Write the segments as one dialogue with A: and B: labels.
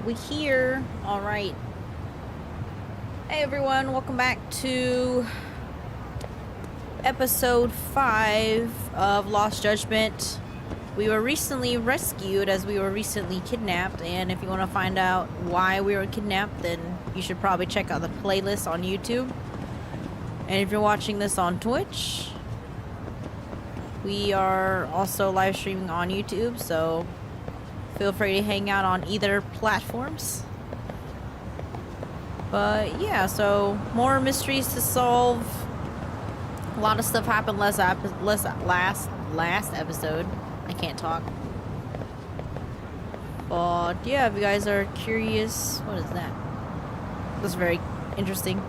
A: We here. All right. Hey everyone, welcome back to episode 5 of Lost Judgment. We were recently rescued as we were recently kidnapped, and if you want to find out why we were kidnapped, then you should probably check out the playlist on YouTube. And if you're watching this on Twitch, we are also live streaming on YouTube, so feel free to hang out on either platforms. But yeah, so more mysteries to solve. A lot of stuff happened last episode. I can't talk. But yeah, if you guys are curious, what is that? That's very interesting.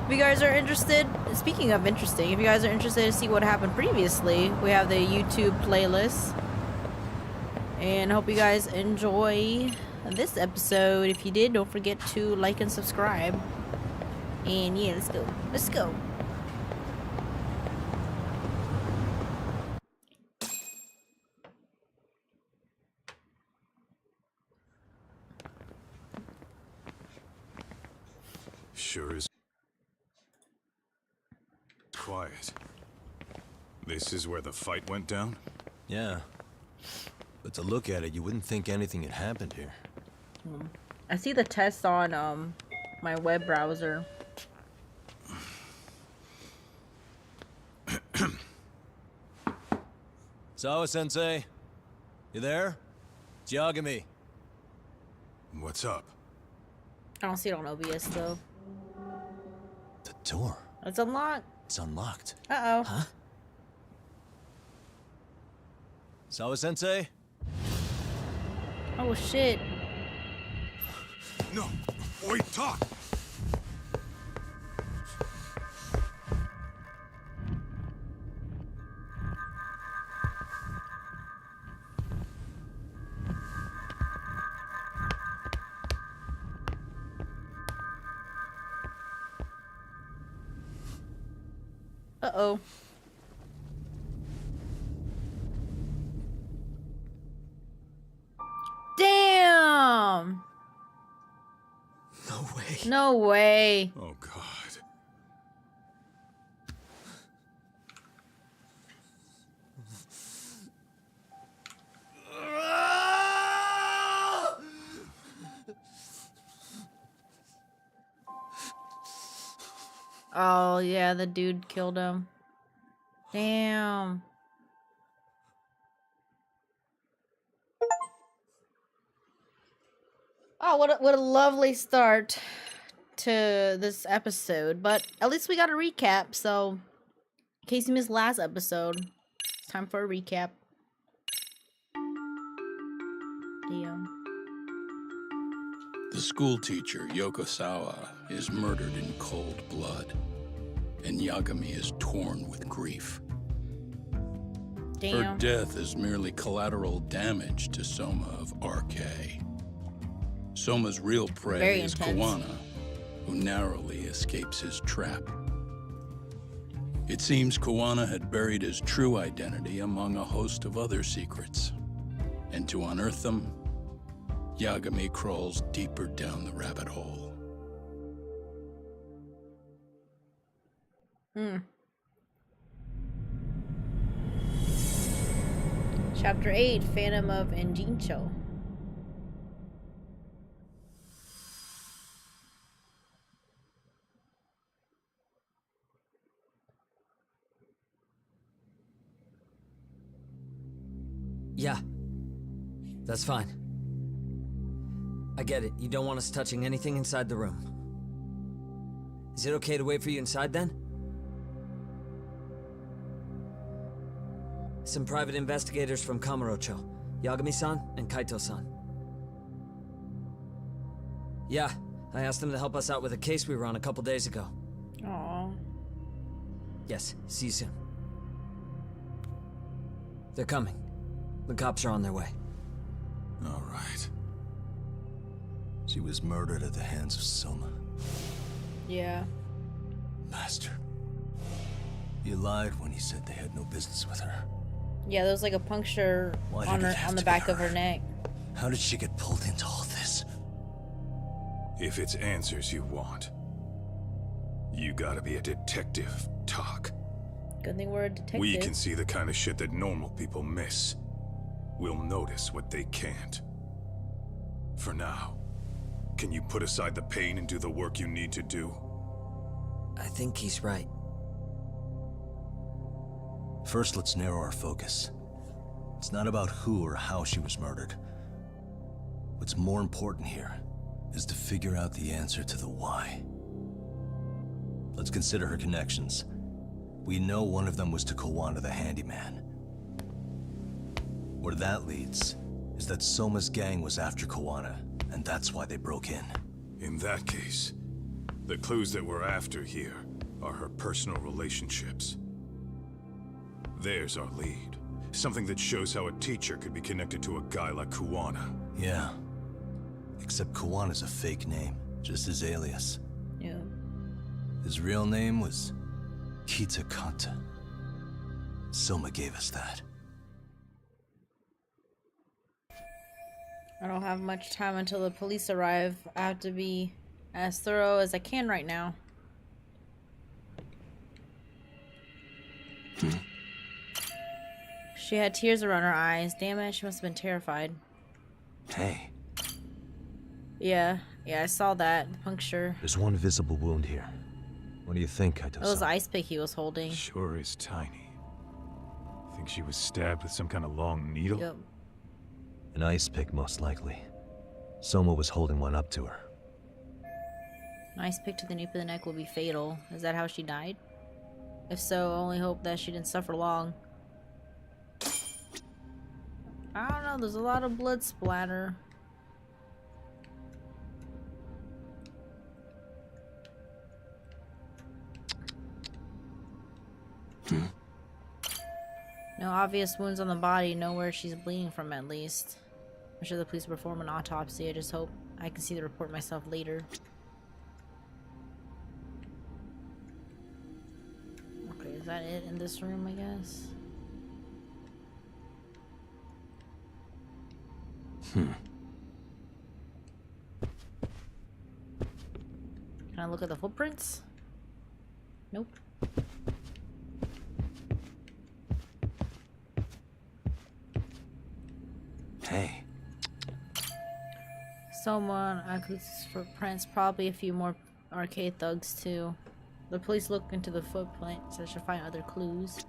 A: If you guys are interested, speaking of interesting, if you guys are interested to see what happened previously, we have the YouTube playlist. And I hope you guys enjoy this episode. If you did, don't forget to like and subscribe. And yeah, let's go. Let's go.
B: Sure is quiet. This is where the fight went down?
C: Yeah. But to look at it, you wouldn't think anything had happened here.
A: I see the test on my web browser.
C: Sawa-sensei? You there? It's Yagami.
B: What's up?
A: I don't see it on OBS though.
C: The door.
A: It's unlocked.
C: It's unlocked.
A: Uh-oh.
C: Huh? Sawa-sensei?
A: Oh shit.
B: No! Wait, talk!
A: Uh-oh. Damn!
C: No way.
A: No way.
B: Oh, God.
A: Oh, yeah, the dude killed him. Damn. Oh, what a lovely start to this episode. But at least we got a recap, so in case you missed last episode, it's time for a recap. Damn.
D: The school teacher, Yokosawa, is murdered in cold blood, and Yagami is torn with grief.
A: Damn.
D: Her death is merely collateral damage to Soma of RK. Soma's real prey
A: Very
D: is
A: intense.
D: Kawana, who narrowly escapes his trap. It seems Kawana had buried his true identity among a host of other secrets, and to unearth them, Yagami crawls deeper down the rabbit hole.
A: Chapter 8, Phantom of Enjincho.
E: Yeah, that's fine. I get it. You don't want us touching anything inside the room. Is it okay to wait for you inside then? Some private investigators from Kamurocho, Yagami-san and Kaito-san. Yeah, I asked them to help us out with a case we were on a couple days ago.
A: Aww.
E: Yes, see you soon. They're coming. The cops are on their way.
B: All right.
C: She was murdered at the hands of Soma.
A: Yeah.
C: Bastard. You lied when you said they had no business with her.
A: Yeah, there was like a puncture
C: Why
A: on
C: did
A: her
C: it have
A: on the
C: to be
A: back of
C: her?
A: her neck.
C: How did she get pulled into all this?
B: If it's answers you want, you gotta be a detective, Talk.
A: Good thing we're a detective.
B: We can see the kind of shit that normal people miss. We'll notice what they can't. For now, can you put aside the pain and do the work you need to do?
E: I think he's right.
C: First, let's narrow our focus. It's not about who or how she was murdered. What's more important here is to figure out the answer to the why. Let's consider her connections. We know one of them was to Kawana the handyman. Where that leads is that Soma's gang was after Kawana, and that's why they broke in.
B: In that case, the clues that we're after here are her personal relationships. There's our lead. Something that shows how a teacher could be connected to a guy like Kawana.
C: Yeah. Except Kawana's a fake name, just his alias.
A: Yeah.
C: His real name was Kitakata. Soma gave us that.
A: I don't have much time until the police arrive. I have to be as thorough as I can right now. She had tears around her eyes. Damn it, she must have been terrified.
C: Hey,
A: Yeah, I saw that. The puncture.
C: there's one visible wound here. What do you think, Kaito-san?
A: That was the ice pick he was holding.
B: Sure is tiny. Think she was stabbed with some kind of long needle?
A: Yep.
C: An ice pick, most likely. Soma was holding one up to her.
A: An ice pick to the nape of the neck will be fatal. Is that how she died? If so, I only hope that she didn't suffer long. I don't know, there's a lot of blood splatter. No obvious wounds on the body, know where she's bleeding from at least. I'm sure the police perform an autopsy, I just hope I can see the report myself later. Okay, is that it in this room, I guess? Can I look at the footprints? Nope.
C: Hey.
A: Someone, Aku's footprints, probably a few more arcade thugs too. The police look into the footprints, so I should find other clues.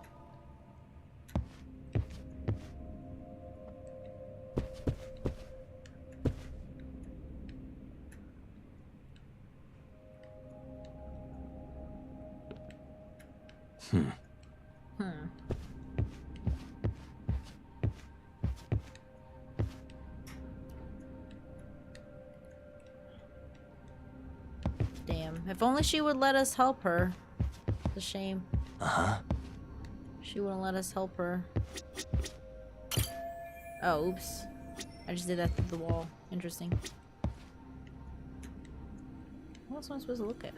A: Damn. If only she would let us help her. It's a shame. She wouldn't let us help her. Oh, oops. I just did that through the wall. Interesting. What else am I supposed to look at?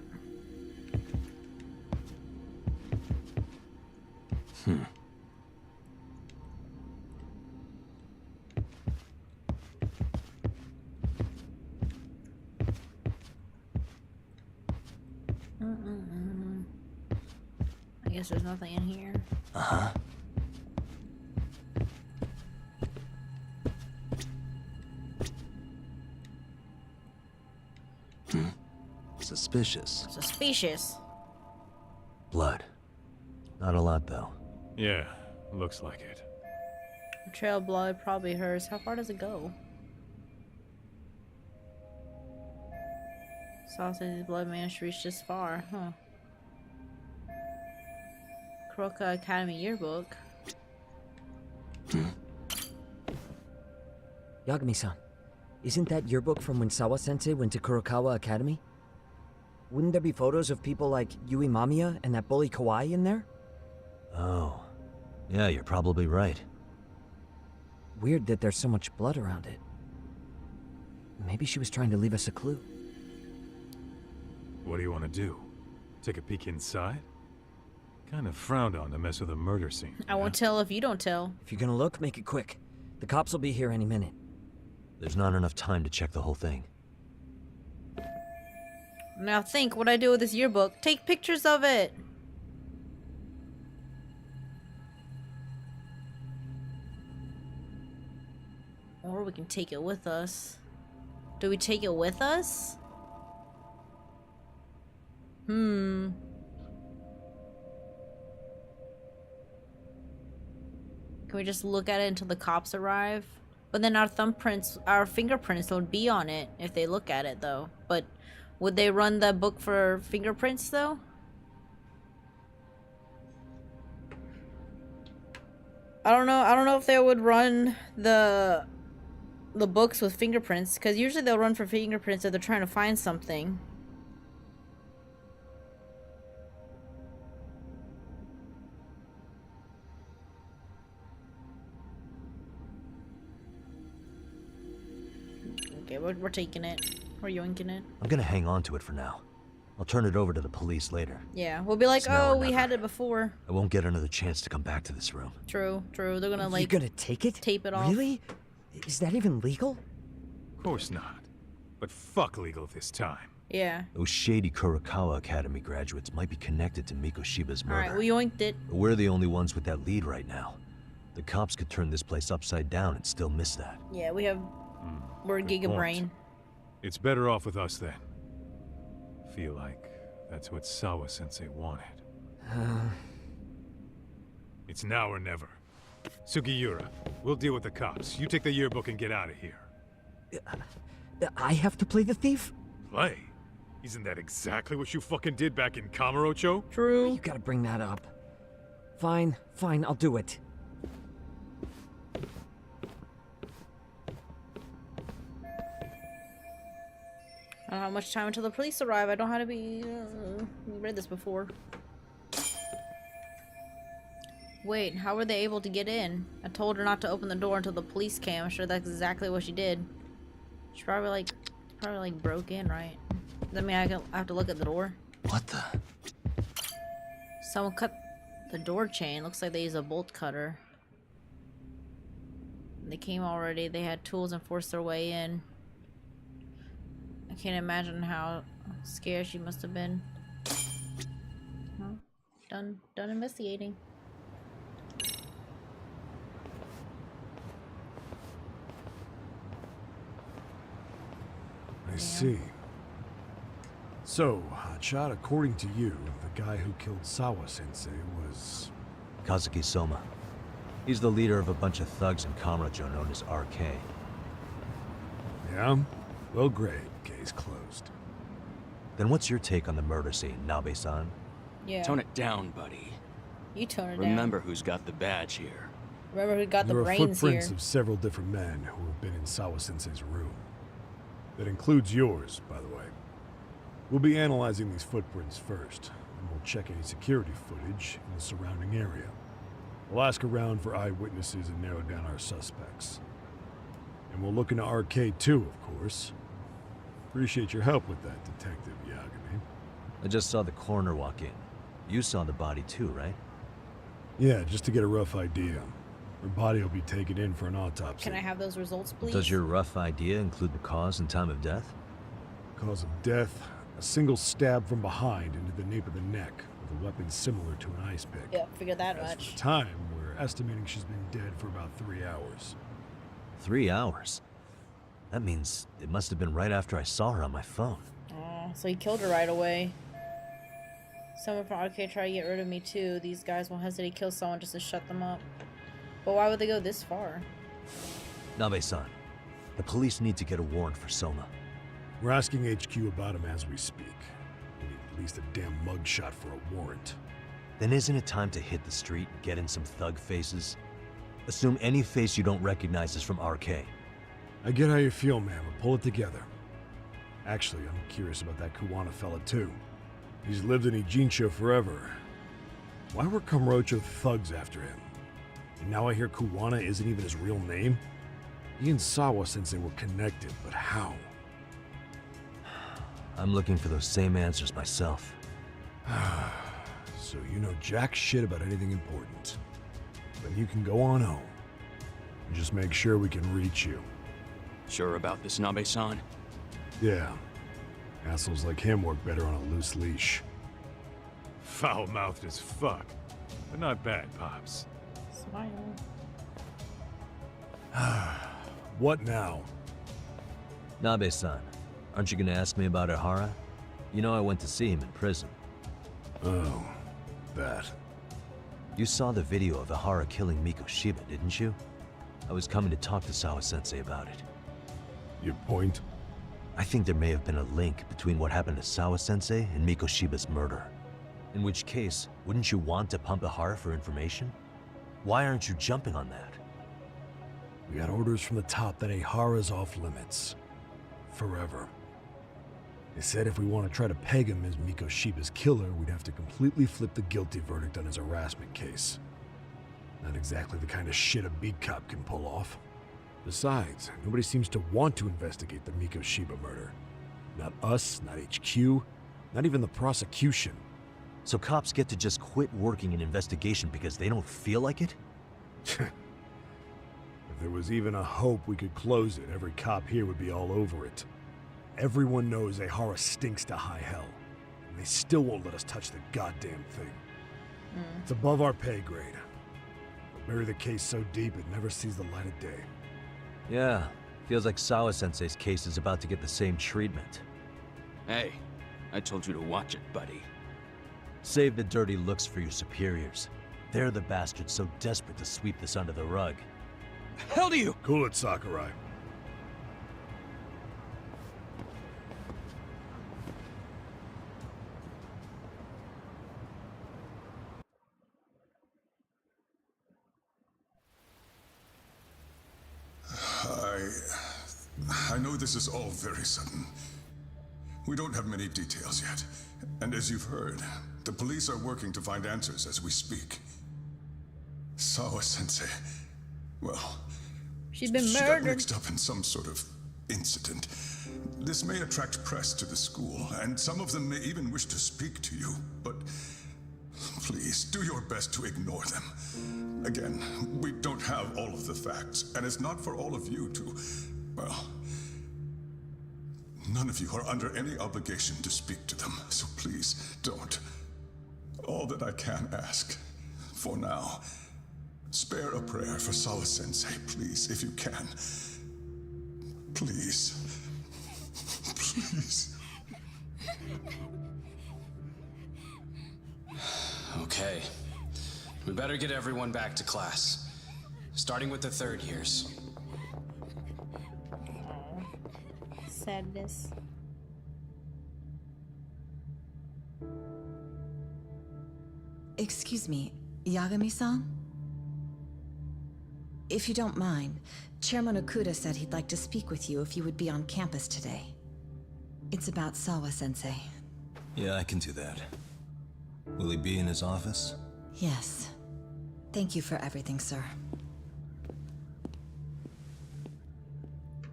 A: I guess there's nothing in here.
C: Suspicious.
A: Suspicious.
C: Blood. Not a lot, though.
B: Yeah, looks like it.
A: The trail of blood, probably hers. How far does it go? Sausage's blood managed to reach this far, huh? Kuroka Academy yearbook.
E: Yagami-san, isn't that yearbook from when Sawa-sensei went to Kurokawa Academy? Wouldn't there be photos of people like Yui Mamiya and that bully Kawaii in there?
C: Oh. Yeah, you're probably right.
E: Weird that there's so much blood around it. Maybe she was trying to leave us a clue.
B: What do you want to do? Take a peek inside? Kind of frowned on to mess with a murder scene.
A: I won't tell if you don't tell.
E: If you're gonna look, make it quick. The cops will be here any minute.
C: There's not enough time to check the whole thing.
A: Now think what I do with this yearbook. Take pictures of it. Or we can take it with us. Do we take it with us? Can we just look at it until the cops arrive? But then our thumbprints, our fingerprints would be on it if they look at it though. But would they run the book for fingerprints though? I don't know if they would run the books with fingerprints, because usually they'll run for fingerprints if they're trying to find something. Okay, we're taking it. We're yoinking it.
C: I'm gonna hang on to it for now. I'll turn it over to the police later.
A: Yeah, we'll be like,
C: It's now
A: oh,
C: or
A: we
C: never.
A: had it before.
C: I won't get another chance to come back to this room.
A: True. They're gonna like
E: You're gonna take it?
A: tape it off.
E: Really? Is that even legal?
B: Of course not. But fuck legal this time.
A: Yeah.
C: Those shady Kurokawa Academy graduates might be connected to Mikoshiba's murder.
A: Alright, we yoinked it.
C: But we're the only ones with that lead right now. The cops could turn this place upside down and still miss that.
A: Yeah, we're
B: Good
A: Giga
B: point.
A: Brain.
B: It's better off with us then. Feel like that's what Sawa-sensei wanted. It's now or never. Sugiura, we'll deal with the cops. You take the yearbook and get out of here.
E: I have to play the thief?
B: Play? Isn't that exactly what you fucking did back in Kamurocho?
A: True.
E: You gotta bring that up. Fine, I'll do it.
A: I don't have much time until the police arrive. I don't know how to be... we read this before. Wait, how were they able to get in? I told her not to open the door until the police came. I'm sure that's exactly what she did. She probably like broke in, right? Does that mean I have to look at the door?
C: What the?
A: Someone cut the door chain. Looks like they used a bolt cutter. They came already. They had tools and forced their way in. I can't imagine how scared she must have been. Well, done investigating.
F: I see. So, Hotshot, according to you, the guy who killed Sawa-sensei was...
C: Kazuki Soma. He's the leader of a bunch of thugs in Kamurocho known as RK.
F: Yeah? Well, great. Case closed.
C: Then what's your take on the murder scene, Nabe-san?
A: Yeah.
G: Tone it down, buddy.
A: You tone it
G: Remember who's got the badge here.
A: down. Remember who got the
F: There are
A: brains
F: footprints
A: here.
F: of several different men who have been in Sawa-sensei's room. That includes yours, by the way. We'll be analyzing these footprints first, and we'll check any security footage in the surrounding area. We'll ask around for eyewitnesses and narrow down our suspects. And we'll look into RK too, of course. Appreciate your help with that, Detective Yagami.
C: I just saw the coroner walk in. You saw the body too, right?
F: Yeah, just to get a rough idea. Her body will be taken in for an autopsy.
A: Can I have those results, please?
C: Does your rough idea include the cause and time of death?
F: Cause of death, a single stab from behind into the nape of the neck with a weapon similar to an ice pick.
A: Yeah, figure that
F: As for
A: much.
F: the time, we're estimating she's been dead for about 3 hours.
C: 3 hours? That means it must have been right after I saw her on my phone.
A: Oh, so he killed her right away. Someone from RK tried to get rid of me too. These guys won't hesitate to kill someone just to shut them up. But why would they go this far?
C: Nabe-san, the police need to get a warrant for Soma.
F: We're asking HQ about him as we speak. We need at least a damn mugshot for a warrant.
C: Then isn't it time to hit the street and get in some thug faces? Assume any face you don't recognize is from RK.
F: I get how you feel, man, but pull it together. Actually, I'm curious about that Kuwana fella too. He's lived in Ijincho forever. Why were Kamurocho thugs after him? And now I hear Kuwana isn't even his real name? He and Sawa-sensei were connected, but how?
C: I'm looking for those same answers myself.
F: So you know jack shit about anything important. Then you can go on home. And just make sure we can reach you.
G: Sure about this, Nabe-san?
F: Yeah. Assholes like him work better on a loose leash.
B: Foul-mouthed as fuck, but not bad, Pops.
A: Smile.
F: What now?
C: Nabe-san, aren't you gonna ask me about Ihara? You know I went to see him in prison.
F: Oh, that.
C: You saw the video of Ihara killing Miko Shiba, didn't you? I was coming to talk to Sawa-sensei about it.
F: Your point?
C: I think there may have been a link between what happened to Sawa-sensei and Miko Shiba's murder. In which case, wouldn't you want to pump Ihara for information? Why aren't you jumping on that?
F: We got orders from the top that Ihara's off limits. Forever. They said if we want to try to peg him as Miko Shiba's killer, we'd have to completely flip the guilty verdict on his harassment case. Not exactly the kind of shit a beat cop can pull off. Besides, nobody seems to want to investigate the Miko Shiba murder. Not us, not HQ, not even the prosecution.
C: So cops get to just quit working an investigation because they don't feel like it?
F: If there was even a hope we could close it, every cop here would be all over it. Everyone knows Ihara stinks to high hell, and they still won't let us touch the goddamn thing. It's above our pay grade. We'll bury the case so deep it never sees the light of day.
C: Yeah, feels like Sawa-sensei's case is about to get the same treatment.
G: Hey, I told you to watch it, buddy.
C: Save the dirty looks for your superiors. They're the bastards so desperate to sweep this under the rug.
G: Hell do you?
F: Cool it, Sakurai.
B: I know this is all very sudden. We don't have many details yet. And as you've heard, the police are working to find answers as we speak. Sawa-sensei, well,
A: She's been
B: she got
A: murdered.
B: mixed up in some sort of incident. This may attract press to the school, and some of them may even wish to speak to you, but please, do your best to ignore them. Again, we don't have all of the facts, and it's not for all of you to, well, none of you are under any obligation to speak to them, so please don't. All that I can ask, for now, spare a prayer for Sawa-sensei, please, if you can. Please. Please.
H: Okay. We better get everyone back to class. Starting with the third years.
A: Sadness.
I: Excuse me, Yagami-san? If you don't mind, Chairman Okuda said he'd like to speak with you if you would be on campus today. It's about Sawa-sensei.
C: Yeah, I can do that. Will he be in his office?
I: Yes. Thank you for everything, sir.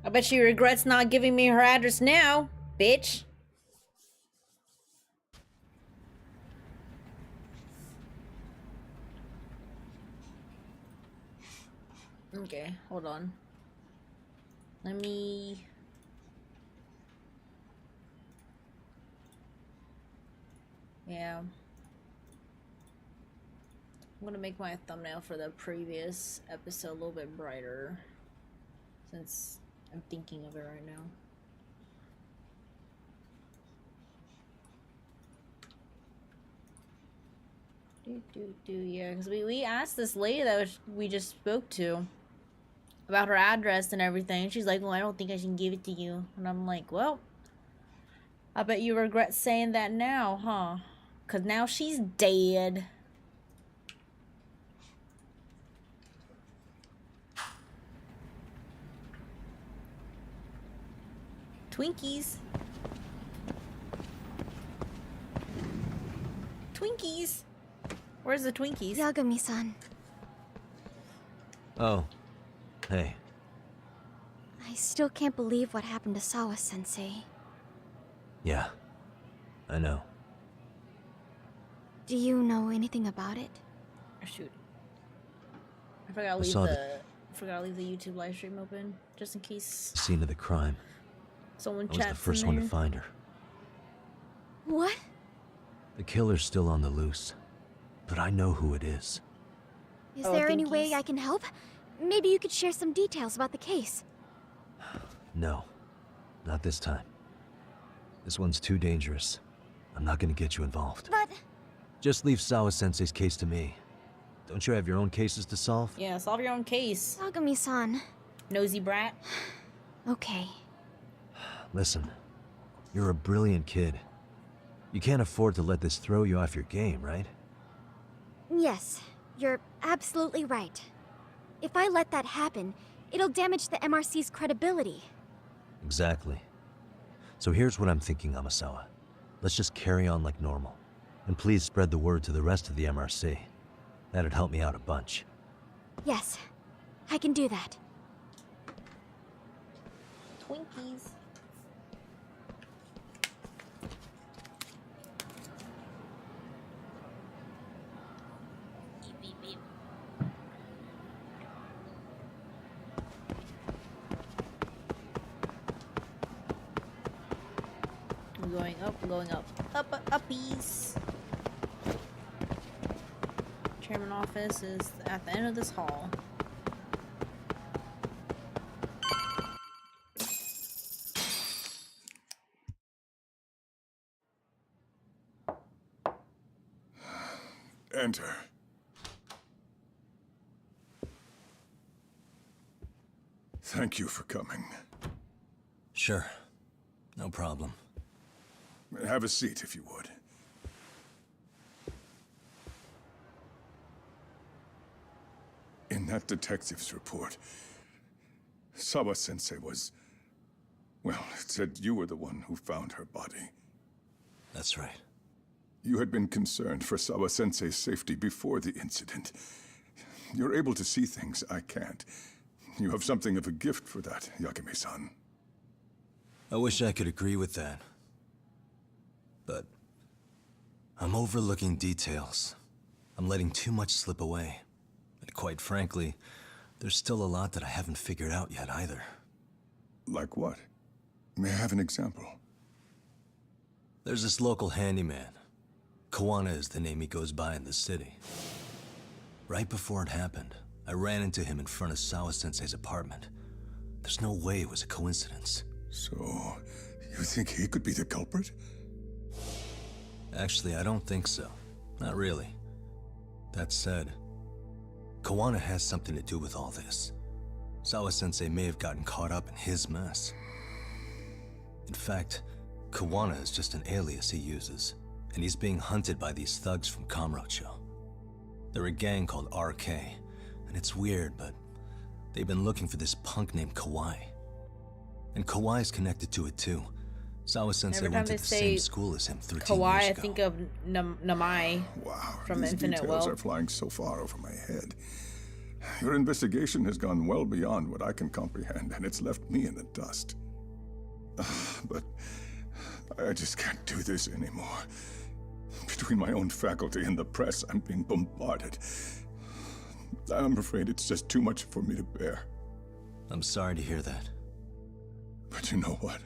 A: I bet she regrets not giving me her address now, bitch. Okay, hold on. Let me... Yeah. I'm gonna make my thumbnail for the previous episode a little bit brighter, since I'm thinking of it right now. Yeah, because we asked this lady that we just spoke to about her address and everything. She's like, well, I don't think I can give it to you. And I'm like, well, I bet you regret saying that now, huh? Because now she's dead. Twinkies. Twinkies. Where's the Twinkies?
J: Yagami-san,
C: Oh. Hey.
J: I still can't believe what happened to Sawa-sensei.
C: Yeah. I know.
J: Do you know anything about it?
A: Oh, shoot. I forgot to leave the YouTube live stream open just in case
C: Scene of the crime.
A: someone
C: I was
A: chats
C: the first
A: in
C: one
A: there.
C: to find her.
J: What?
C: The killer's still on the loose, but I know who it is.
J: Is
A: Oh,
J: there any
A: thank
J: way
A: yous.
J: I can help? Maybe you could share some details about the case.
C: No, not this time. This one's too dangerous. I'm not gonna get you involved.
J: But...
C: Just leave Sawa-sensei's case to me. Don't you have your own cases to solve?
A: Yeah, solve your own case.
J: Yagami-san.
A: Nosy brat.
J: Okay.
C: Listen, you're a brilliant kid. You can't afford to let this throw you off your game, right?
J: Yes, you're absolutely right. If I let that happen, it'll damage the MRC's credibility.
C: Exactly. So here's what I'm thinking, Amasawa. Let's just carry on like normal. And please spread the word to the rest of the MRC. That'd help me out a bunch.
J: Yes, I can do that.
A: Twinkies. Beep, beep, beep. I'm going up, I'm going up. Uppies. Chairman office is at the end of this hall.
B: Enter. Thank you for coming.
C: Sure. No problem.
B: Have a seat, if you would. In that detective's report, Sawa-sensei was... Well, it said you were the one who found her body.
C: That's right.
B: You had been concerned for Sawa-sensei's safety before the incident. You're able to see things I can't. You have something of a gift for that, Yagami-san.
C: I wish I could agree with that. But I'm overlooking details. I'm letting too much slip away. And quite frankly, there's still a lot that I haven't figured out yet either.
B: Like what? May I have an example?
C: There's this local handyman. Kawana is the name he goes by in the city. Right before it happened, I ran into him in front of Sawa-sensei's apartment. There's no way it was a coincidence.
B: So, you think he could be the culprit?
C: Actually, I don't think so. Not really. That said, Kawana has something to do with all this. Sawa-sensei may have gotten caught up in his mess. In fact, Kawana is just an alias he uses, and he's being hunted by these thugs from Kamurocho. They're a gang called RK, and it's weird, but they've been looking for this punk named Kawai. And Kawai's connected to it too. Sawa-sensei
A: Every time
C: went to
A: they
C: the
A: say
C: same school as him 13
A: Kawaii,
C: years
A: I
C: ago.
A: think of Namai.
B: Wow,
A: From
B: these
A: Infinite
B: details
A: Will.
B: are flying so far over my head. Your investigation has gone well beyond what I can comprehend, and it's left me in the dust. But I just can't do this anymore. Between my own faculty and the press, I'm being bombarded. I'm afraid it's just too much for me to bear.
C: I'm sorry to hear that.
B: But you know what?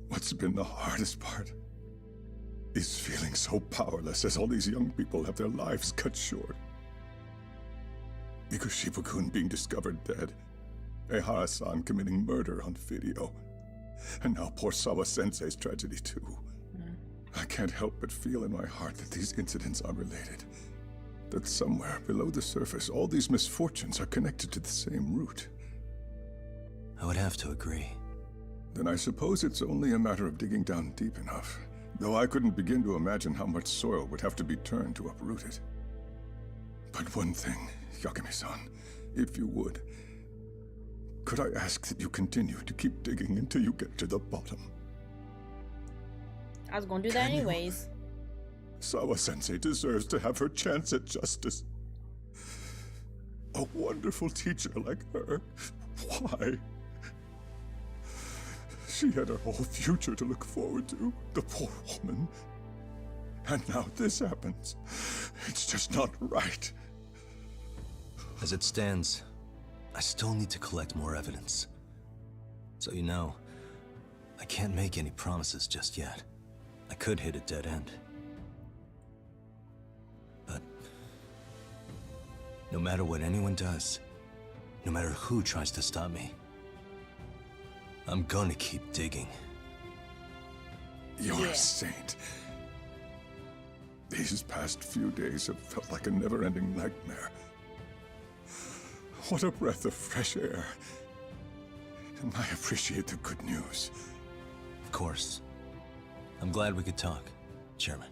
B: What's been the hardest part is feeling so powerless as all these young people have their lives cut short. Mikushima-kun being discovered dead, Ehara-san committing murder on video, and now poor Sawa-sensei's tragedy too. I can't help but feel in my heart that these incidents are related. That somewhere below the surface, all these misfortunes are connected to the same root.
C: I would have to agree.
B: Then I suppose it's only a matter of digging down deep enough, though I couldn't begin to imagine how much soil would have to be turned to uproot it. But one thing, Yagami-san, if you would, could I ask that you continue to keep digging until you get to the bottom?
A: I was gonna do that anyways.
B: Sawa-sensei deserves to have her chance at justice. A wonderful teacher like her. Why? She had her whole future to look forward to, the poor woman. And now this happens. It's just not right.
C: As it stands, I still need to collect more evidence. So you know, I can't make any promises just yet. I could hit a dead end. But no matter what anyone does, no matter who tries to stop me, I'm gonna keep digging.
B: You're a saint. These past few days have felt like a never-ending nightmare. What a breath of fresh air. And I appreciate the good news.
C: Of course. I'm glad we could talk, Chairman.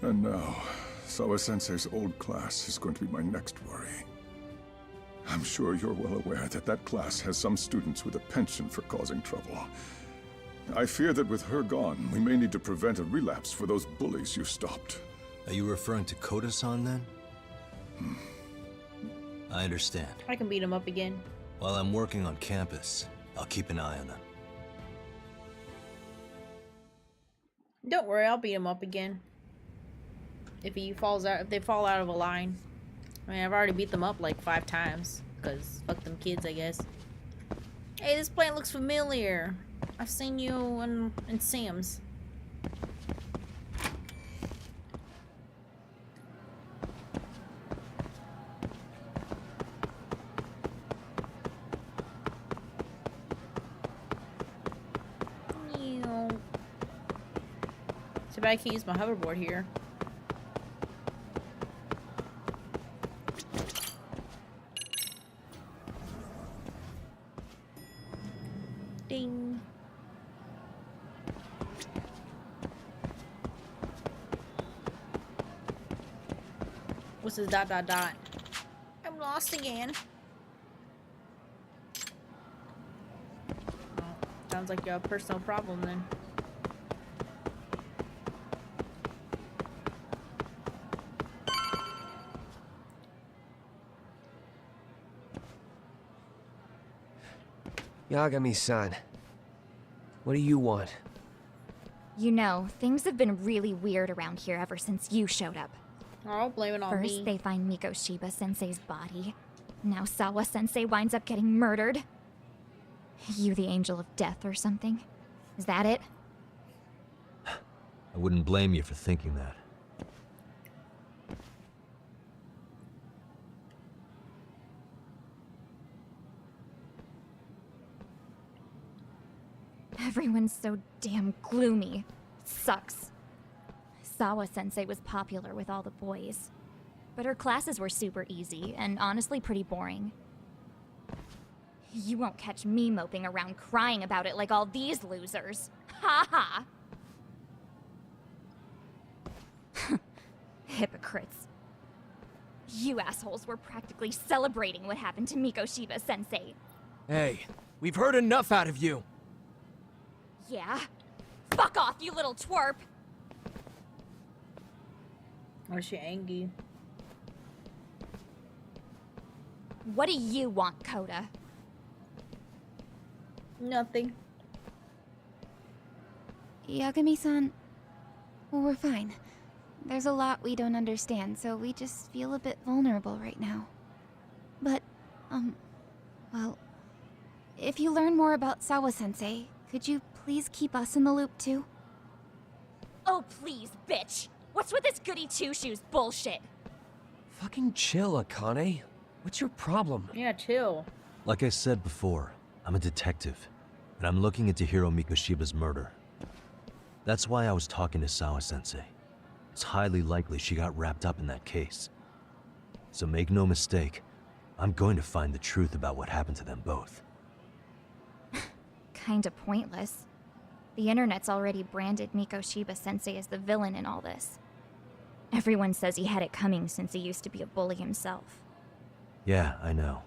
B: And now, Sawa-sensei's old class is going to be my next worry. I'm sure you're well aware that that class has some students with a penchant for causing trouble. I fear that with her gone, we may need to prevent a relapse for those bullies you stopped.
C: Are you referring to Koda-san then? I understand.
A: I can beat him up again.
C: While I'm working on campus, I'll keep an eye on them.
A: Don't worry, I'll beat him up again. If they fall out of a line. I mean, I've already beat them up like 5 times. Because fuck them kids, I guess. Hey, this plant looks familiar. I've seen you in Sam's. Too bad I can't use my hoverboard here. Ding. What's this dot dot dot? I'm lost again. Oh, sounds like you have a personal problem then.
K: Yagami-san, what do you want?
J: You know, things have been really weird around here ever since you showed up.
A: Oh, blame it on me.
J: First, they find Mikoshiba-sensei's body. Now Sawa-sensei winds up getting murdered. You the angel of death or something? Is that it?
C: I wouldn't blame you for thinking that.
J: Everyone's so damn gloomy. It sucks. Sawa-sensei was popular with all the boys. But her classes were super easy, and honestly pretty boring. You won't catch me moping around crying about it like all these losers. Ha ha! Hypocrites. You assholes were practically celebrating what happened to Mikoshiba-sensei.
K: Hey, we've heard enough out of you!
J: Yeah? Fuck off, you little twerp!
A: Or is she angry?
J: What do you want, Coda?
A: Nothing.
L: Yagami-san, well, we're fine. There's a lot we don't understand, so we just feel a bit vulnerable right now. But, well, if you learn more about Sawa-sensei, could you please keep us in the loop too?
J: Oh, please, bitch! What's with this goody two-shoes bullshit?
K: Fucking chill, Akane. What's your problem?
A: Yeah, chill.
C: Like I said before, I'm a detective, and I'm looking into Hiro Mikoshiba's murder. That's why I was talking to Sawa-sensei. It's highly likely she got wrapped up in that case. So make no mistake, I'm going to find the truth about what happened to them both.
J: Kinda pointless. The internet's already branded Mikoshiba-sensei as the villain in all this. Everyone says he had it coming since he used to be a bully himself.
C: Yeah, I know.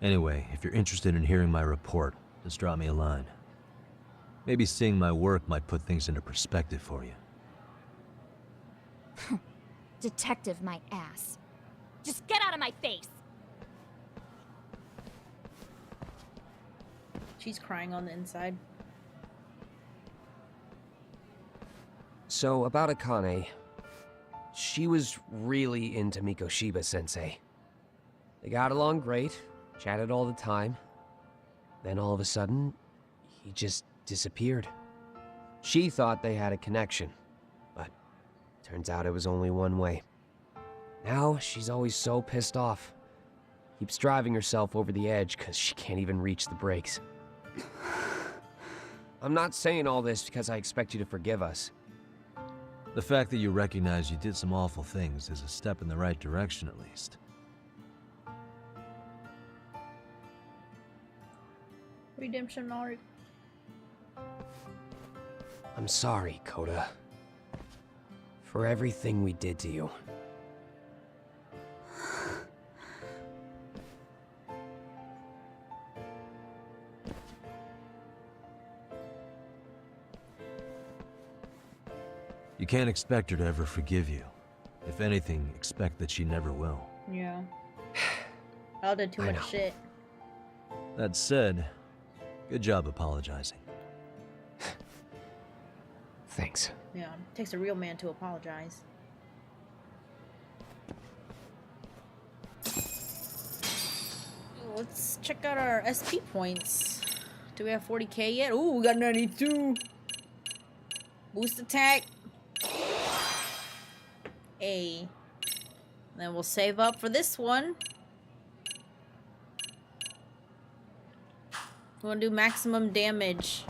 C: Anyway, if you're interested in hearing my report, just drop me a line. Maybe seeing my work might put things into perspective for you.
J: Detective my ass. Just get out of my face!
A: She's crying on the inside.
K: So, about Akane. She was really into Mikoshiba-sensei. They got along great, chatted all the time. Then all of a sudden, he just disappeared. She thought they had a connection, but turns out it was only one way. Now she's always so pissed off. Keeps driving herself over the edge because she can't even reach the brakes. I'm not saying all this because I expect you to forgive us.
C: The fact that you recognize you did some awful things is a step in the right direction, at least.
A: Redemption arc.
K: I'm sorry, Coda. For everything we did to you.
C: You can't expect her to ever forgive you. If anything, expect that she never will.
A: Yeah. I did too much shit.
C: That said, good job apologizing.
K: Thanks.
A: Yeah, it takes a real man to apologize. Let's check out our SP points. Do we have 40k yet? Ooh, we got 92. Boost attack. A. Then we'll save up for this one. We want to do maximum damage.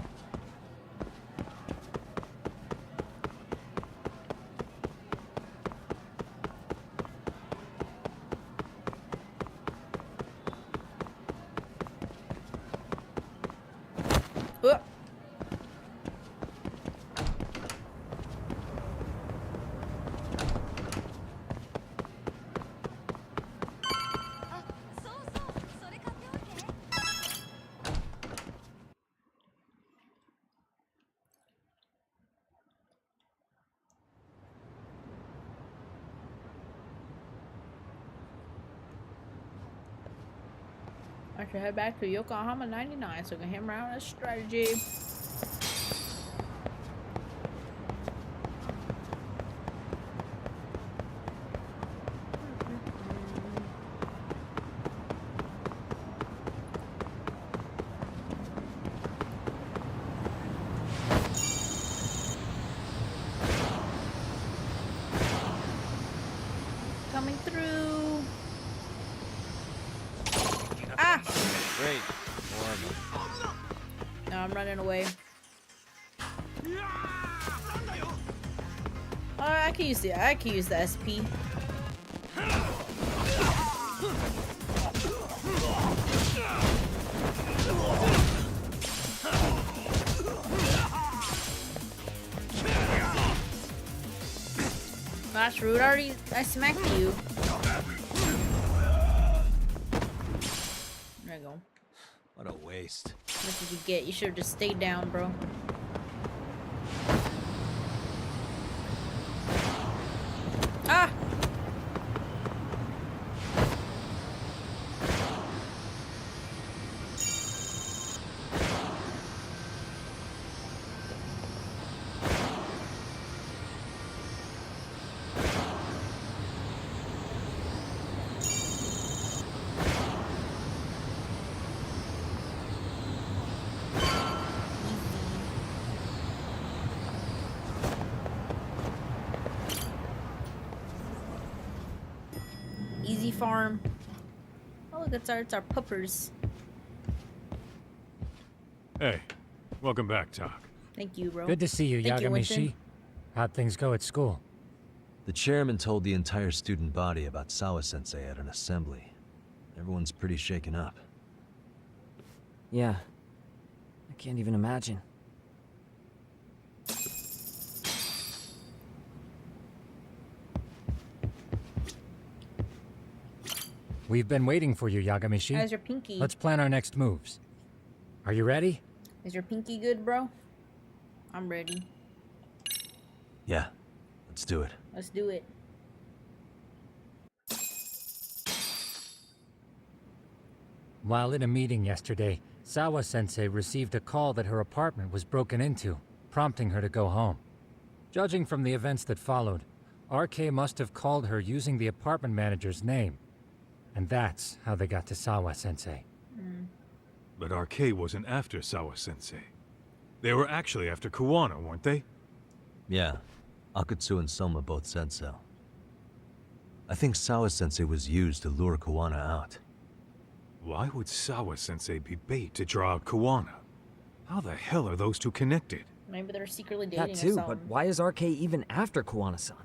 A: I should head back to Yokohama 99 so we can hammer out a strategy. Coming through. Ah!
G: Great.
A: No, I'm running away. I can use the SP. That's rude. I smacked you. There you go.
C: What a waste.
A: What did you get? You should have just stayed down, bro. Ah! Easy farm. Oh, look, it's our puppers.
F: Hey, welcome back, Tak.
A: Thank you, bro.
M: Good to see you,
A: Thank you,
M: Yagamishi.
A: Winston.
M: How'd things go at school?
C: The chairman told the entire student body about Sawa-sensei at an assembly. Everyone's pretty shaken up.
E: Yeah. I can't even imagine.
M: We've been waiting for you, Yagamishi.
A: How's your pinky?
M: Let's plan our next moves. Are you ready?
A: Is your pinky good, bro? I'm ready.
C: Yeah, let's do it.
A: Let's do it.
M: While in a meeting yesterday, Sawa-sensei received a call that her apartment was broken into, prompting her to go home. Judging from the events that followed, RK must have called her using the apartment manager's name. And that's how they got to Sawa-sensei.
B: But RK wasn't after Sawa-sensei. They were actually after Kuwana, weren't they?
C: Yeah, Akatsu and Soma both said so. I think Sawa-sensei was used to lure Kuwana out.
B: Why would Sawa-sensei be bait to draw out Kuwana? How the hell are those two connected?
A: Maybe they're secretly dating
E: That
A: or
E: too,
A: something.
E: but why is RK even after Kuwana-san?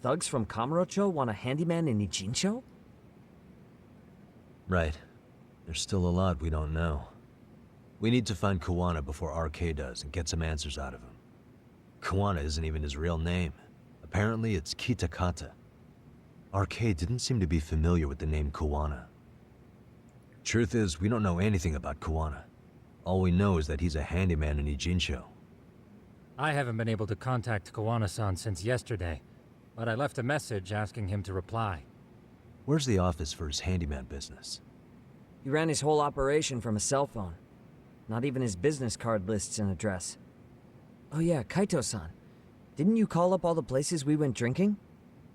E: Thugs from Kamurocho want a handyman in Ijincho?
C: Right. There's still a lot we don't know. We need to find Kuwana before RK does and get some answers out of him. Kuwana isn't even his real name. Apparently it's Kitakata. RK didn't seem to be familiar with the name Kuwana. Truth is, we don't know anything about Kuwana. All we know is that he's a handyman in Ijincho.
M: I haven't been able to contact Kawana-san since yesterday, but I left a message asking him to reply.
C: Where's the office for his handyman business?
E: He ran his whole operation from a cell phone. Not even his business card lists an address. Oh yeah, Kaito-san. Didn't you call up all the places we went drinking?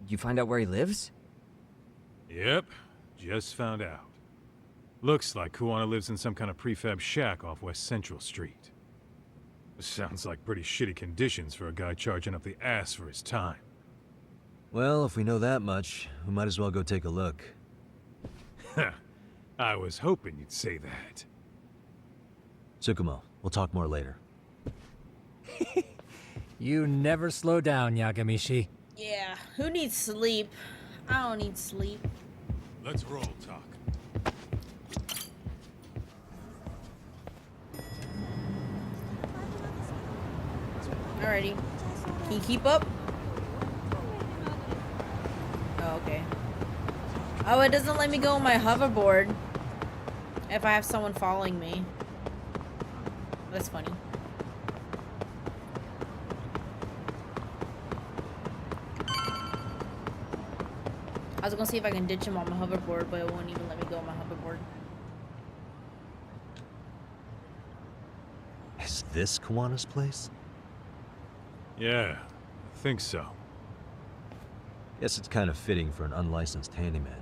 E: Did you find out where he lives?
B: Yep, just found out. Looks like Kuwana lives in some kind of prefab shack off West Central Street. Sounds like pretty shitty conditions for a guy charging up the ass for his time.
C: Well, if we know that much, we might as well go take a look.
B: I was hoping you'd say that.
C: Tsukumo, we'll talk more later.
M: You never slow down, Yagamishi.
A: Yeah, who needs sleep? I don't need sleep.
B: Let's roll, Talk.
A: Alrighty. Can you keep up? Oh, okay. Oh, it doesn't let me go on my hoverboard if I have someone following me. That's funny. I was gonna see if I can ditch him on my hoverboard, but it won't even let me go on my hoverboard.
C: Is this Kawana's place?
B: Yeah, I think so.
C: Guess it's kind of fitting for an unlicensed handyman.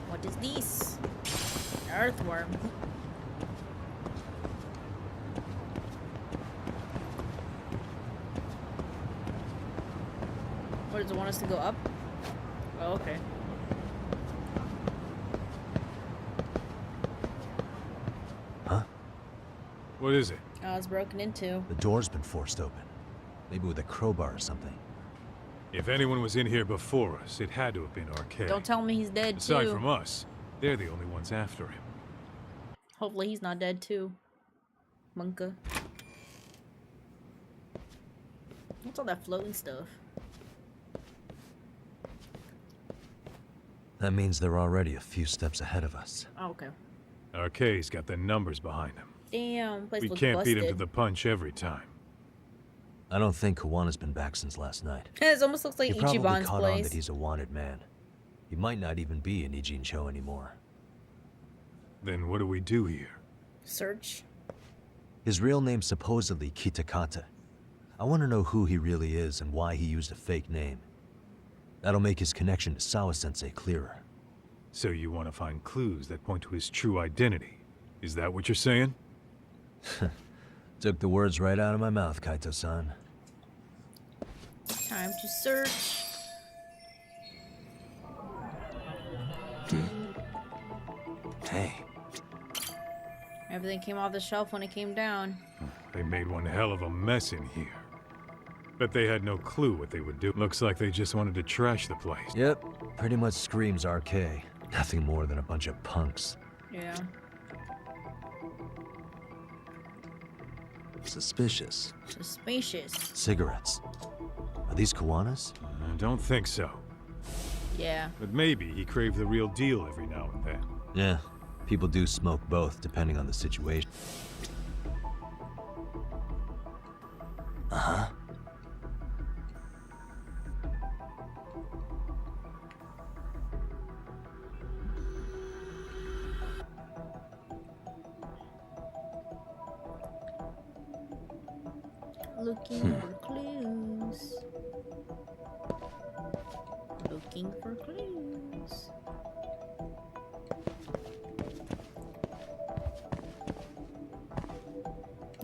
A: What is this? Earthworm. What does it want us to go up? Oh, okay.
C: Huh?
B: What is it?
A: Oh, it's broken into.
C: The door's been forced open. Maybe with a crowbar or something.
B: If anyone was in here before us, it had to have been RK.
A: Don't tell me he's dead
B: Aside
A: too.
B: from us, they're the only ones after him.
A: Hopefully he's not dead too. Monka. What's all that floating stuff?
C: That means they're already a few steps ahead of us.
A: Oh, okay.
B: RK's got the numbers behind him.
A: Damn, place
B: We
A: looks
B: can't
A: busted.
B: beat him to the punch every time.
C: I don't think Kawana's been back since last night.
A: It almost looks like
C: He probably
A: Ichiban's
C: caught on
A: place.
C: that he's a wanted man. He might not even be in Ijincho anymore.
B: Then what do we do here?
A: Search.
C: His real name's supposedly Kitakata. I want to know who he really is and why he used a fake name. That'll make his connection to Sawa-sensei clearer.
B: So you want to find clues that point to his true identity? Is that what you're saying?
C: Took the words right out of my mouth, Kaito-san.
A: Time to search.
C: Hey.
A: Everything came off the shelf when it came down.
B: They made one hell of a mess in here. Bet they had no clue what they would do. Looks like they just wanted to trash the place.
C: Yep, pretty much screams RK. Nothing more than a bunch of punks.
A: Yeah.
C: Suspicious.
A: Suspicious.
C: Cigarettes. Are these Kawana's?
B: I don't think so.
A: Yeah.
B: But maybe he craved the real deal every now and then.
C: Yeah, people do smoke both, depending on the situation. Uh-huh.
A: Looking for clues. Looking for clues.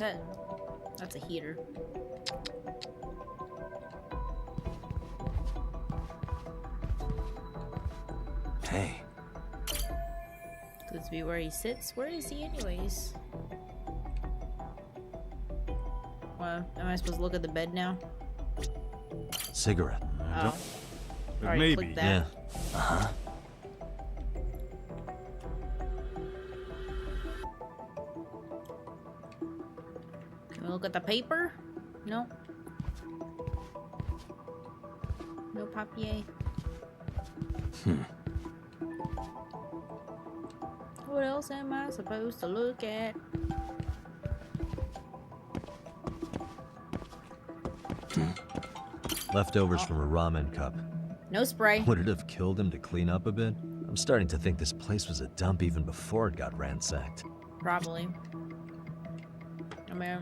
A: That's a heater.
C: Hey.
A: Could be where he sits. Where is he anyways? Well, am I supposed to look at the bed now?
C: Cigarette.
A: Oh. Already
B: Maybe.
A: clicked that.
C: Yeah. Uh-huh.
A: Can we look at the paper? No. No papier. What else am I supposed to look at?
C: Leftovers from a ramen cup.
A: No spray.
C: Would it have killed him to clean up a bit? I'm starting to think this place was a dump even before it got ransacked.
A: Probably. I mean,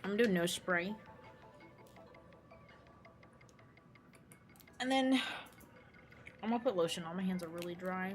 A: I'm doing no spray. And then I'm gonna put lotion on. My hands are really dry.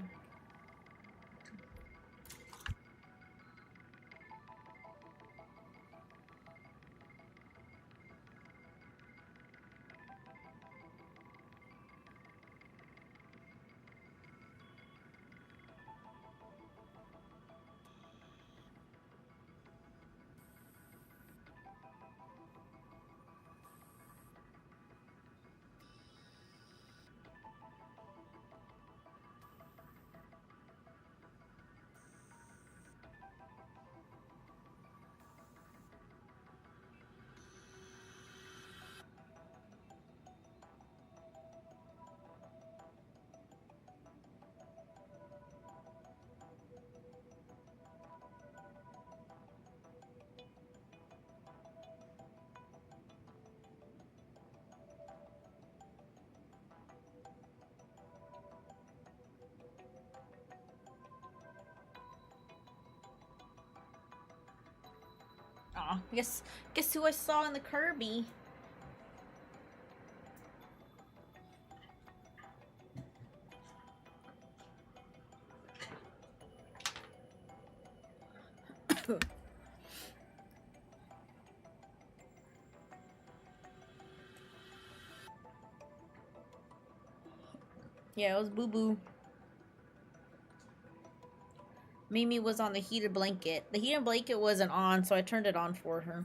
A: Aw, guess who I saw in the Kirby? Yeah, it was Boo Boo. Mimi was on the heated blanket. The heated blanket wasn't on, so I turned it on for her.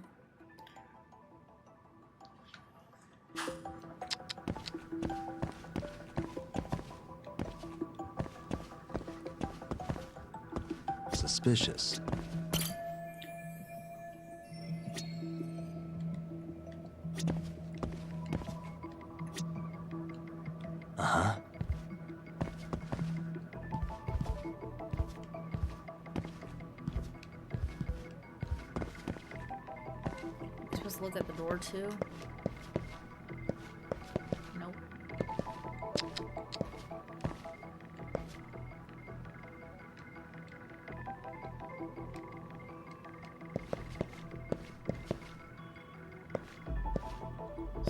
C: Suspicious. Uh-huh.
A: Supposed to look at the door too. Nope.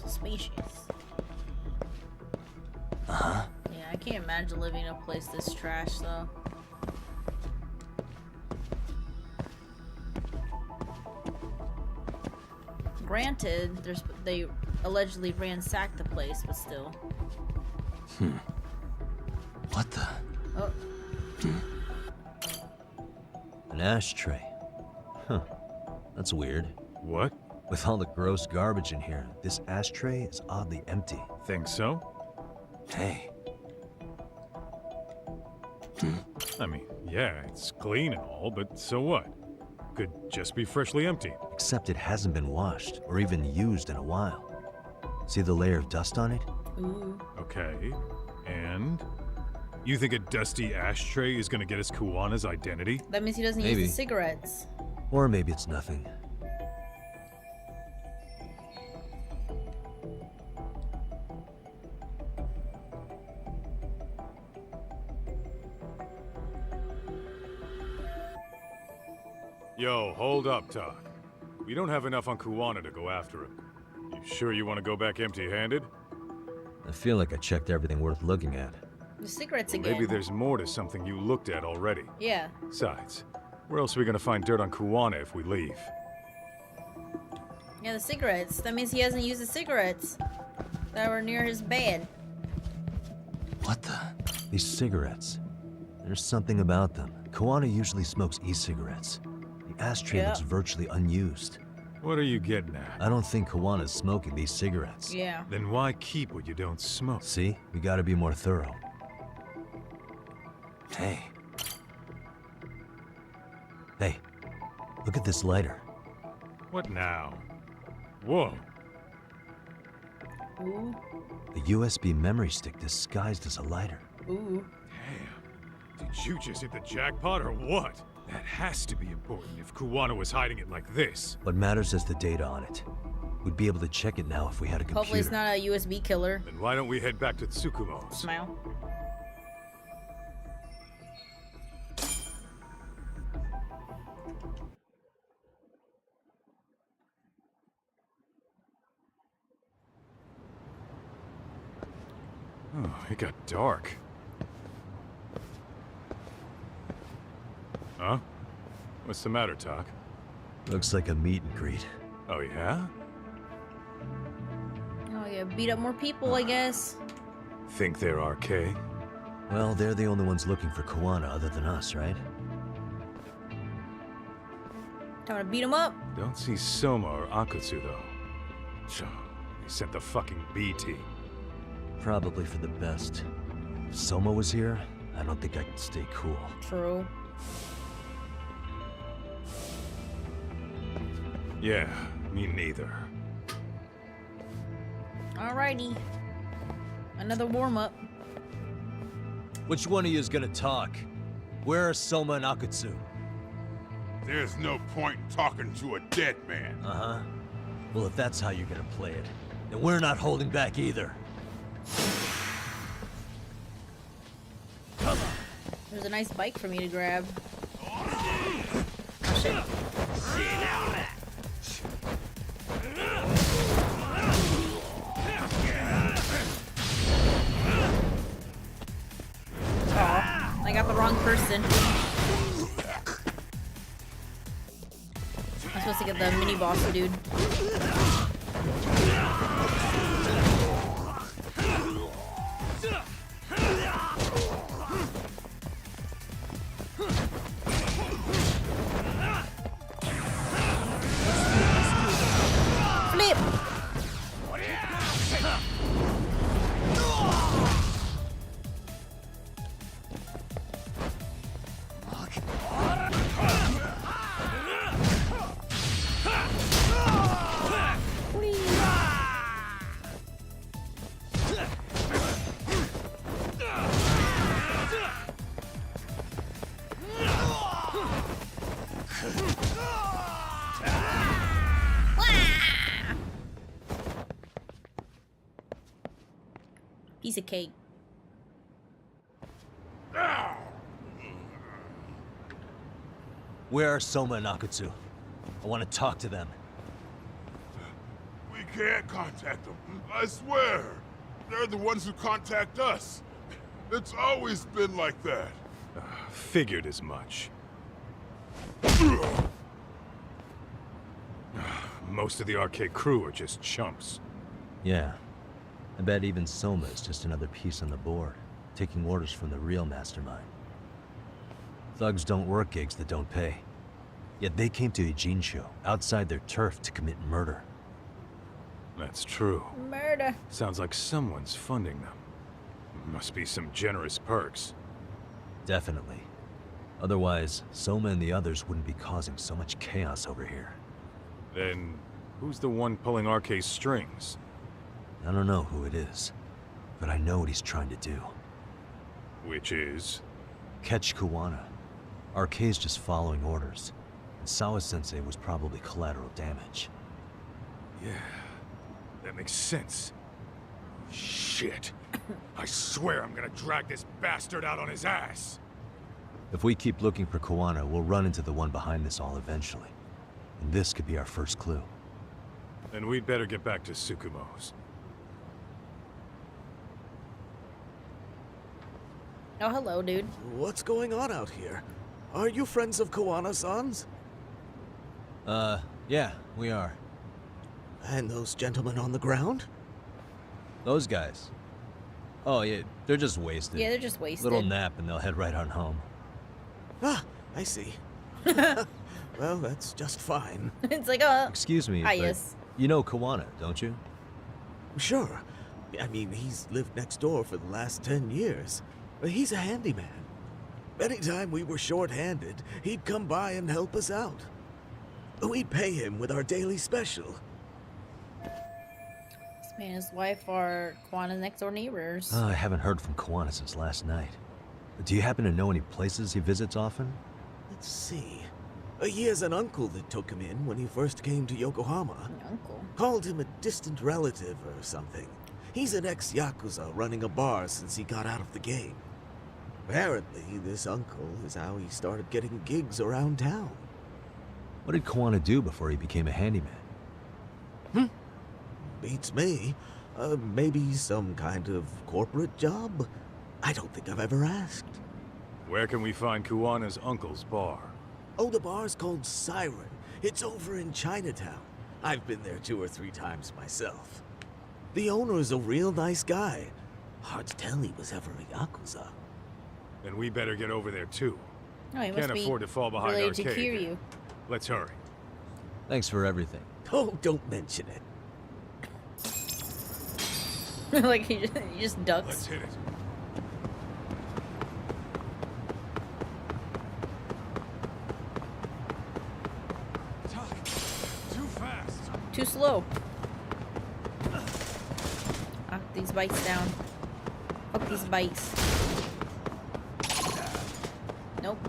A: Suspicious.
C: Uh-huh.
A: Yeah, I can't imagine living in a place this trash though. Granted, they allegedly ransacked the place, but still.
C: What the?
A: Oh.
C: An ashtray. Huh. That's weird.
B: What?
C: With all the gross garbage in here, this ashtray is oddly empty.
B: Think so?
C: Hey.
B: I mean, yeah, it's clean and all, but so what? Could just be freshly empty.
C: Except it hasn't been washed or even used in a while. See the layer of dust on it?
A: Ooh.
B: Okay, and? You think a dusty ashtray is gonna get us Kuwana's identity?
A: That means he doesn't
C: Maybe.
A: use the cigarettes.
C: Or maybe it's nothing.
B: Yo, hold up, Talk. We don't have enough on Kuwana to go after him. You sure you want to go back empty-handed?
C: I feel like I checked everything worth looking at.
A: The cigarettes
B: Well,
A: again.
B: maybe there's more to something you looked at already.
A: Yeah.
B: Besides, where else are we gonna find dirt on Kuwana if we leave?
A: Yeah, the cigarettes. That means he hasn't used the cigarettes that were near his bed.
C: What the? These cigarettes. There's something about them. Koana usually smokes e-cigarettes. The ashtray looks virtually unused.
B: What are you getting at?
C: I don't think Koana's smoking these cigarettes.
A: Yeah.
B: Then why keep what you don't smoke?
C: See? We gotta be more thorough. Hey. Hey. Look at this lighter.
B: What now? Whoa.
A: Ooh.
C: The USB memory stick disguised as a lighter.
A: Ooh.
B: Damn. Did you just hit the jackpot or what? That has to be important if Koana was hiding it like this.
C: What matters is the data on it. We'd be able to check it now if we had a computer.
A: Hopefully it's not a USB killer.
B: Then why don't we head back to Tsukumo's?
A: Smile.
B: Oh, it got dark. Huh? What's the matter, Tak?
C: Looks like a meet and greet.
B: Oh, yeah?
A: Oh, yeah, beat up more people, I guess.
B: Think they're RK?
C: Well, they're the only ones looking for Koana other than us, right?
A: Time to beat him up.
B: Don't see Soma or Akutsu, though. They sent the fucking B team.
C: Probably for the best. If Soma was here, I don't think I could stay cool.
A: True.
B: Yeah, me neither.
A: Alrighty. Another warm-up.
C: Which one of you is gonna talk? Where are Soma and Akutsu?
N: There's no point in talking to a dead man.
C: Uh-huh. Well, if that's how you're gonna play it, then we're not holding back either.
A: There's a nice bike for me to grab. Oh, shit. Oh, I got the wrong person. I'm supposed to get the mini boss dude. Flip! Piece of cake.
C: Where are Soma and Akutsu? I want to talk to them.
N: We can't contact them. I swear. They're the ones who contact us. It's always been like that.
B: Figured as much. Most of the arcade crew are just chumps.
C: Yeah. I bet even Soma is just another piece on the board, taking orders from the real mastermind. Thugs don't work gigs that don't pay. Yet they came to Ijincho, outside their turf, to commit murder.
B: That's true.
A: Murder.
B: Sounds like someone's funding them. Must be some generous perks.
C: Definitely. Otherwise, Soma and the others wouldn't be causing so much chaos over here.
B: Then, who's the one pulling RK's strings?
C: I don't know who it is, but I know what he's trying to do.
B: Which is?
C: Catch Koana. RK's just following orders. And Sawa-sensei was probably collateral damage.
B: Yeah, that makes sense. Shit. I swear I'm gonna drag this bastard out on his ass.
C: If we keep looking for Koana, we'll run into the one behind this all eventually. And this could be our first clue.
B: Then we'd better get back to Tsukumo's.
A: Oh, hello, dude.
O: What's going on out here? Are you friends of Koana-san's?
C: Yeah, we are.
O: And those gentlemen on the ground?
C: Those guys. Oh, yeah, they're just wasted.
A: Yeah, they're just wasted.
C: Little nap and they'll head right on home.
O: Ah, I see. Well, that's just fine.
A: It's like,
C: Excuse me, but
A: yes.
C: you know Kawana, don't you?
O: Sure. I mean, he's lived next door for the last 10 years. He's a handyman. Anytime we were short-handed, he'd come by and help us out. We'd pay him with our daily special.
A: This man and his wife are Kwana's next door neighbors.
C: I haven't heard from Kawana since last night. Do you happen to know any places he visits often?
O: Let's see. He has an uncle that took him in when he first came to Yokohama.
A: An uncle?
O: Called him a distant relative or something. He's an ex-yakuza running a bar since he got out of the game. Apparently, this uncle is how he started getting gigs around town.
C: What did Kawana do before he became a handyman?
O: Beats me. Maybe some kind of corporate job? I don't think I've ever asked.
B: Where can we find Kuwana's uncle's bar?
O: Oh, the bar's called Siren. It's over in Chinatown. I've been there 2 or 3 times myself. The owner's a real nice guy. Hard to tell he was ever a yakuza.
B: Then we better get over there too.
A: Oh, he must
B: Can't
A: be
B: afford to fall behind
A: related to
B: arcade.
A: Kiryu.
B: Let's hurry.
C: Thanks for everything.
O: Oh, don't mention it.
A: Like he just ducks.
B: Let's hit it. Too fast.
A: Too slow. Knock these bikes down. Fuck these bikes. Nope.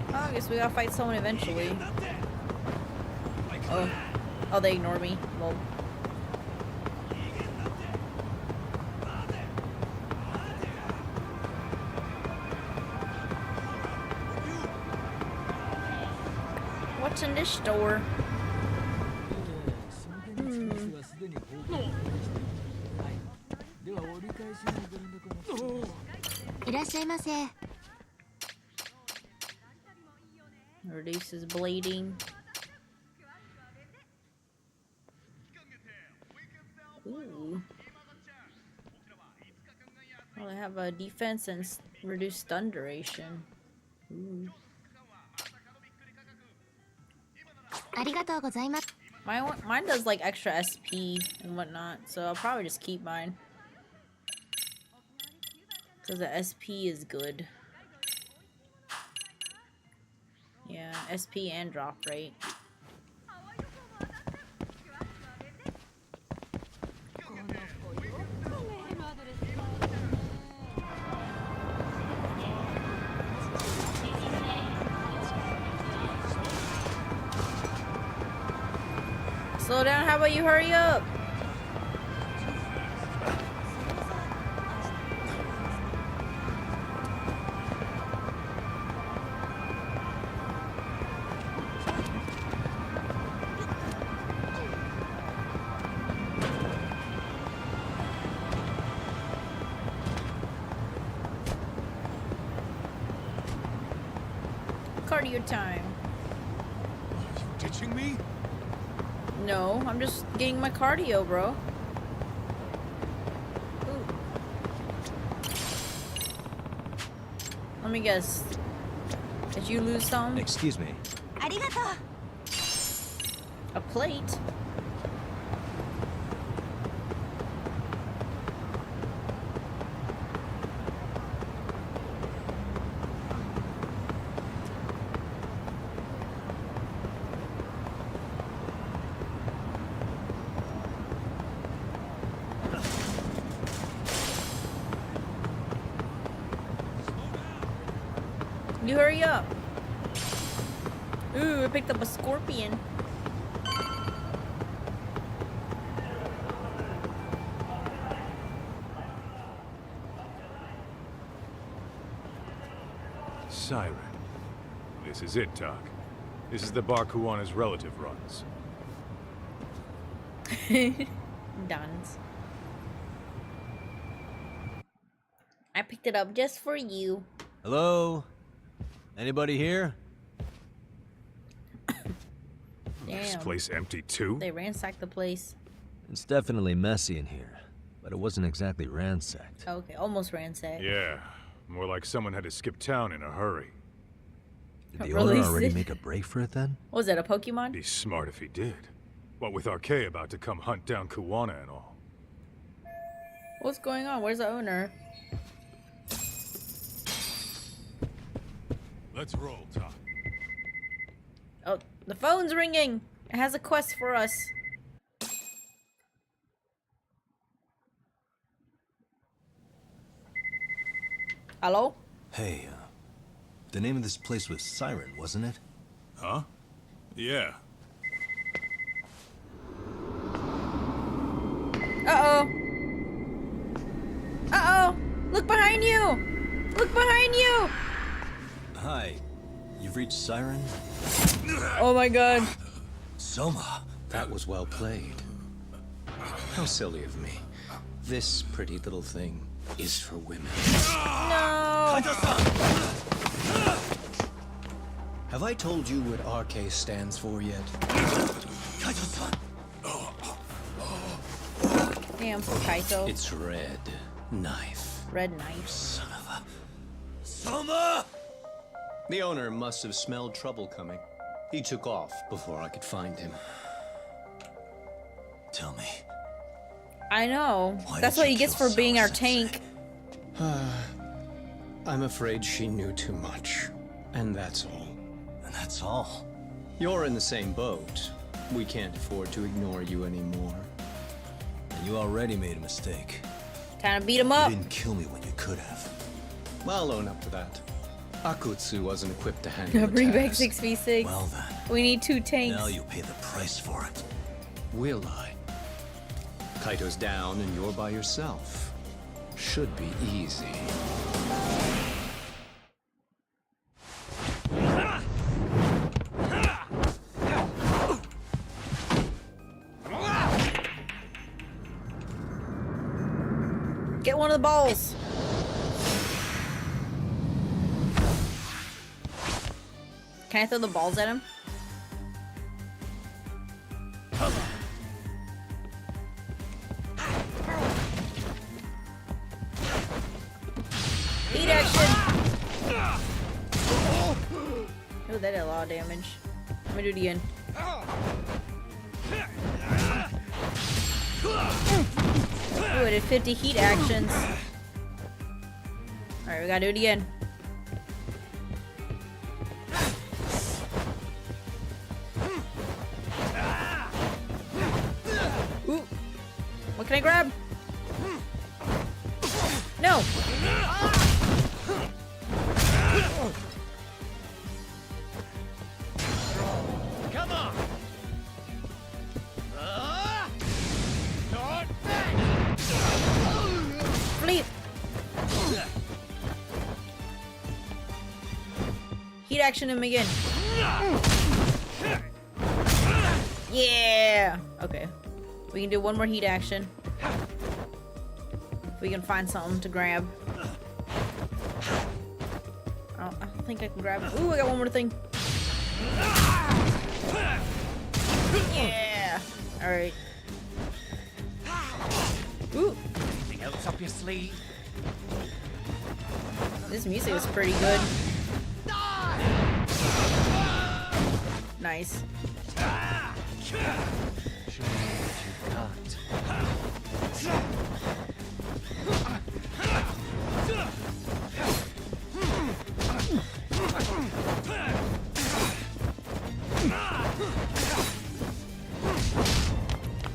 A: Oh, I guess we gotta fight someone eventually. Oh, they ignore me. Lol. What's in this store? Reduces bleeding. Ooh. Well, they have a defense and reduced stun duration. Ooh. Mine does like extra SP and whatnot, so I'll probably just keep mine. Because the SP is good. Yeah, SP and drop rate. Slow down, how about you hurry up? Cardio time.
B: Ditching me?
A: No, I'm just getting my cardio, bro. Ooh. Let me guess. Did you lose some?
C: Excuse me.
A: A plate? You hurry up. Ooh, I picked up a scorpion.
B: Siren. This is it, Doc. This is the bar Kuwana's relative runs.
A: Dons. I picked it up just for you.
C: Hello? Anybody here?
B: This
A: Damn.
B: place empty too?
A: They ransacked the place.
C: It's definitely messy in here, but it wasn't exactly ransacked.
A: Okay, almost ransacked.
B: Yeah, more like someone had to skip town in a hurry.
C: Did the
A: Release
C: owner already
A: it.
C: make a break for it then?
A: What was that, a Pokemon?
B: Be smart if he did. What with Arcade about to come hunt down Kuwana and all.
A: What's going on? Where's the owner?
B: Let's roll, Tom.
A: Oh, the phone's ringing. It has a quest for us. Hello?
C: Hey, the name of this place was Siren, wasn't it?
B: Huh? Yeah.
A: Uh-oh. Uh-oh. Look behind you. Look behind you.
C: Hi, you've reached Siren?
A: Oh my god.
C: Soma.
P: That was well played. How silly of me. This pretty little thing is for women.
A: No.
P: Have I told you what RK stands for yet?
A: Damn, for Kaito.
P: It's red knife.
A: Red knife.
P: Son of a... Soma! The owner must have smelled trouble coming. He took off before I could find him.
C: Tell me.
A: I know.
C: Why
A: That's
C: did
A: what
C: you
A: he gets
C: kill
A: for being our
C: Sawa-sensei?
A: tank.
P: I'm afraid she knew too much. And that's all.
C: And that's all?
P: You're in the same boat. We can't afford to ignore you anymore.
C: And you already made a mistake.
A: Time to beat him up.
C: You didn't kill me when you could have.
P: I'll own up to that. Akutsu wasn't equipped to handle the
A: Bring back
P: task.
A: 6v6.
C: Well then.
A: We need 2 tanks.
C: Now you pay the price for it.
P: Will I? Kaito's down and you're by yourself. Should be easy.
A: Get one of the balls. Can I throw the balls at him? Heat action! Oh, that did a lot of damage. Let me do it again. Ooh, I did 50 heat actions. Alright, we gotta do it again. Ooh. What can I grab? No!
Q: Come on!
A: Fleet! Heat action him again. Yeah! Okay. We can do one more heat action. If we can find something to grab. I don't think I can grab it. Ooh, I got one more thing. Yeah! Alright. Ooh!
Q: Anything else up your sleeve?
A: This music is pretty good. Nice.
Q: Show me what you've got.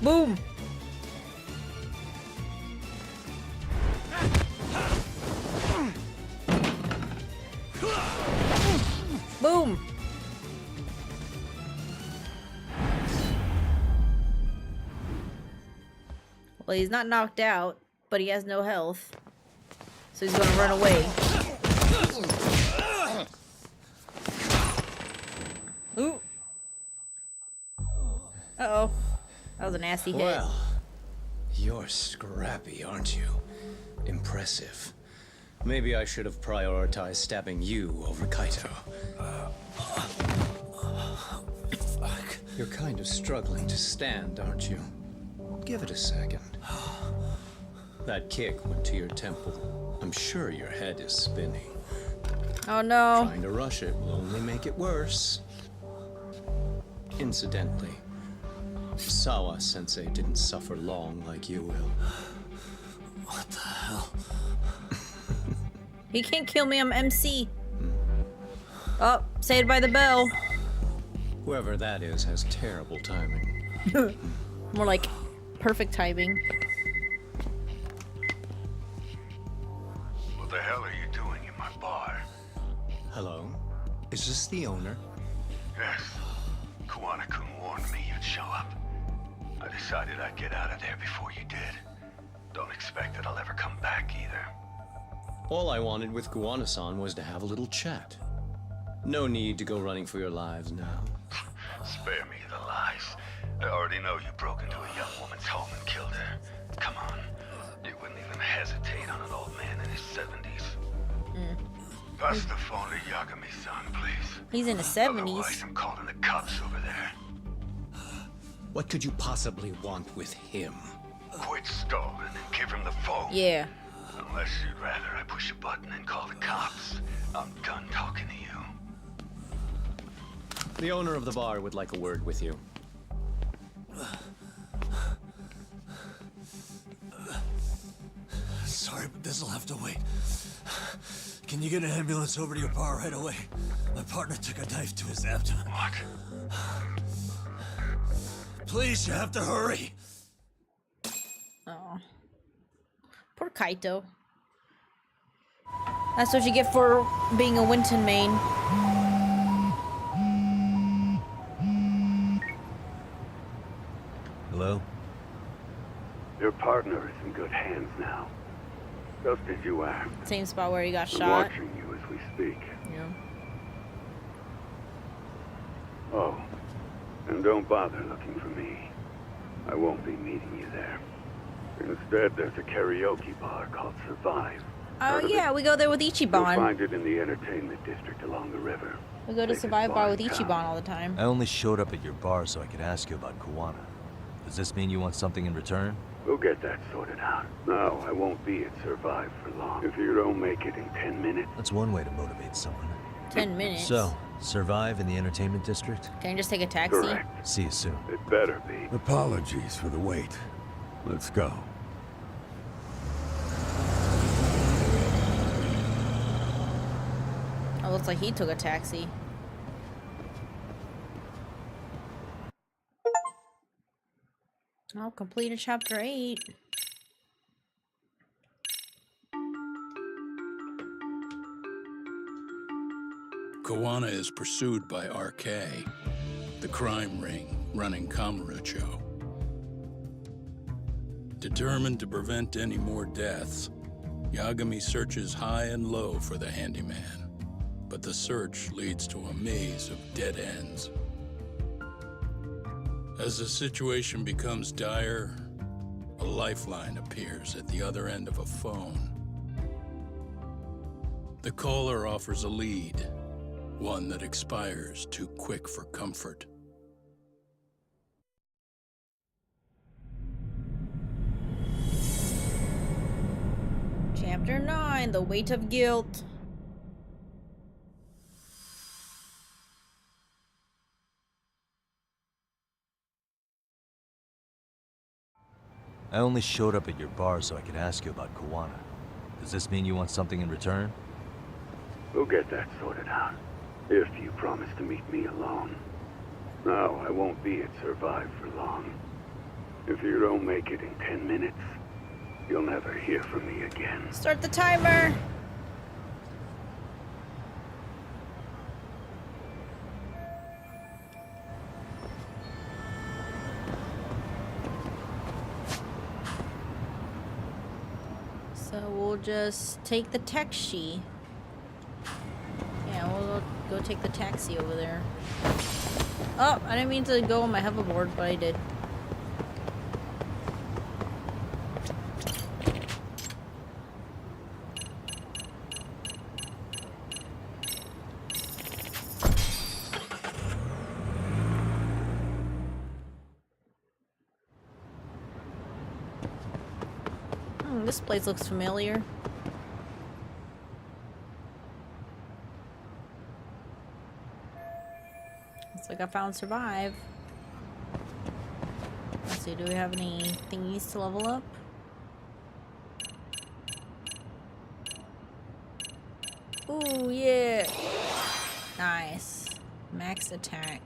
A: Boom! Boom! Well, he's not knocked out, but he has no health. So he's gonna run away. Ooh! Uh-oh. That was a nasty hit.
P: Well, you're scrappy, aren't you? Impressive. Maybe I should have prioritized stabbing you over Kaito. You're kind of struggling to stand, aren't you? Give it a second. That kick went to your temple. I'm sure your head is spinning.
A: Oh no.
P: Trying to rush it will only make it worse. Incidentally, Sawa-sensei didn't suffer long like you will.
C: What the hell?
A: He can't kill me, I'm MC. Oh, saved by the bell.
P: Whoever that is has terrible timing.
A: More like perfect timing.
R: What the hell are you doing in my bar?
P: Hello? Is this the owner?
R: Yes. Kuwana-kun warned me you'd show up. I decided I'd get out of there before you did. Don't expect that I'll ever come back either.
P: All I wanted with Kuwana-san was to have a little chat. No need to go running for your lives now.
R: Spare me the lies. I already know you broke into a young woman's home and killed her. Come on. You wouldn't even hesitate on an old man in his 70s. Pass the phone to Yagami-san, please.
A: He's in his 70s.
R: Otherwise, I'm calling the cops over there.
P: What could you possibly want with him?
R: Quit stalling and give him the phone.
A: Yeah.
R: Unless you'd rather I push a button and call the cops. I'm done talking to you.
P: The owner of the bar would like a word with you.
C: Sorry, but this'll have to wait. Can you get an ambulance over to your bar right away? My partner took a knife to his abdomen.
R: What?
C: Please, you have to hurry.
A: Oh. Poor Kaito. That's what you get for being a Winton main.
C: Hello?
R: Your partner is in good hands now. Just as you asked.
A: Same spot where he got
R: I'm
A: shot.
R: watching you as we speak.
A: Yeah.
R: Oh, and don't bother looking for me. I won't be meeting you there. Instead, there's a karaoke bar called Survive.
A: Oh yeah, we go there with
R: You'll
A: Ichiban.
R: find it in the entertainment district along the river.
A: We go to
R: Safest
A: Survive Bar
R: in
A: with
R: town.
A: Ichiban all the time.
C: I only showed up at your bar so I could ask you about Kuwana. Does this mean you want something in return?
R: We'll get that sorted out. No, I won't be at Survive for long. If you don't make it in 10 minutes...
C: That's one way to motivate someone.
A: 10 minutes.
C: So, Survive in the entertainment district?
A: Can I just take a taxi?
R: Correct.
C: See you soon.
R: It better be.
N: Apologies for the wait. Let's go.
A: Oh, looks like he took a taxi. Oh, completed chapter 8.
D: Kuwana is pursued by RK, the crime ring running Kamurocho. Determined to prevent any more deaths, Yagami searches high and low for the handyman, but the search leads to a maze of dead ends. As the situation becomes dire, a lifeline appears at the other end of a phone. The caller offers a lead, one that expires too quick for comfort.
A: Chapter 9, The Weight of Guilt.
C: I only showed up at your bar so I could ask you about Kuwana. Does this mean you want something in return?
R: We'll get that sorted out. If you promise to meet me alone. No, I won't be at Survive for long. If you don't make it in 10 minutes, you'll never hear from me again.
A: Start the timer! So we'll just take the taxi. Yeah, we'll go take the taxi over there. Oh, I didn't mean to go on my hoverboard, but I did. This place looks familiar. Looks like I found survive. Let's see, do we have any thingies to level up? Ooh, yeah. Nice. Max attack.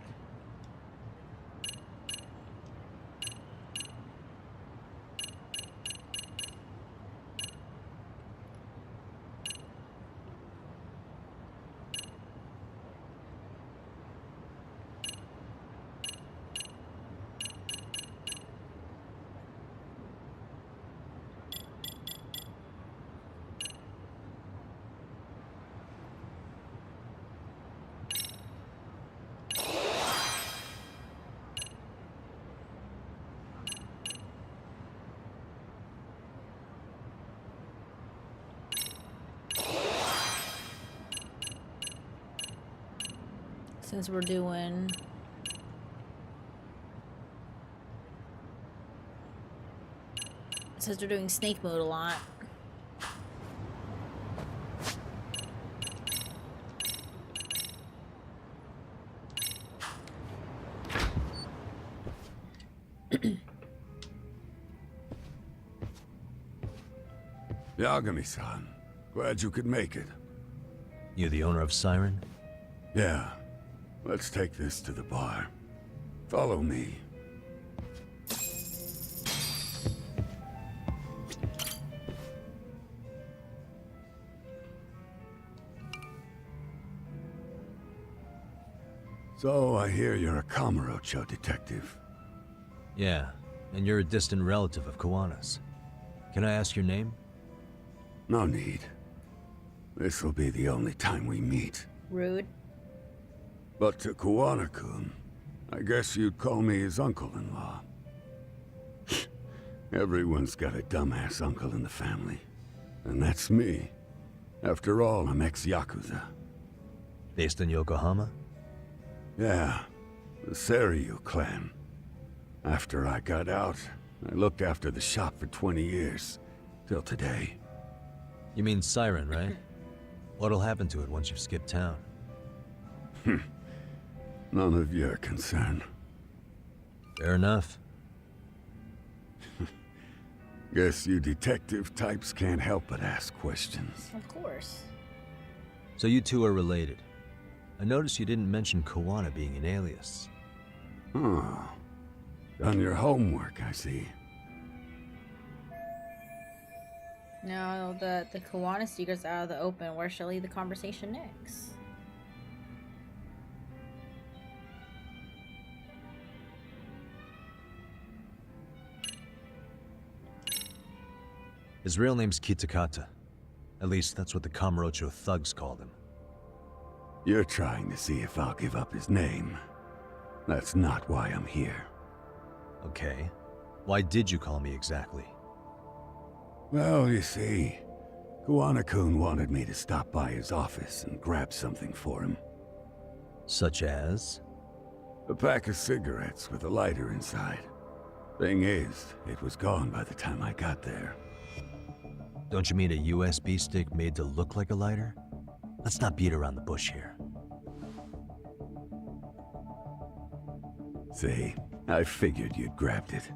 A: Since we're doing snake mode a lot.
S: Yagami-san, glad you could make it.
C: You the owner of Siren?
S: Yeah. Let's take this to the bar. Follow me. So, I hear you're a Kamurocho detective.
C: Yeah, and you're a distant relative of Kawana's. Can I ask your name?
S: No need. This'll be the only time we meet.
A: Rude.
S: But to Kawana-kun, I guess you'd call me his uncle-in-law. Everyone's got a dumbass uncle in the family. And that's me. After all, I'm ex-yakuza.
C: Based in Yokohama?
S: Yeah, the Seiryu clan. After I got out, I looked after the shop for 20 years. Till today.
C: You mean Siren, right? What'll happen to it once you've skipped town?
S: None of your concern.
C: Fair enough.
S: Guess you detective types can't help but ask questions.
A: Of course.
C: So you two are related. I noticed you didn't mention Kawana being an alias.
S: Oh. Done your homework, I see.
A: Now that the Kawana secret's out of the open, where shall I lead the conversation next?
C: His real name's Kitakata. At least that's what the Kamurocho thugs called him.
S: You're trying to see if I'll give up his name. That's not why I'm here.
C: Okay. Why did you call me exactly?
S: Well, you see, Kawana-kun wanted me to stop by his office and grab something for him.
C: Such as?
S: A pack of cigarettes with a lighter inside. Thing is, it was gone by the time I got there.
C: Don't you mean a USB stick made to look like a lighter? Let's not beat around the bush here.
S: See, I figured you'd grabbed it.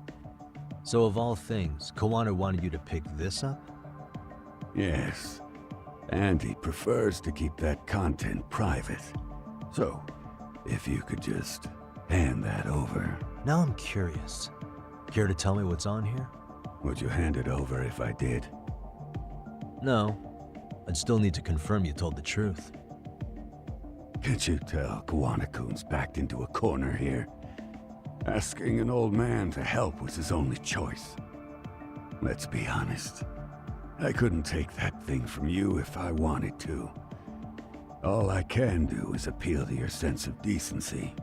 C: So of all things, Kawana wanted you to pick this up?
S: Yes. And he prefers to keep that content private. So, if you could just hand that over.
C: Now I'm curious. Care to tell me what's on here?
S: Would you hand it over if I did?
C: No. I'd still need to confirm you told the truth.
S: Can't you tell Kawana-kun's backed into a corner here? Asking an old man to help was his only choice. Let's be honest. I couldn't take that thing from you if I wanted to. All I can do is appeal to your sense of decency.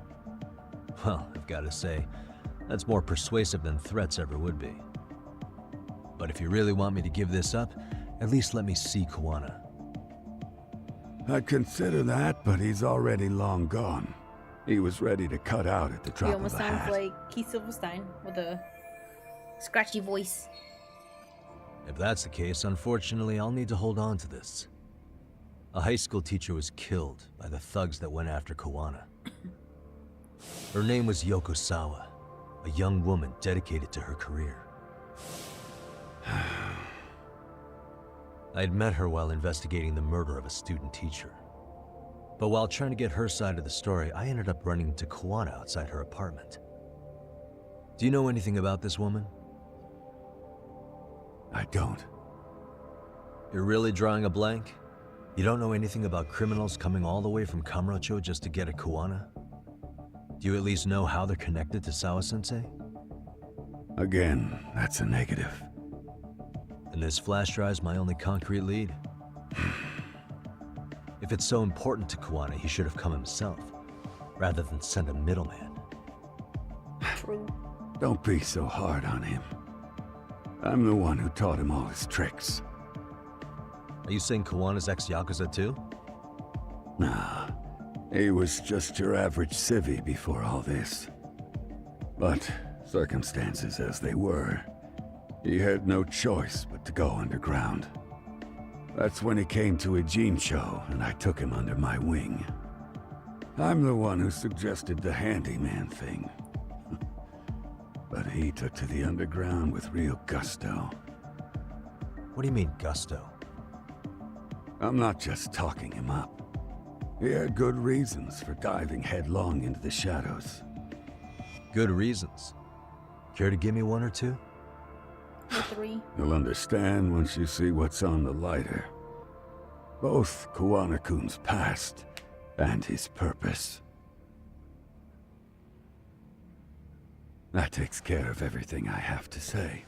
C: Well, I've got to say, that's more persuasive than threats ever would be. But if you really want me to give this up, at least let me see Kawana.
S: I'd consider that, but he's already long gone. He was ready to cut out at the drop
A: He
S: of
A: almost
S: a
A: sounds
S: hat.
A: like Keith Silverstein with a scratchy voice.
C: If that's the case, unfortunately, I'll need to hold on to this. A high school teacher was killed by the thugs that went after Koana. Her name was Yoko Sawa, a young woman dedicated to her career. I'd met her while investigating the murder of a student teacher. But while trying to get her side of the story, I ended up running into Koana outside her apartment. Do you know anything about this woman?
S: I don't.
C: You're really drawing a blank? You don't know anything about criminals coming all the way from Kamurocho just to get at Koana? Do you at least know how they're connected to Sawa-sensei?
S: Again, that's a negative.
C: And this flash drive's my only concrete lead. If it's so important to Koana, he should have come himself, rather than send a middleman.
A: True.
S: Don't be so hard on him. I'm the one who taught him all his tricks.
C: Are you saying Koana's ex-yakuza too?
S: Nah, he was just your average civvy before all this. But, circumstances as they were, he had no choice but to go underground. That's when he came to a Jinsho, and I took him under my wing. I'm the one who suggested the handyman thing. But he took to the underground with real gusto.
C: What do you mean, gusto?
S: I'm not just talking him up. He had good reasons for diving headlong into the shadows.
C: Good reasons? Care to give me one or two?
A: Or 3.
S: You'll understand once you see what's on the lighter. Both Koana-kun's past and his purpose. That takes care of everything I have to say.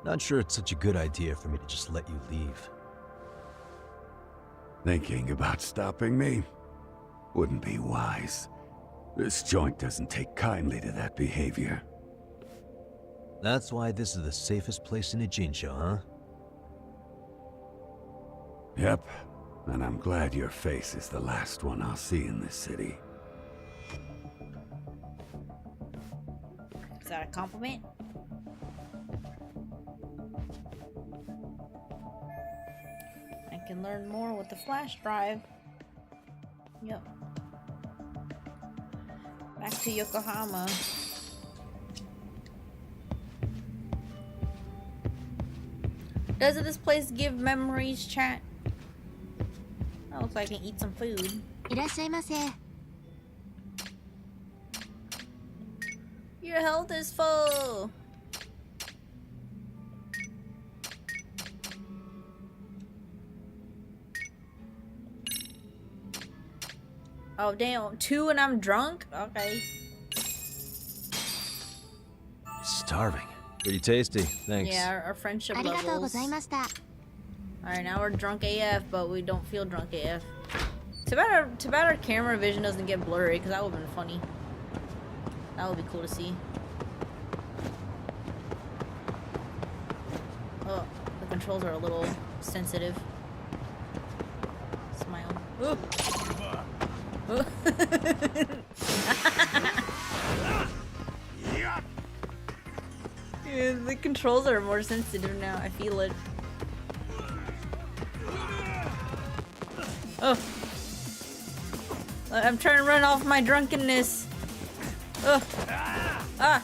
C: Not sure it's such a good idea for me to just let you leave.
S: Thinking about stopping me? Wouldn't be wise. This joint doesn't take kindly to that behavior.
C: That's why this is the safest place in a Jinsho, huh?
S: Yep, and I'm glad your face is the last one I'll see in this city.
A: Is that a compliment? I can learn more with the flash drive. Yep. Back to Yokohama. Doesn't this place give memories, chat? That looks like I can eat some food. Your health is full. Oh damn, 2 and I'm drunk? Okay.
C: Starving. Pretty tasty, thanks.
A: Yeah, our friendship levels. Alright, now we're drunk AF, but we don't feel drunk AF. Too bad our camera vision doesn't get blurry, because that would have been funny. That would be cool to see. Oh, the controls are a little sensitive. Smile. Ooh. Ooh. Yeah, the controls are more sensitive now. I feel it. Oh. I'm trying to run off my drunkenness. Oh. Ah.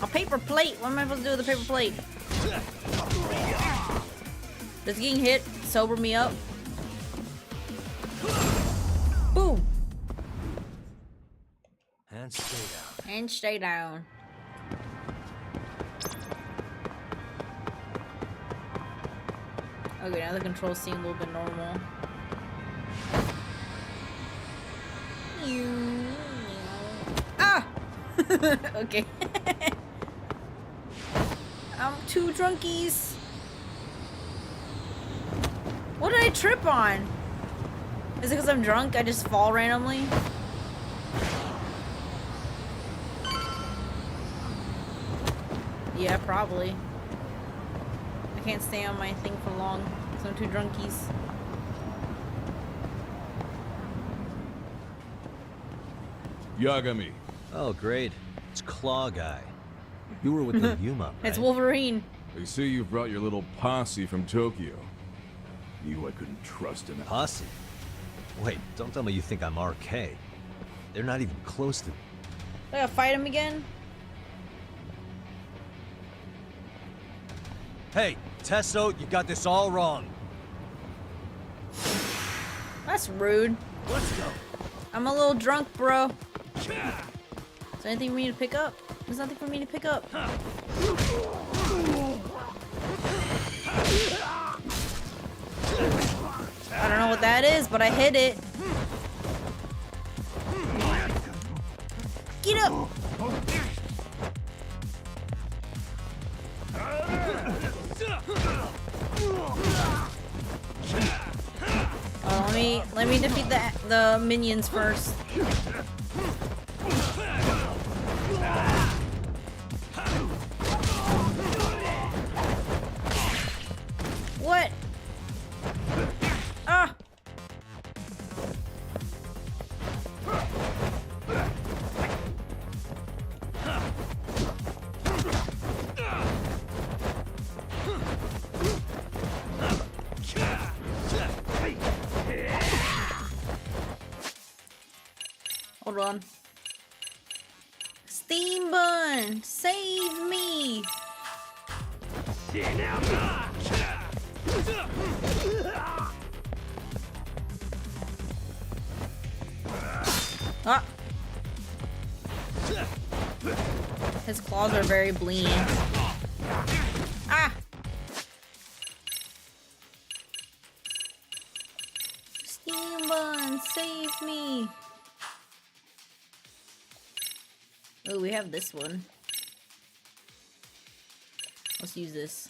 A: A paper plate? What am I supposed to do with a paper plate? Does getting hit sober me up? Boom!
C: And stay down.
A: And stay down. Okay, now the controls seem a little bit normal. Ah! Okay. I'm 2 drunkies. What did I trip on? Is it because I'm drunk? I just fall randomly? Yeah, probably. I can't stay on my thing for long because I'm too drunkies.
T: Yagami.
C: Oh, great. It's Claw Guy. You were with the Yuma, right?
A: It's Wolverine.
T: They say you brought your little posse from Tokyo. Knew I couldn't trust him.
C: Posse? Wait, don't tell me you think I'm RK. They're not even close to...
A: I gotta fight him again?
C: Hey, Tesso, you got this all wrong.
A: That's rude.
C: Let's go.
A: I'm a little drunk, bro. Is there anything for me to pick up? There's nothing for me to pick up. I don't know what that is, but I hit it. Get up! Oh, let me defeat the minions first. What? Ah! Hold on. Steam Bun, save me! Ah! His claws are very bleen. Ah! Steam Bun, save me! Oh, we have this one. Let's use this.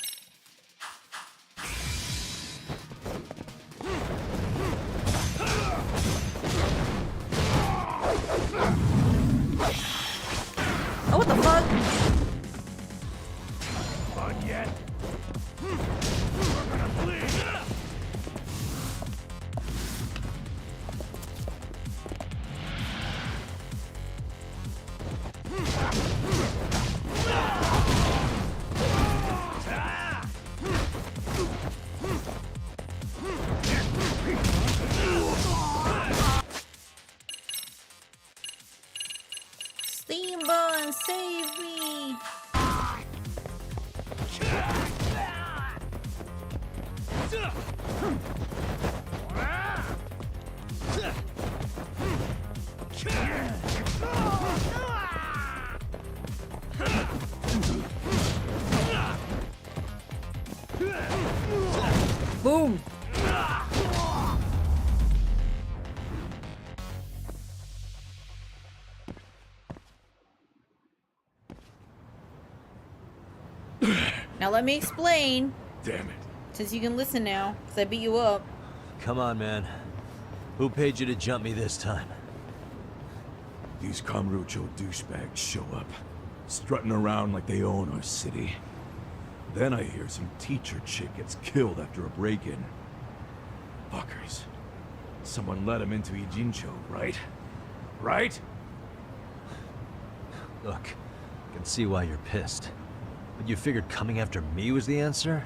A: Oh, what the fuck?
Q: Not yet. We're gonna bleed.
A: Steam Bun, save me! Boom! Now let me explain.
T: Damn it.
A: Since you can listen now, because I beat you up.
C: Come on, man. Who paid you to jump me this time?
T: These Kamurocho douchebags show up, strutting around like they own our city. Then I hear some teacher chick gets killed after a break-in. Fuckers. Someone let him into Ijincho, right? Right?
C: Look, I can see why you're pissed. But you figured coming after me was the answer?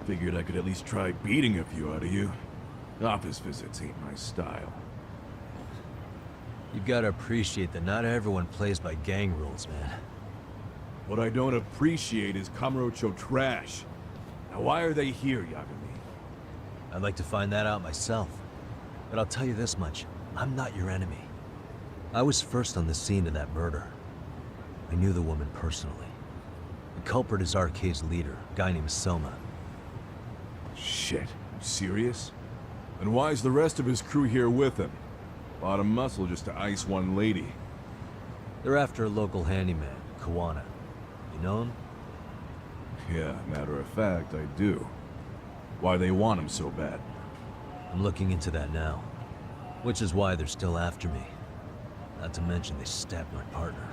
T: Figured I could at least try beating a few out of you. Office visits ain't my style.
C: You've got to appreciate that not everyone plays by gang rules, man.
T: What I don't appreciate is Kamurocho trash. Now why are they here, Yagami?
C: I'd like to find that out myself. But I'll tell you this much, I'm not your enemy. I was first on the scene of that murder. I knew the woman personally. The culprit is RK's leader, a guy named Soma.
T: Shit, you serious? And why's the rest of his crew here with him? A lot of muscle just to ice one lady.
C: They're after a local handyman, Kawana. You know him?
T: Yeah, matter of fact, I do. Why they want him so bad.
C: I'm looking into that now. Which is why they're still after me. Not to mention they stabbed my partner.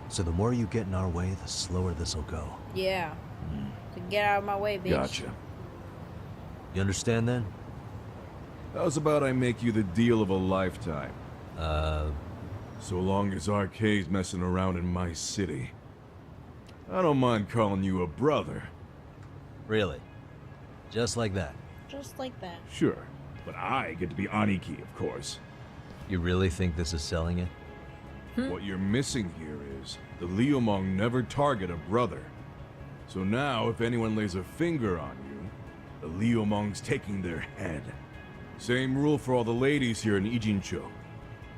C: So the more you get in our way, the slower this'll go.
A: Yeah. So get out of my way, bitch.
T: Gotcha.
C: You understand then?
T: How's about I make you the deal of a lifetime? So long as Arcade's messing around in my city. I don't mind calling you a brother.
C: Really? Just like that?
A: Just like that.
T: Sure, but I get to be Aniki, of course.
C: You really think this is selling it?
T: What you're missing here is the Liumong never target a brother. So now, if anyone lays a finger on you, the Liumong's taking their head. Same rule for all the ladies here in Ijincho.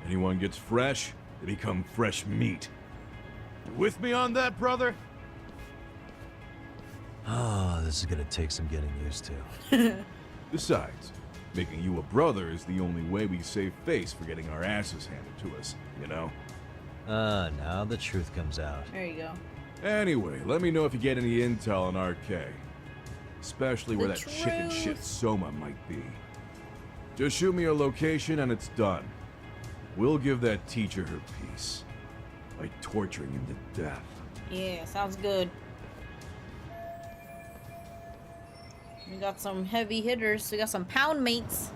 T: Anyone gets fresh, they become fresh meat. You with me on that, brother?
C: Oh, this is gonna take some getting used to.
T: Besides, making you a brother is the only way we save face for getting our asses handed to us, you know?
C: Now the truth comes out.
A: There you go.
T: Anyway, let me know if you get any intel on RK. Especially where that
A: truth.
T: chicken shit Soma might be. Just shoot me a location and it's done. We'll give that teacher her peace. By torturing him to death.
A: Yeah, sounds good. We got some heavy hitters. We got some pound mates.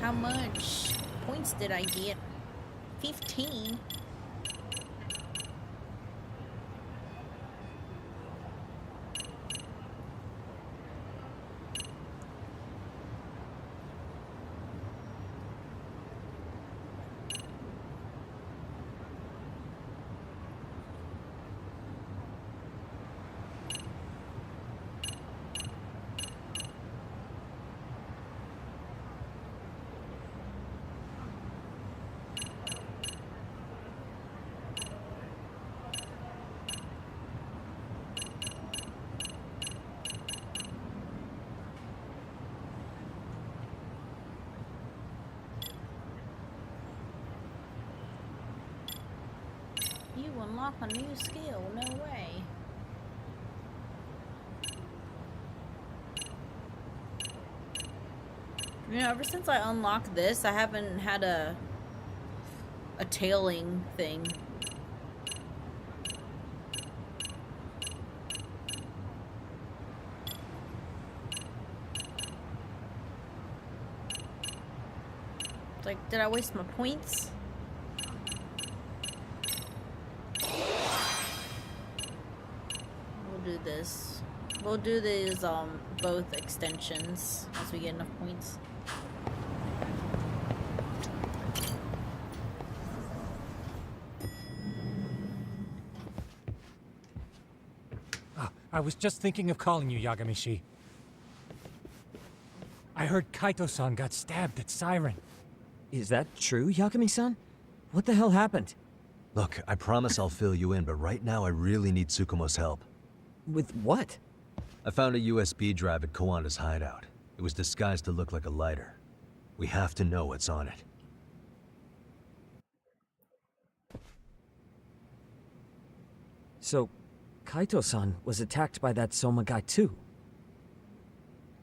A: How much points did I get? 15. You unlock a new skill, no way. You know, ever since I unlocked this, I haven't had a tailing thing. It's like, did I waste my points? Do this. We'll do these both extensions as we get enough points.
M: I was just thinking of calling you, Yagami-shi. I heard Kaito-san got stabbed at Siren.
E: Is that true, Yagami-san? What the hell happened?
C: Look, I promise I'll fill you in, but right now I really need Tsukumo's help.
E: With what?
C: I found a USB drive at Kawana's hideout. It was disguised to look like a lighter. We have to know what's on it.
E: So, Kaito-san was attacked by that Soma guy too?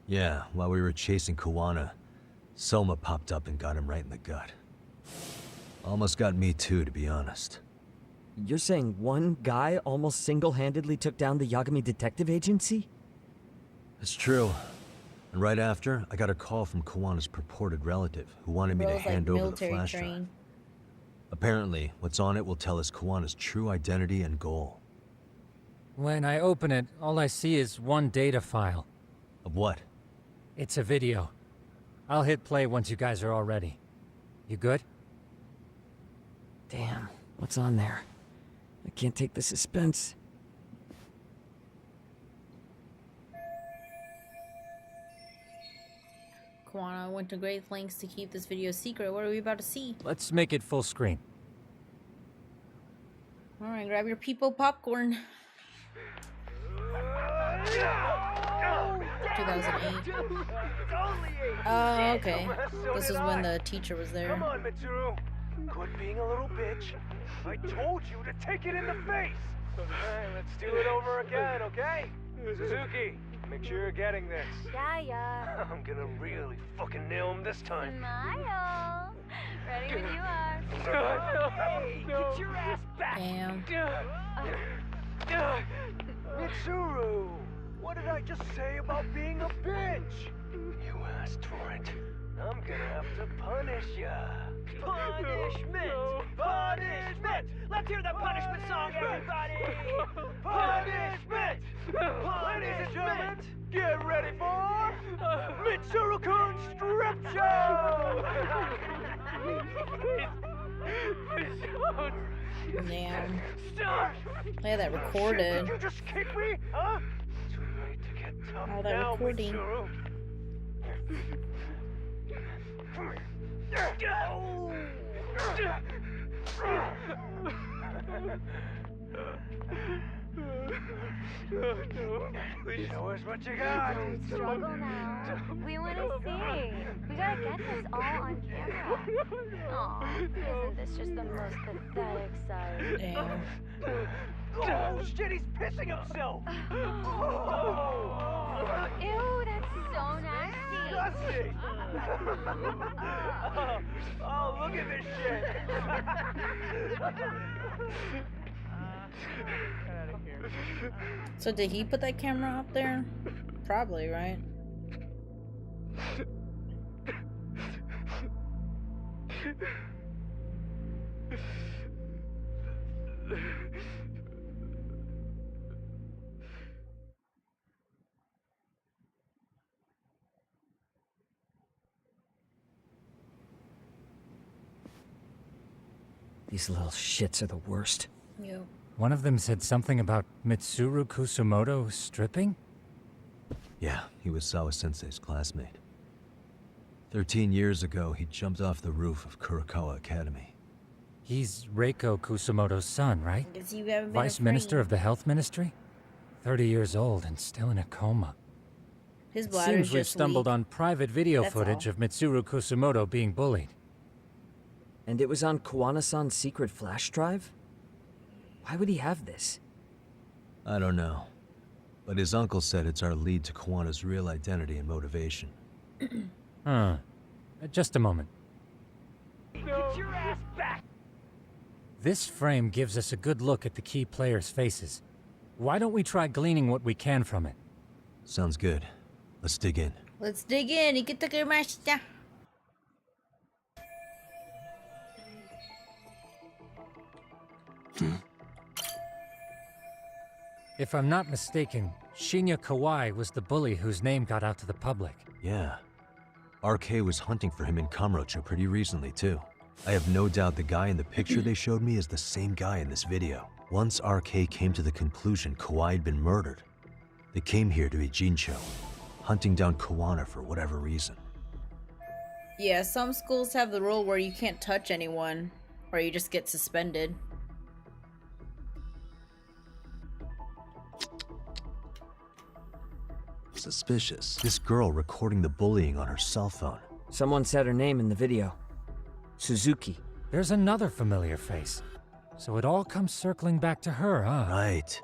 C: Yeah, while we were chasing Kawana, Soma popped up and got him right in the gut. Almost got me too, to be honest.
E: You're saying one guy almost single-handedly took down the Yagami Detective Agency?
C: It's true. And right after, I got a call from Kawana's purported relative who wanted me to hand over the flash drive. Apparently, what's on it will tell us Kawana's true identity and goal.
M: When I open it, all I see is one data file.
C: Of what?
M: It's a video. I'll hit play once you guys are all ready. You good?
E: Damn, what's on there? I can't take the suspense.
A: Kawana went to great lengths to keep this video secret. What are we about to see?
M: Let's make it full screen.
A: Alright, grab your people popcorn. 2008. Oh, okay. This is when the teacher was there.
Q: Come on, Mitsuru. Quit being a little bitch. I told you to take it in the face. Okay, let's do it over again, okay? Suzuki, make sure you're getting this.
U: Yeah.
Q: I'm gonna really fucking nail him this time.
U: Smile. Ready when you are.
Q: Hey, get your ass back.
A: Damn.
Q: Mitsuru, what did I just say about being a bitch? You asked for it. I'm gonna have to punish ya. Punishment! Punishment! Let's hear the punishment song, everybody! Punishment! Ladies and gentlemen, get ready for Mitsuru-kun's strip show!
A: Damn.
Q: Start!
A: Yeah, that recorded.
Q: Did you just kick me? Huh? Too late to get tough
A: All that
Q: now,
A: recording.
Q: Mitsuru. Show us what you got.
U: Don't struggle now. We want to see. We gotta get this all on camera. Aw, isn't this just the most pathetic sight?
A: Damn.
Q: Oh shit, he's pissing himself.
U: Ew, that's so nasty.
Q: Oh, look at this shit.
A: So did he put that camera up there? Probably, right?
E: These little shits are the worst.
A: Yep.
M: One of them said something about Mitsuru Kusumoto stripping?
C: Yeah, he was Sawa-sensei's classmate. 13 years ago, he jumped off the roof of Kurakawa Academy.
M: He's Reiko Kusumoto's son, right?
A: Because you haven't been
M: Vice Minister of the Health Ministry? 30 years old and still in a coma.
A: His
M: It
A: bladder's
M: seems we've
A: just
M: stumbled
A: weak.
M: on private video
A: That's
M: footage
A: all.
M: of Mitsuru Kusumoto being bullied.
E: And it was on Kawana-san's secret flash drive? Why would he have this?
C: I don't know. But his uncle said it's our lead to Kawana's real identity and motivation.
M: Huh. Just a moment.
Q: Get your ass back.
M: This frame gives us a good look at the key players' faces. Why don't we try gleaning what we can from it?
C: Sounds good. Let's dig in.
A: Let's dig in. Ikitakumashita.
M: If I'm not mistaken, Shinya Kawai was the bully whose name got out to the public.
C: Yeah. RK was hunting for him in Kamurocho pretty recently, too. I have no doubt the guy in the picture they showed me is the same guy in this video. Once RK came to the conclusion Kawai had been murdered, they came here to Ijincho, hunting down Kawana for whatever reason.
A: Yeah, some schools have the rule where you can't touch anyone, or you just get suspended.
C: Suspicious. This girl recording the bullying on her cell phone.
E: Someone said her name in the video. Suzuki.
M: There's another familiar face. So it all comes circling back to her, huh?
C: Right.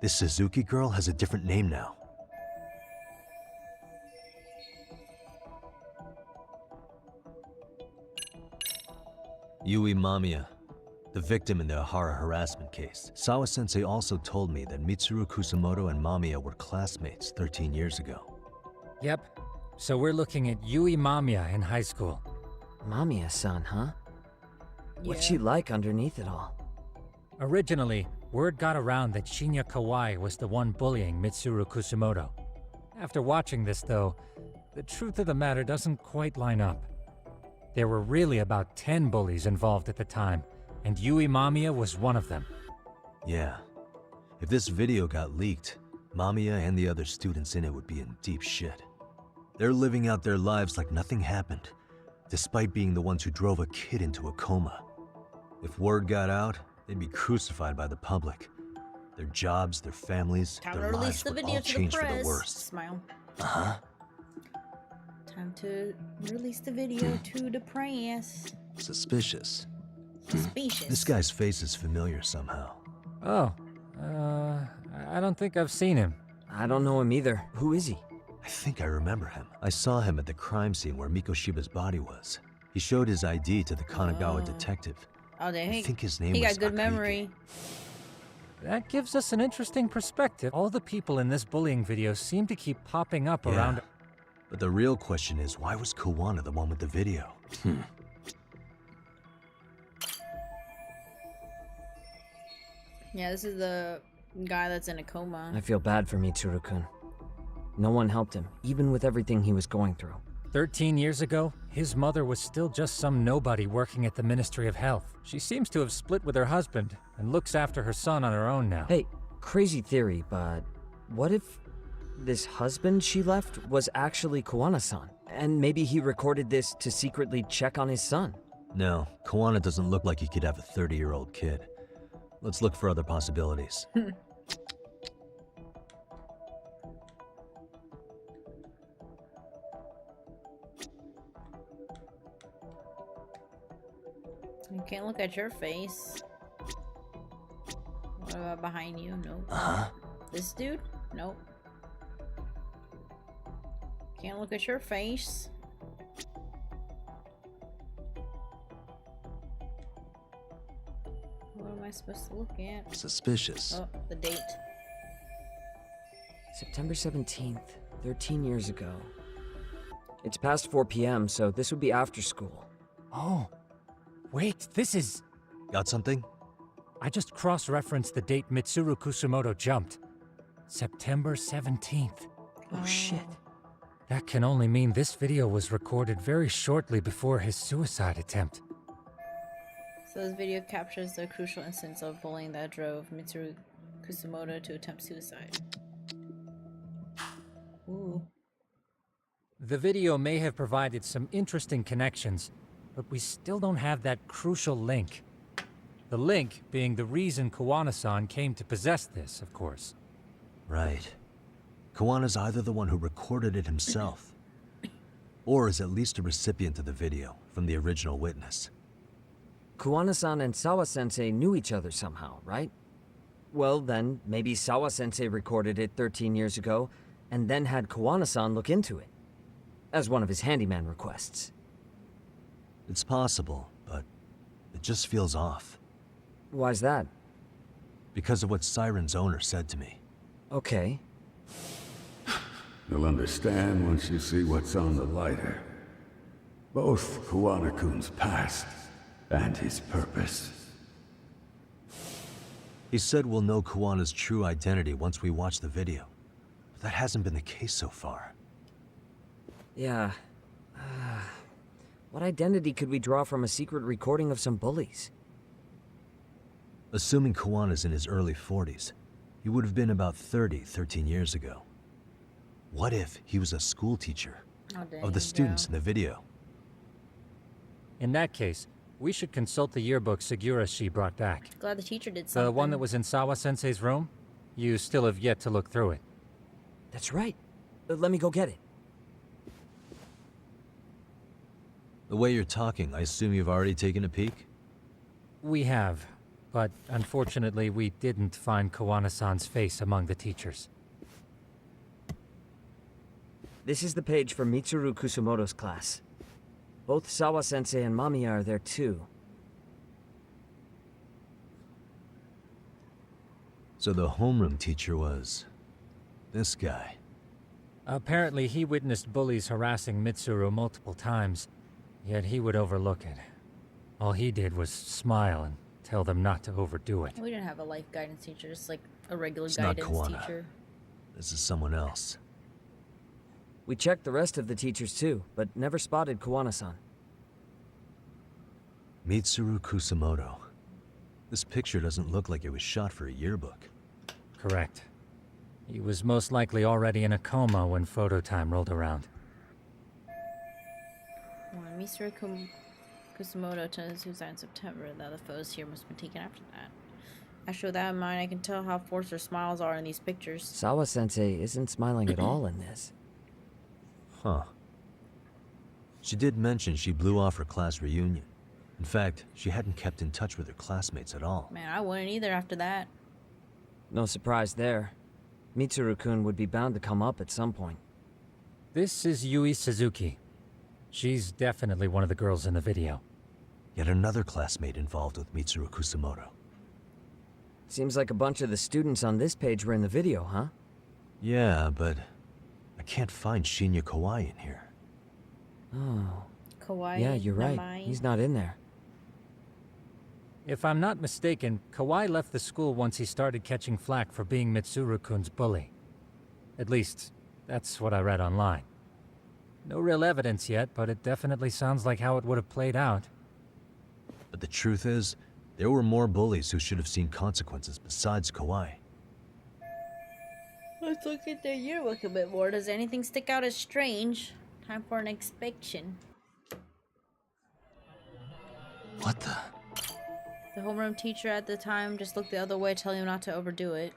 C: This Suzuki girl has a different name now. Yui Mamiya, the victim in the Ahara harassment case. Sawa-sensei also told me that Mitsuru Kusumoto and Mamiya were classmates 13 years ago.
M: Yep. So we're looking at Yui Mamiya in high school.
E: Mamiya-san, huh? What's she like underneath it all?
M: Originally, word got around that Shinya Kawai was the one bullying Mitsuru Kusumoto. After watching this, though, the truth of the matter doesn't quite line up. There were really about 10 bullies involved at the time, and Yui Mamiya was one of them.
C: Yeah. If this video got leaked, Mamiya and the other students in it would be in deep shit. They're living out their lives like nothing happened, despite being the ones who drove a kid into a coma. If word got out, they'd be crucified by the public. Their jobs, their families,
A: Time to
C: their
A: release
C: lives
A: the
C: would
A: video
C: all
A: to the
C: change for
A: press.
C: the worst.
A: Smile.
C: Uh-huh.
A: Time to release the video to the press.
C: Suspicious.
A: Suspicious.
C: This guy's face is familiar somehow.
M: Oh, I don't think I've seen him.
E: I don't know him either. Who is he?
C: I think I remember him. I saw him at the crime scene where Mikoshiba's body was. He showed his ID to the Kanagawa detective.
A: Oh, dang.
C: I think his name
A: He
C: was
A: got good
C: Akagi.
A: memory.
M: That gives us an interesting perspective. All the people in this bullying video seem to keep popping up around.
C: But the real question is, why was Kawana the one with the video?
A: Yeah, this is the guy that's in a coma.
E: I feel bad for Mitsuru-kun. No one helped him, even with everything he was going through.
M: 13 years ago, his mother was still just some nobody working at the Ministry of Health. She seems to have split with her husband and looks after her son on her own now.
E: Hey, crazy theory, but what if this husband she left was actually Kawana-san? And maybe he recorded this to secretly check on his son?
C: No, Kawana doesn't look like he could have a 30-year-old kid. Let's look for other possibilities.
A: You can't look at your face. What about behind you? Nope. This dude? Nope. Can't look at your face. What am I supposed to look at?
C: Suspicious.
A: Oh, the date.
E: September 17th, 13 years ago. It's past 4 p.m., so this would be after school.
M: Oh, wait, this is...
C: Got something?
M: I just cross-referenced the date Mitsuru Kusumoto jumped. September 17th.
E: Oh, shit.
M: That can only mean this video was recorded very shortly before his suicide attempt.
A: So this video captures the crucial instance of bullying that drove Mitsuru Kusumoto to attempt suicide. Ooh.
M: The video may have provided some interesting connections, but we still don't have that crucial link. The link being the reason Kawana-san came to possess this, of course.
C: Right. Kawana's either the one who recorded it himself, or is at least a recipient of the video from the original witness.
E: Kawana-san and Sawa-sensei knew each other somehow, right? Well, then, maybe Sawa-sensei recorded it 13 years ago, and then had Kawana-san look into it, as one of his handyman requests.
C: It's possible, but it just feels off.
E: Why's that?
C: Because of what Siren's owner said to me.
E: Okay.
S: You'll understand once you see what's on the lighter. Both Kawana-kun's past and his purpose.
C: He said we'll know Kawana's true identity once we watch the video. But that hasn't been the case so far.
E: Yeah. What identity could we draw from a secret recording of some bullies?
C: Assuming Kawana's in his early 40s, he would have been about 30 13 years ago. What if he was a school teacher of the students in the video?
M: In that case, we should consult the yearbook Segura-shi brought back.
A: Glad the teacher did something.
M: The one that was in Sawa-sensei's room? You still have yet to look through it.
E: That's right. Let me go get it.
C: The way you're talking, I assume you've already taken a peek?
M: We have, but unfortunately we didn't find Kawana-san's face among the teachers.
E: This is the page for Mitsuru Kusumoto's class. Both Sawa-sensei and Mamiya are there too.
C: So the homeroom teacher was... this guy.
M: Apparently he witnessed bullies harassing Mitsuru multiple times, yet he would overlook it. All he did was smile and tell them not to overdo it.
A: We didn't have a life guidance teacher, just like a regular
C: It's not
A: guidance
C: Kawana.
A: teacher.
C: This is someone else.
E: We checked the rest of the teachers too, but never spotted Kawana-san.
C: Mitsuru Kusumoto. This picture doesn't look like it was shot for a yearbook.
M: Correct. He was most likely already in a coma when photo time rolled around.
A: When Mitsuru Kusumoto turned suicide in September, the other photos here must have been taken after that. Actually, with that in mind, I can tell how forced their smiles are in these pictures.
E: Sawa-sensei isn't smiling at all in this.
C: Huh. She did mention she blew off her class reunion. In fact, she hadn't kept in touch with her classmates at all.
A: Man, I wouldn't either after that.
E: No surprise there. Mitsuru-kun would be bound to come up at some point.
M: This is Yui Suzuki. She's definitely one of the girls in the video.
C: Yet another classmate involved with Mitsuru Kusamoto.
E: Seems like a bunch of the students on this page were in the video, huh?
C: Yeah, but I can't find Shinya Kawai in here.
E: Oh.
A: Kawaii.
E: Yeah, you're right.
A: Namai.
E: He's not in there.
M: If I'm not mistaken, Kawai left the school once he started catching flack for being Mitsuru-kun's bully. At least, that's what I read online. No real evidence yet, but it definitely sounds like how it would have played out.
C: But the truth is, there were more bullies who should have seen consequences besides Kawai.
A: Let's look at the yearbook a bit more. Does anything stick out as strange? Time for an inspection.
C: What the?
A: The homeroom teacher at the time just looked the other way, telling him not to overdo it.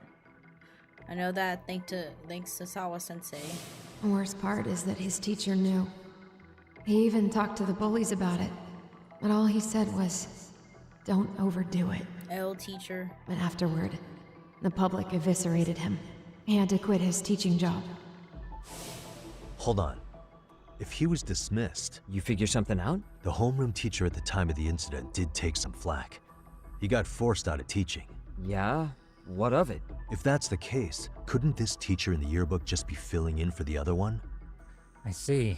A: I know that thanks to Sawa-sensei.
H: The worst part is that his teacher knew. He even talked to the bullies about it. But all he said was, don't overdo it.
A: L teacher.
H: But afterward, the public eviscerated him. He had to quit his teaching job.
C: Hold on. If he was dismissed...
E: You figure something out?
C: The homeroom teacher at the time of the incident did take some flack. He got forced out of teaching.
E: Yeah? What of it?
C: If that's the case, couldn't this teacher in the yearbook just be filling in for the other one?
M: I see.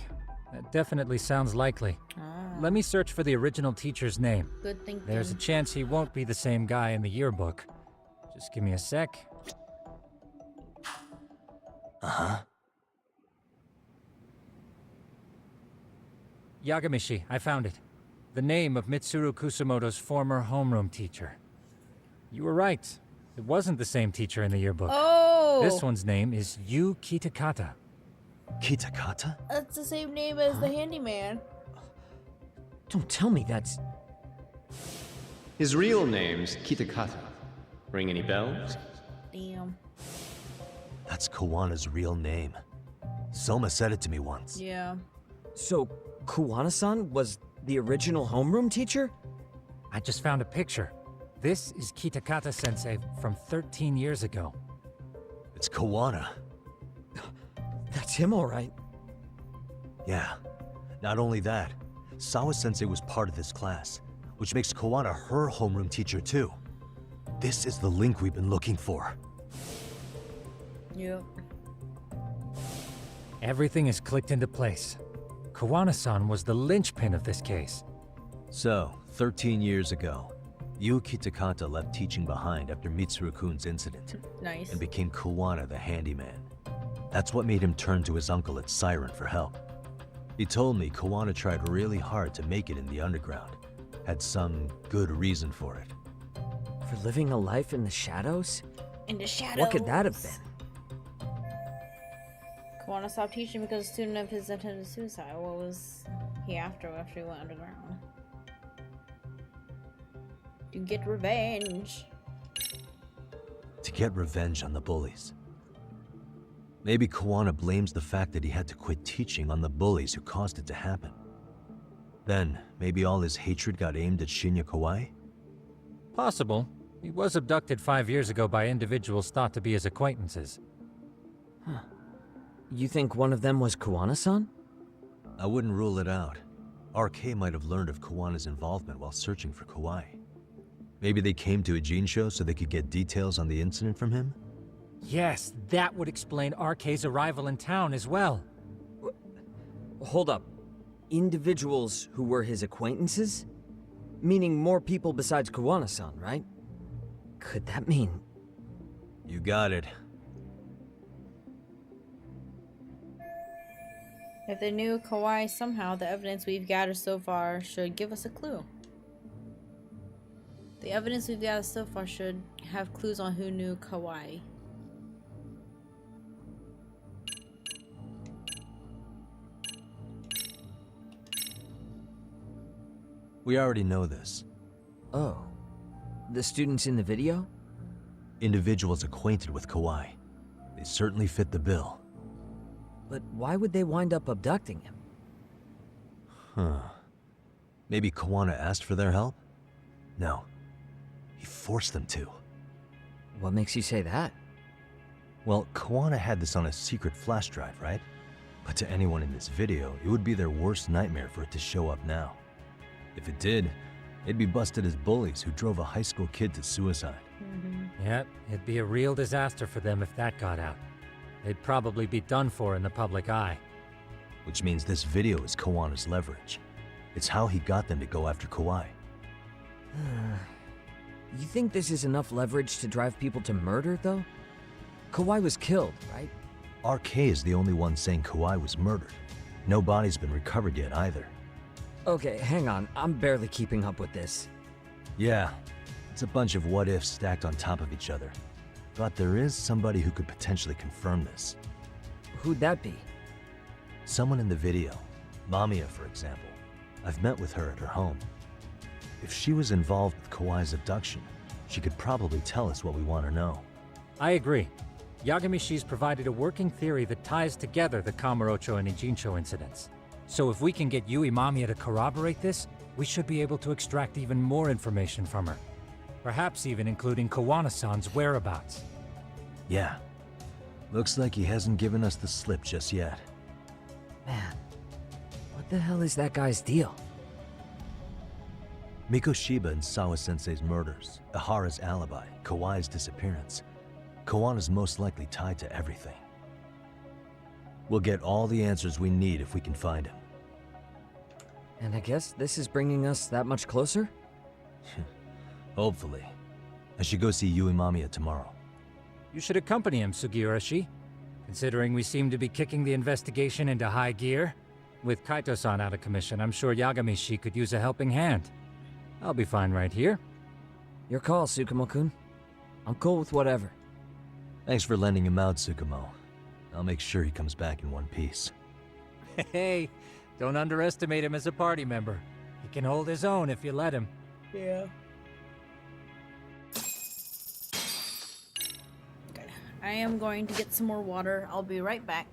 M: That definitely sounds likely. Let me search for the original teacher's name.
A: Good thinking.
M: There's a chance he won't be the same guy in the yearbook. Just give me a sec.
C: Uh-huh.
M: Yagamishi, I found it. The name of Mitsuru Kusamoto's former homeroom teacher. You were right. It wasn't the same teacher in the yearbook.
A: Oh!
M: This one's name is Yu Kitakata.
C: Kitakata?
A: That's the same name as the handyman.
E: Don't tell me that's...
P: His real name's Kitakata. Ring any bells?
A: Damn.
C: That's Kawana's real name. Soma said it to me once.
A: Yeah.
E: So, Kuwana-san was the original homeroom teacher?
M: I just found a picture. This is Kitakata-sensei from 13 years ago.
C: It's Kawana.
E: That's him, all right.
C: Yeah. Not only that, Sawa-sensei was part of this class, which makes Kawana her homeroom teacher too. This is the link we've been looking for.
A: Yep.
M: Everything is clicked into place. Kawana-san was the linchpin of this case.
C: So, 13 years ago, Yu Kitakata left teaching behind after Mitsuru-kun's incident.
A: Nice.
C: And became Kawana the handyman. That's what made him turn to his uncle at Siren for help. He told me Kawana tried really hard to make it in the underground. Had some good reason for it.
E: For living a life in the shadows?
A: In the shadows.
E: What could that have been?
A: Kawana stopped teaching because a student of his attempted suicide. What was he after he went underground? To get revenge.
C: To get revenge on the bullies. Maybe Kawana blames the fact that he had to quit teaching on the bullies who caused it to happen. Then, maybe all his hatred got aimed at Shinya Kawai?
M: Possible. He was abducted 5 years ago by individuals thought to be his acquaintances.
E: Huh. You think one of them was Kawana-san?
C: I wouldn't rule it out. RK might have learned of Kawana's involvement while searching for Kawai. Maybe they came to a Gene show so they could get details on the incident from him?
M: Yes, that would explain RK's arrival in town as well.
E: Hold up. Individuals who were his acquaintances? Meaning more people besides Kawana-san, right? Could that mean...
C: You got it.
A: If they knew Kawai somehow, the evidence we've gathered so far should give us a clue. The evidence we've gathered so far should have clues on who knew Kawai.
C: We already know this.
E: Oh. The students in the video?
C: Individuals acquainted with Kawai. They certainly fit the bill.
E: But why would they wind up abducting him?
C: Huh. Maybe Kawana asked for their help? No. He forced them to.
E: What makes you say that?
C: Well, Kawana had this on a secret flash drive, right? But to anyone in this video, it would be their worst nightmare for it to show up now. If it did, they'd be busted as bullies who drove a high school kid to suicide.
M: Yep, it'd be a real disaster for them if that got out. They'd probably be done for in the public eye.
C: Which means this video is Kawana's leverage. It's how he got them to go after Kawhi.
E: You think this is enough leverage to drive people to murder, though? Kawhi was killed, right?
C: RK is the only one saying Kawhi was murdered. No body's been recovered yet either.
E: Okay, hang on. I'm barely keeping up with this.
C: Yeah, it's a bunch of what-ifs stacked on top of each other. But there is somebody who could potentially confirm this.
E: Who'd that be?
C: Someone in the video. Mamiya, for example. I've met with her at her home. If she was involved with Kawhi's abduction, she could probably tell us what we want to know.
M: I agree. Yagamishi's provided a working theory that ties together the Kamurocho and Ijincho incidents. So if we can get Yui Mamiya to corroborate this, we should be able to extract even more information from her. Perhaps even including Kawana-san's whereabouts.
C: Yeah. Looks like he hasn't given us the slip just yet.
E: Man, what the hell is that guy's deal?
C: Mikoshiba and Sawa-sensei's murders, Ihara's alibi, Kawhi's disappearance. Kawana's most likely tied to everything. We'll get all the answers we need if we can find him.
E: And I guess this is bringing us that much closer?
C: Hopefully. I should go see Yui Mamiya tomorrow.
M: You should accompany him, Sugiurashi. Considering we seem to be kicking the investigation into high gear. With Kaito-san out of commission, I'm sure Yagamishi could use a helping hand. I'll be fine right here.
E: Your call, Tsukumo-kun. I'm cool with whatever.
C: Thanks for lending him out, Tsukumo. I'll make sure he comes back in one piece.
M: Hey, don't underestimate him as a party member. He can hold his own if you let him.
A: Yeah. Okay. I am going to get some more water. I'll be right back.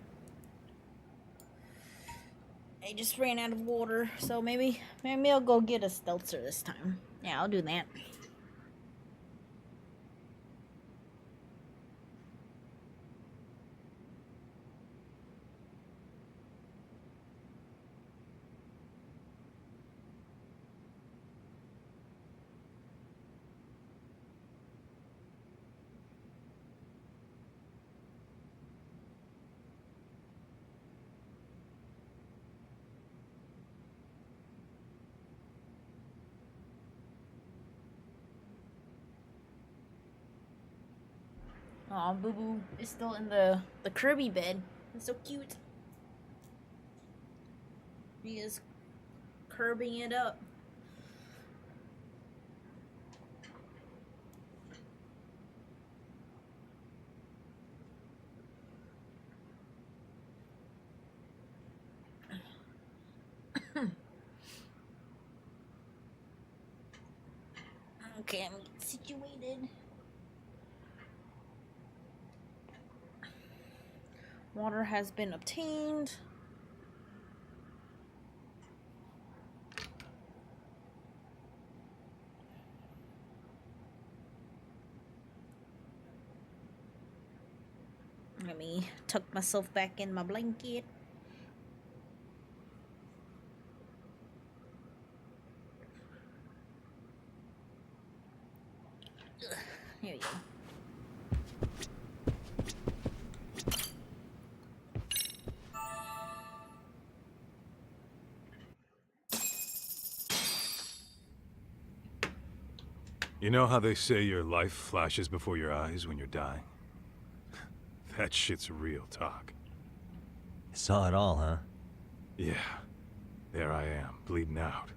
A: I just ran out of water, so maybe I'll go get a seltzer this time. Yeah, I'll do that. Aw, Boo Boo is still in the Kirby bed. It's so cute. He is curbing it up. Okay, I'm situated. Water has been obtained. Let me tuck myself back in my blanket. Here we go.
B: You know how they say your life flashes before your eyes when you're dying? That shit's real talk.
C: Saw it all, huh?
B: Yeah. There I am, bleeding out.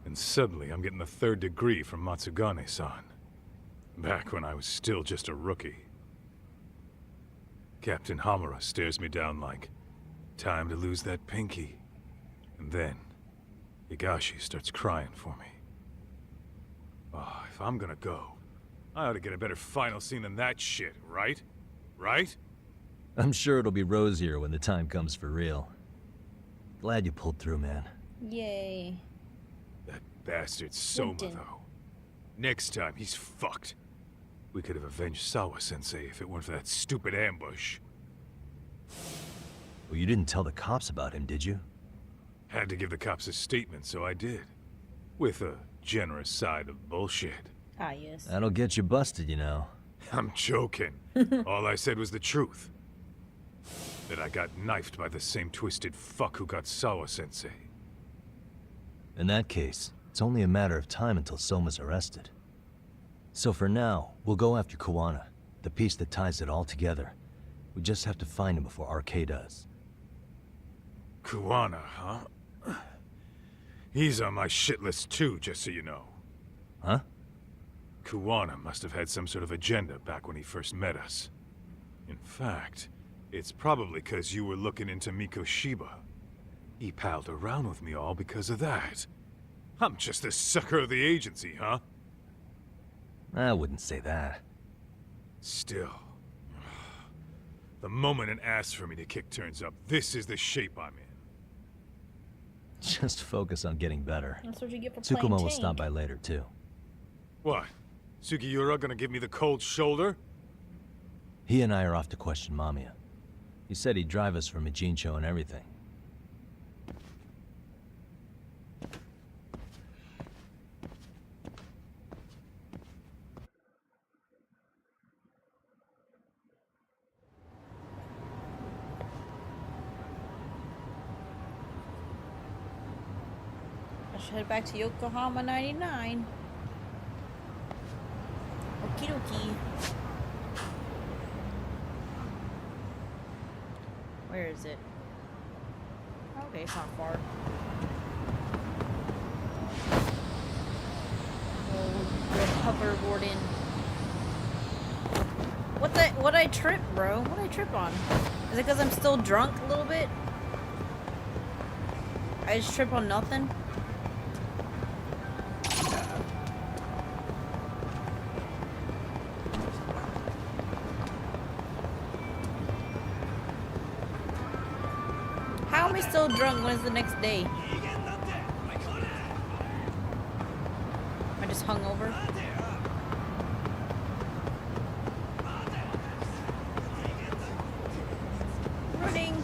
B: And suddenly I'm getting the 3rd degree from Matsugane-san. Back when I was still just a rookie. Captain Hamura stares me down like, time to lose that pinky. And then, Higashi starts crying for me. Oh, if I'm gonna go, I ought to get a better final scene than that shit, right? Right?
C: I'm sure it'll be rosier when the time comes for real. Glad you pulled through, man.
A: Yay.
B: That bastard Soma,
A: Wouldn't.
B: though. Next time, he's fucked. We could have avenged Sawa-sensei if it weren't for that stupid ambush.
C: Well, you didn't tell the cops about him, did you?
B: Had to give the cops a statement, so I did. With a generous side of bullshit.
A: Ah, yes.
C: That'll get you busted, you know.
B: I'm joking. All I said was the truth. That I got knifed by the same twisted fuck who got Sawa-sensei.
C: In that case, it's only a matter of time until Soma's arrested. So for now, we'll go after Kuwana, the piece that ties it all together. We just have to find him before RK does.
B: Kuwana, huh? He's on my shit list too, just so you know.
C: Huh?
B: Kuwana must have had some sort of agenda back when he first met us. In fact, it's probably because you were looking into Mikoshiba. He palled around with me all because of that. I'm just a sucker of the agency, huh?
C: I wouldn't say that.
B: Still. The moment an ass for me to kick turns up, this is the shape I'm in.
C: Just focus on getting better.
A: That's what you get for playing
C: Tsukuma will
A: tank.
C: stop by later, too.
B: What? Sugiura gonna give me the cold shoulder?
C: He and I are off to question Mamiya. He said he'd drive us from Ijincho and everything.
A: I should head back to Yokohama 99. Okie dokie. Where is it? Okay, it's not far. Oh, hoverboarding. What'd I trip, bro? What'd I trip on? Is it because I'm still drunk a little bit? I just trip on nothing? How am I still drunk when it's the next day? Am I just hungover? Running.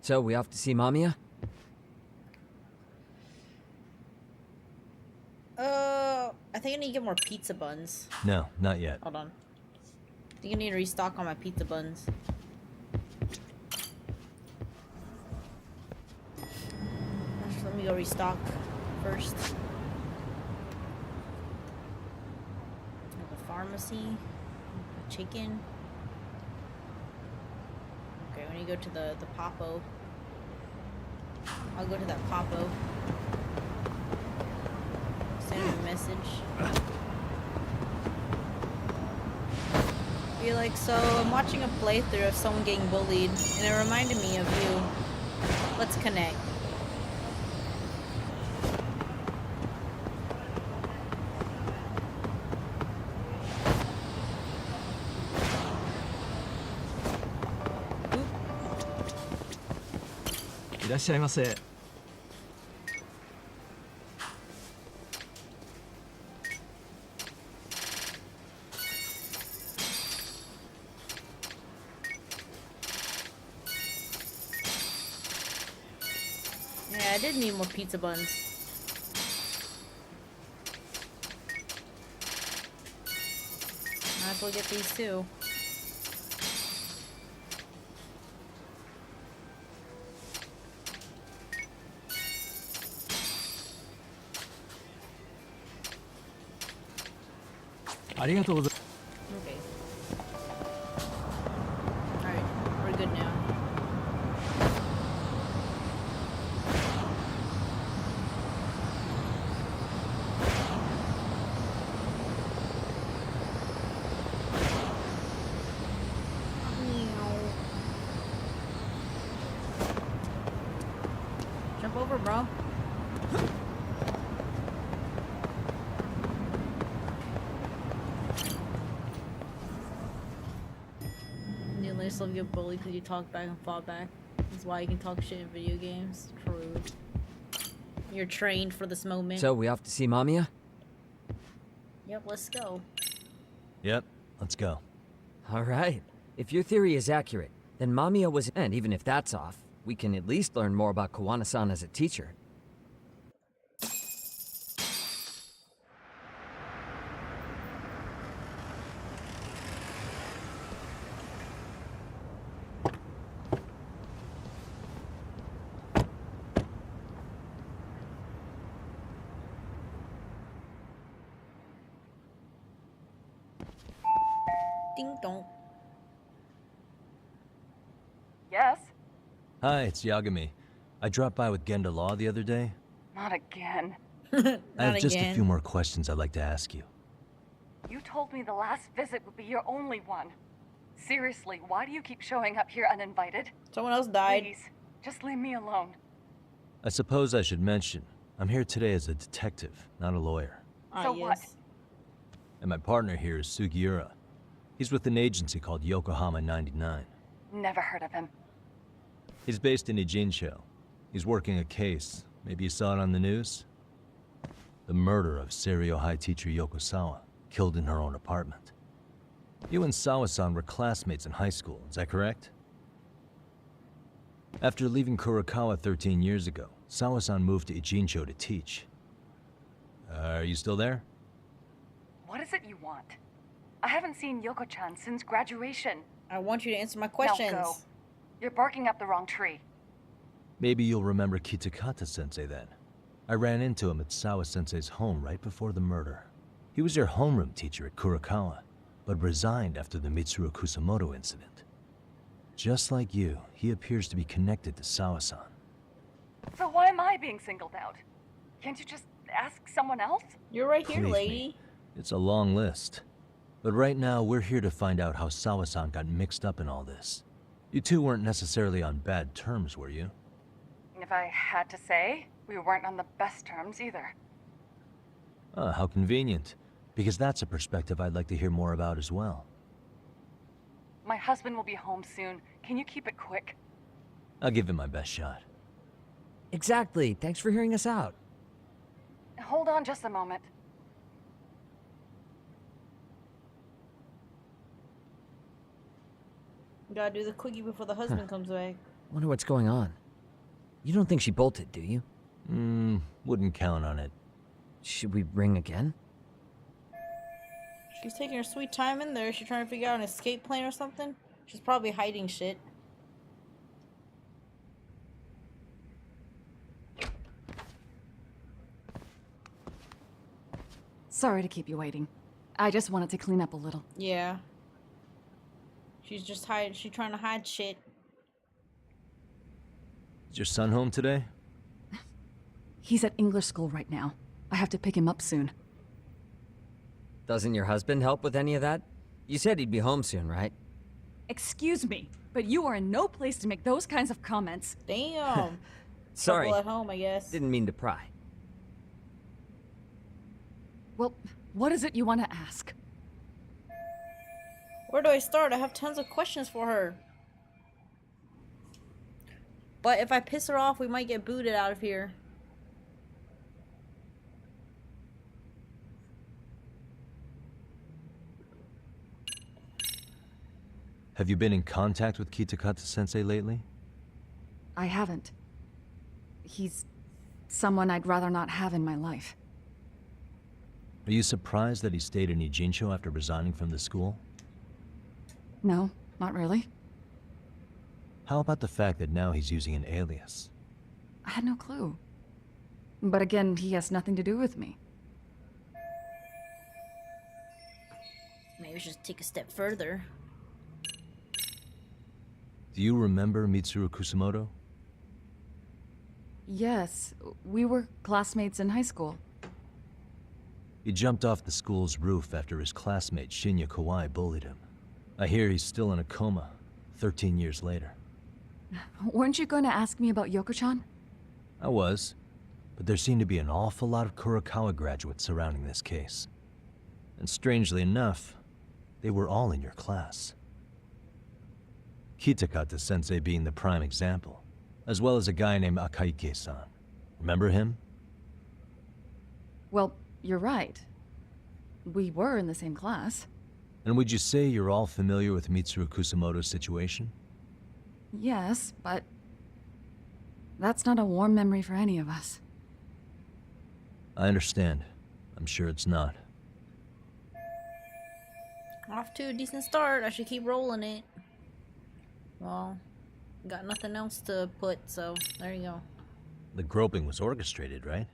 E: So, we off to see Mamiya?
A: I think I need to get more pizza buns.
C: No, not yet.
A: Hold on. I think I need to restock on my pizza buns. Actually, let me go restock first. The pharmacy. The chicken. Okay, when you go to the Popo. I'll go to that Popo. Send him a message. Be like, so I'm watching a playthrough of someone getting bullied, and it reminded me of you. Let's connect.
E: Irashaimase.
A: Yeah, I did need more pizza buns. Might as well get these too. Okay. Alright, we're good now. Jump over, bro. still get bullied because you talk back and fought back. That's why you can talk shit in video games. True. You're trained for this moment.
E: So, we off to see Mamiya?
A: Yep, let's go.
C: Yep, let's go.
E: Alright. If your theory is accurate, then Mamiya was... And even if that's off, we can at least learn more about Kawana-san as a teacher.
A: Ding dong.
I: Yes?
C: Hi, it's Yagami. I dropped by with Genda Law the other day.
I: Not again.
C: I have just a few more questions I'd like to ask you.
I: You told me the last visit would be your only one. Seriously, why do you keep showing up here uninvited?
A: Someone else died.
I: Please, just leave me alone.
C: I suppose I should mention, I'm here today as a detective, not a lawyer.
I: So what?
C: And my partner here is Sugiura. He's with an agency called Yokohama 99.
I: Never heard of him.
C: He's based in Ijincho. He's working a case. Maybe you saw it on the news? The murder of Seiryo High teacher Yoko Sawa, killed in her own apartment. You and Sawa-san were classmates in high school, is that correct? After leaving Kurokawa 13 years ago, Sawa-san moved to Ijincho to teach. Are you still there?
I: What is it you want? I haven't seen Yoko-chan since graduation.
A: I want you to answer my questions.
I: Now go. You're barking up the wrong tree.
C: Maybe you'll remember Kitakata-sensei then. I ran into him at Sawa-sensei's home right before the murder. He was your homeroom teacher at Kurokawa, but resigned after the Mitsuru Kusamoto incident. Just like you, he appears to be connected to Sawa-san.
I: So why am I being singled out? Can't you just ask someone else?
A: You're right here,
C: Believe
A: lady.
C: me, it's a long list. But right now, we're here to find out how Sawa-san got mixed up in all this. You two weren't necessarily on bad terms, were you?
I: If I had to say, we weren't on the best terms either.
C: Ah, how convenient. Because that's a perspective I'd like to hear more about as well.
I: My husband will be home soon. Can you keep it quick?
C: I'll give it my best shot.
E: Exactly. Thanks for hearing us out.
I: Hold on just a moment.
A: Gotta do the quickie before the husband comes back.
E: Wonder what's going on. You don't think she bolted, do you?
C: Wouldn't count on it.
E: Should we ring again?
A: She's taking her sweet time in there. Is she trying to figure out an escape plan or something? She's probably hiding shit.
I: Sorry to keep you waiting. I just wanted to clean up a little.
A: Yeah. She's just she's trying to hide shit.
C: Is your son home today?
I: He's at English school right now. I have to pick him up soon.
E: Doesn't your husband help with any of that? You said he'd be home soon, right?
I: Excuse me, but you are in no place to make those kinds of comments.
A: Damn.
E: Sorry.
A: Couple at home, I guess.
E: Didn't mean to pry.
I: Well, what is it you want to ask?
A: Where do I start? I have tons of questions for her. But if I piss her off, we might get booted out of here.
C: Have you been in contact with Kitakata-sensei lately?
I: I haven't. He's someone I'd rather not have in my life.
C: Are you surprised that he stayed in Ijincho after resigning from the school?
I: No, not really.
C: How about the fact that now he's using an alias?
I: I had no clue. But again, he has nothing to do with me.
A: Maybe we should just take a step further.
C: Do you remember Mitsuru Kusamoto?
I: Yes, we were classmates in high school.
C: He jumped off the school's roof after his classmate Shinya Kawai bullied him. I hear he's still in a coma, 13 years later.
I: Weren't you going to ask me about Yoko-chan?
C: I was, but there seemed to be an awful lot of Kurokawa graduates surrounding this case. And strangely enough, they were all in your class. Kitakata-sensei being the prime example, as well as a guy named Akaike-san. Remember him?
L: Well, you're right. We were in the same class.
C: And would you say you're all familiar with Mitsuru Kusamoto's situation?
L: Yes, but that's not a warm memory for any of us.
C: I understand. I'm sure it's not.
A: Off to a decent start. I should keep rolling it. Well, got nothing else to put, so there you go.
C: The groping was orchestrated, right?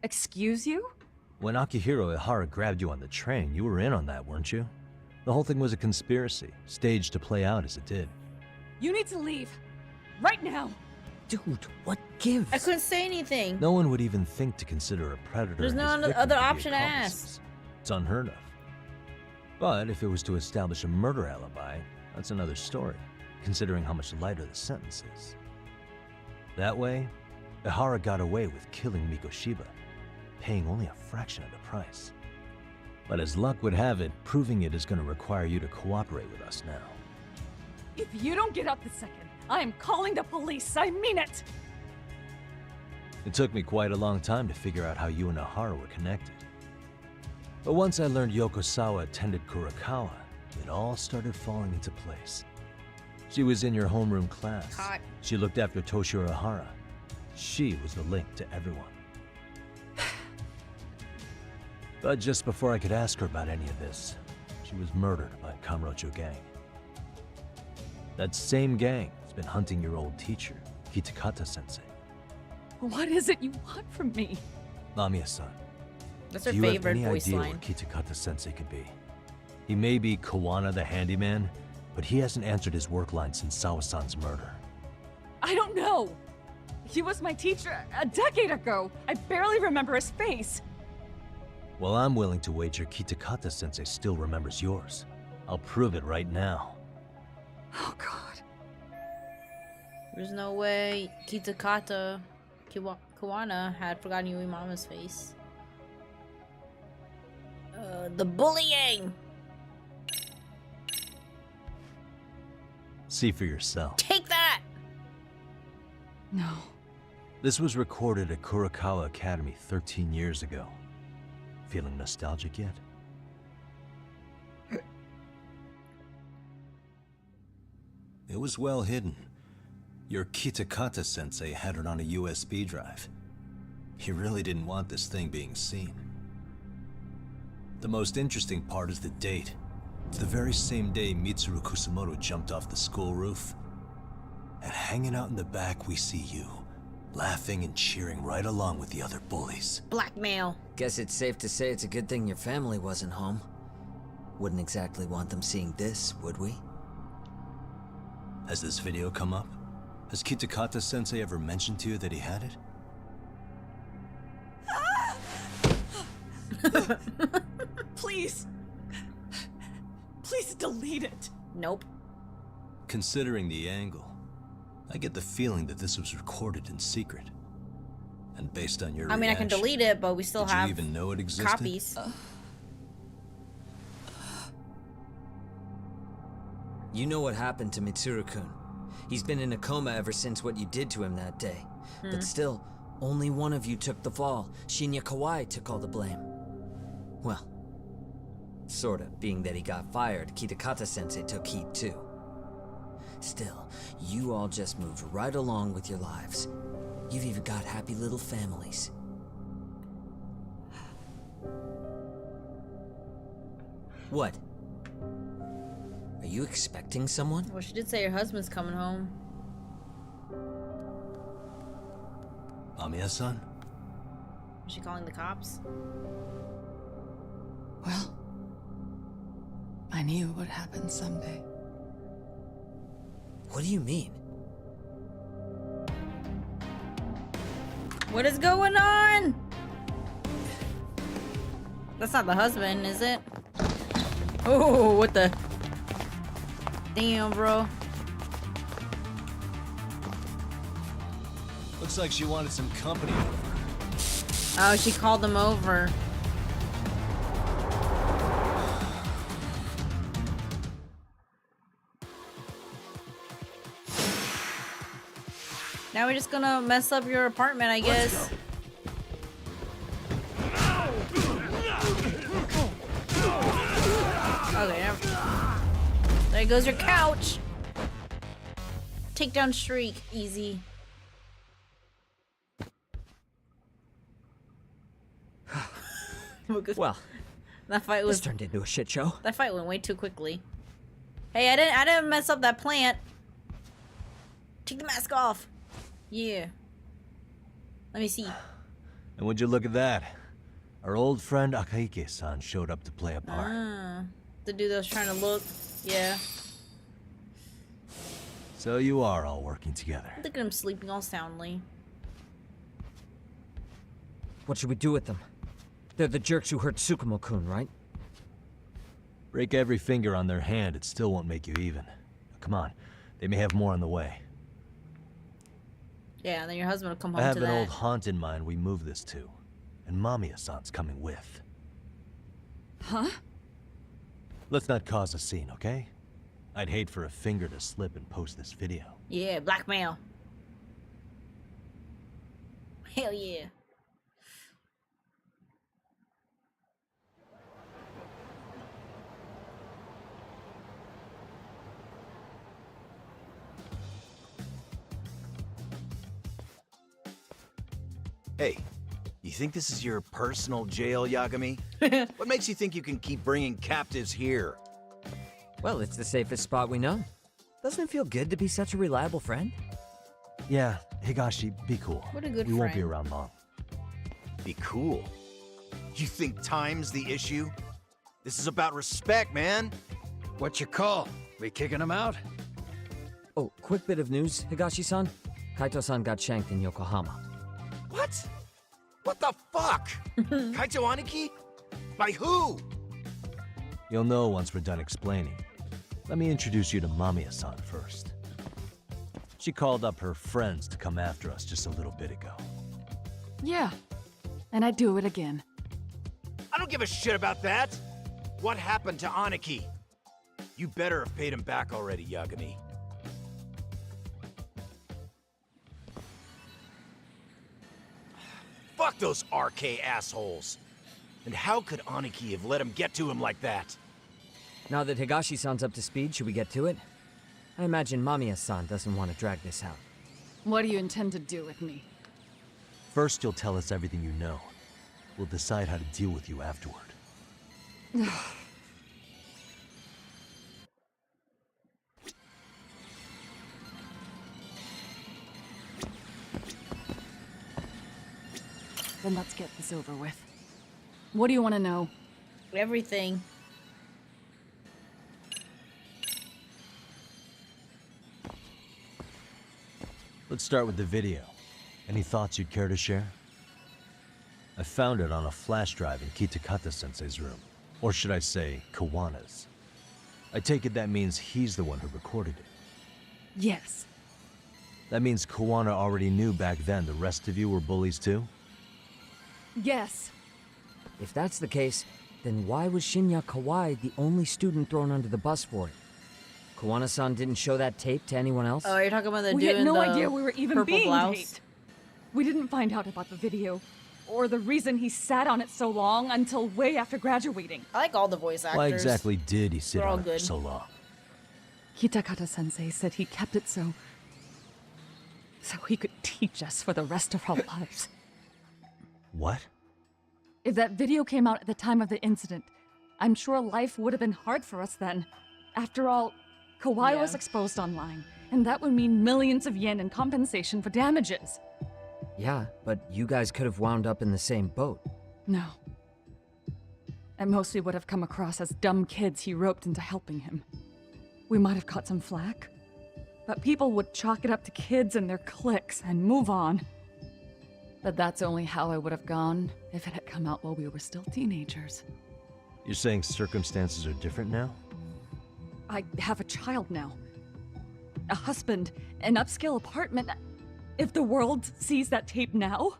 L: Excuse you?
C: When Akihiro Ihara grabbed you on the train, you were in on that, weren't you? The whole thing was a conspiracy, staged to play out as it did.
L: You need to leave. Right now.
C: Dude, what gives?
A: I couldn't say anything.
C: No one would even think to consider a predator.
A: There's no other option to ask.
C: It's unheard of. But if it was to establish a murder alibi, that's another story, considering how much lighter the sentence is. That way, Ihara got away with killing Mikoshiba, paying only a fraction of the price. But as luck would have it, proving it is going to require you to cooperate with us now.
L: If you don't get out this second, I am calling the police. I mean it.
C: It took me quite a long time to figure out how you and Ihara were connected. But once I learned Yokosawa attended Kurakawa, it all started falling into place. She was in your homeroom class.
A: Hot.
C: She looked after Toshiro Ihara. She was the link to everyone. But just before I could ask her about any of this, she was murdered by Kamurocho gang. That same gang has been hunting your old teacher, Kitakata-sensei.
L: What is it you want from me?
C: Lamia-san,
A: That's her
C: do you have
A: favorite
C: any
A: voice
C: idea
A: line.
C: where Kitakata-sensei could be? He may be Kawana the handyman, but he hasn't answered his work line since Sawa-san's murder.
L: I don't know. He was my teacher a decade ago. I barely remember his face.
C: Well, I'm willing to wager Kitakata-sensei still remembers yours. I'll prove it right now.
L: Oh, God.
A: There's no way Kitakata Kawana had forgotten Yuimama's face. The bullying!
C: See for yourself.
A: Take that!
L: No.
C: This was recorded at Kurakawa Academy 13 years ago. Feeling nostalgic yet? It was well hidden. Your Kitakata-sensei had it on a USB drive. He really didn't want this thing being seen. The most interesting part is the date. It's the very same day Mitsuru Kusamoto jumped off the school roof. And hanging out in the back, we see you, laughing and cheering right along with the other bullies.
A: Blackmail.
E: Guess it's safe to say it's a good thing your family wasn't home. Wouldn't exactly want them seeing this, would we?
C: Has this video come up? Has Kitakata-sensei ever mentioned to you that he had it?
L: Please. Please delete it.
A: Nope.
C: Considering the angle, I get the feeling that this was recorded in secret. And based on your
A: I mean, I can delete it, but we still
C: did you
A: have
C: even know it existed?
A: copies.
E: You know what happened to Mitsuru-kun. He's been in a coma ever since what you did to him that day. But still, only one of you took the fall. Shinya Kawai took all the blame. Well, sorta, being that he got fired, Kitakata-sensei took heat too. Still, you all just moved right along with your lives. You've even got happy little families. What? Are you expecting someone?
A: Well, she did say her husband's coming home.
C: Amiya-san?
A: Is she calling the cops?
L: Well, I knew it would happen someday.
E: What do you mean?
A: What is going on? That's not the husband, is it? Oh, what the? Damn, bro.
C: Looks like she wanted some company over.
A: Oh, she called them over. Now we're just gonna mess up your apartment, I guess. Okay, there goes your couch. Takedown streak, easy.
E: Well,
A: that fight was
E: turned into a shit show.
A: That fight went way too quickly. Hey, I didn't mess up that plant. Take the mask off. Yeah. Let me see.
C: And would you look at that? Our old friend Akaike-san showed up to play a part.
A: Ah, the dude that was trying to look. Yeah.
C: So you are all working together.
A: Look at him sleeping all soundly.
E: What should we do with them? They're the jerks who hurt Tsukumo-kun, right?
C: Break every finger on their hand, it still won't make you even. Come on, they may have more on the way.
A: Yeah, and then your husband will come home
C: I have
A: to
C: an
A: that.
C: old haunt in mind we move this to. And Mamiya-san's coming with.
L: Huh?
C: Let's not cause a scene, okay? I'd hate for a finger to slip and post this video.
A: Yeah, blackmail. Hell yeah.
J: Hey, you think this is your personal jail, Yagami? What makes you think you can keep bringing captives here?
E: Well, it's the safest spot we know. Doesn't it feel good to be such a reliable friend?
C: Yeah, Higashi, be cool.
A: What a good
C: We won't be
A: friend.
C: around long.
J: Be cool. You think time's the issue? This is about respect, man.
G: What's your call? We kicking him out?
E: Oh, quick bit of news, Higashi-san. Kaito-san got shanked in Yokohama.
J: What? What the fuck? Kaito Aniki? By who?
C: You'll know once we're done explaining. Let me introduce you to Mamiya-san first. She called up her friends to come after us just a little bit ago.
L: Yeah, and I'd do it again.
J: I don't give a shit about that. What happened to Aniki? You better have paid him back already, Yagami. Fuck those RK assholes. And how could Aniki have let him get to him like that?
E: Now that Higashi-san's up to speed, should we get to it? I imagine Mamiya-san doesn't want to drag this out.
L: What do you intend to do with me?
C: First, you'll tell us everything you know. We'll decide how to deal with you afterward.
L: Then let's get this over with. What do you want to know?
A: Everything.
C: Let's start with the video. Any thoughts you'd care to share? I found it on a flash drive in Kitakata-sensei's room. Or should I say, Kawana's. I take it that means he's the one who recorded it.
L: Yes.
C: That means Kawana already knew back then the rest of you were bullies too?
L: Yes.
E: If that's the case, then why was Shinya Kawai the only student thrown under the bus for it? Kawana-san didn't show that tape to anyone else?
A: Oh, you're talking about the
L: We
A: dude
L: had
A: in
L: no
A: the
L: idea we were even
A: purple
L: being
A: blouse?
L: taped. We didn't find out about the video, or the reason he sat on it so long until way after graduating.
A: I like all the voice actors.
C: Why exactly did he sit
A: They're all
C: on it for
A: good.
C: so long?
L: Kitakata-sensei said he kept it so he could teach us for the rest of our lives.
C: What?
L: If that video came out at the time of the incident, I'm sure life would have been hard for us then. After all, Kawhi was exposed online, and that would mean millions of yen in compensation for damages.
E: Yeah, but you guys could have wound up in the same boat.
L: No. At most, we would have come across as dumb kids he roped into helping him. We might have caught some flack, but people would chalk it up to kids and their cliques and move on. But that's only how I would have gone if it had come out while we were still teenagers.
C: You're saying circumstances are different now?
L: I have a child now. A husband, an upscale apartment. If the world sees that tape now,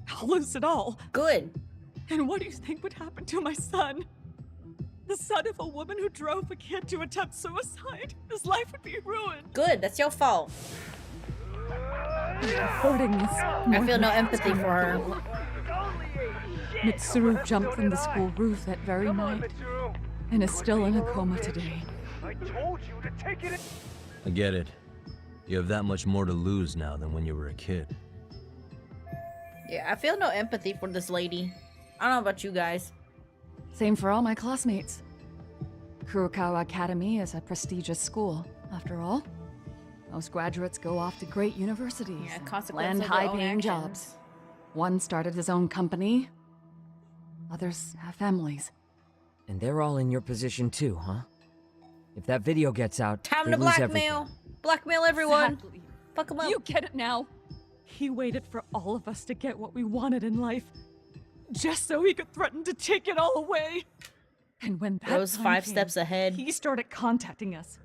L: I'll lose it all.
A: Good.
L: And what do you think would happen to my son? The son of a woman who drove a kid to attempt suicide? His life would be ruined.
A: Good, that's your fault.
L: Reporting is
A: I feel no empathy for her.
L: Mitsuru jumped from the school roof that very night and is still in a coma today.
Q: I told you to take it.
C: I get it. You have that much more to lose now than when you were a kid.
A: Yeah, I feel no empathy for this lady. I don't know about you guys.
L: Same for all my classmates. Kurokawa Academy is a prestigious school, after all. Most graduates go off to great universities, land high-paying jobs. One started his own company. Others have families.
E: And they're all in your position too, huh? If that video gets out,
A: Time
E: they
A: to
E: lose
A: blackmail.
E: everything.
A: Blackmail everyone.
L: Exactly.
A: Fuck them up.
L: You get it now. He waited for all of us to get what we wanted in life, just so he could threaten to take it all away. And when that
A: Rose
L: time
A: 5
L: came,
A: steps ahead.
L: he started contacting us.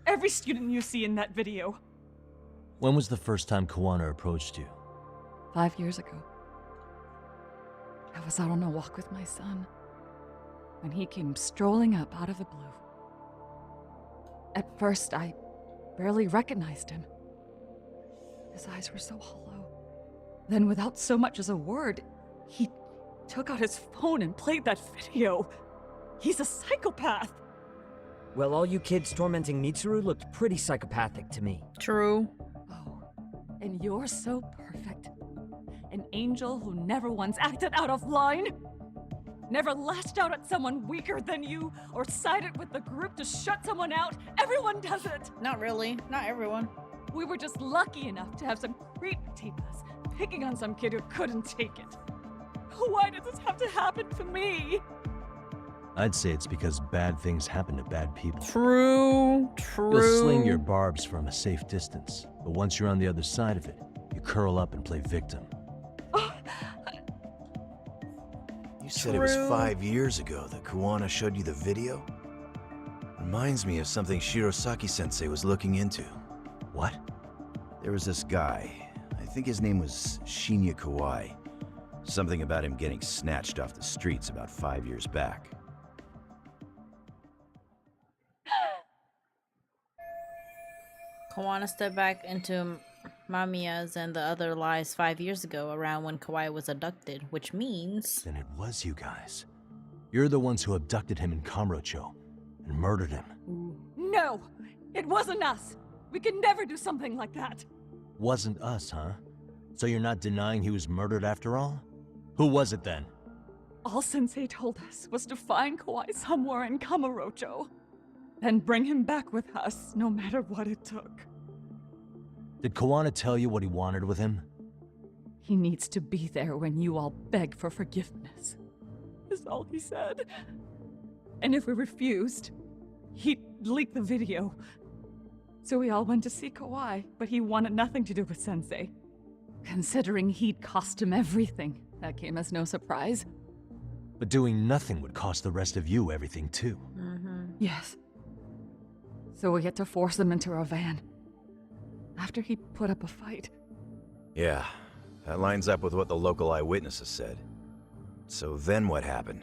L: Every student you see in that video.
C: When was the first time Kawana approached you?
L: 5 years ago. I was out on a walk with my son when he came strolling up out of the blue. At first, I barely recognized him. His eyes were so hollow. Then, without so much as a word, he took out his phone and played that video. He's a psychopath.
E: Well, all you kids tormenting Mitsuru looked pretty psychopathic to me.
A: True.
L: Oh, and you're so perfect. An angel who never once acted out of line. Never lashed out at someone weaker than you, or sided with the group to shut someone out. Everyone does it.
A: Not really. Not everyone.
L: We were just lucky enough to have some creep tape us, picking on some kid who couldn't take it. Why did this have to happen to me?
C: I'd say it's because bad things happen to bad people.
A: True.
C: You'll sling your barbs from a safe distance, but once you're on the other side of it, you curl up and play victim.
J: You said it was 5 years ago that Kawana showed you the video? Reminds me of something Shirosaki-sensei was looking into.
C: What?
J: There was this guy. I think his name was Shinya Kawai. Something about him getting snatched off the streets about 5 years back.
A: Kawana stepped back into Mamiya's and the other lives 5 years ago, around when Kawai was abducted, which means...
C: Then it was you guys. You're the ones who abducted him in Kamurocho and murdered him.
L: No, it wasn't us. We could never do something like that.
C: Wasn't us, huh? So you're not denying he was murdered after all? Who was it then?
L: All Sensei told us was to find Kawai somewhere in Kamurocho, then bring him back with us, no matter what it took.
C: Did Kawana tell you what he wanted with him?
L: He needs to be there when you all beg for forgiveness, is all he said. And if we refused, he'd leak the video. So we all went to see Kawai, but he wanted nothing to do with Sensei. Considering he'd cost him everything, that came as no surprise.
C: But doing nothing would cost the rest of you everything too.
L: Yes. So we had to force him into our van. After he put up a fight.
J: Yeah, that lines up with what the local eyewitnesses said. So then what happened?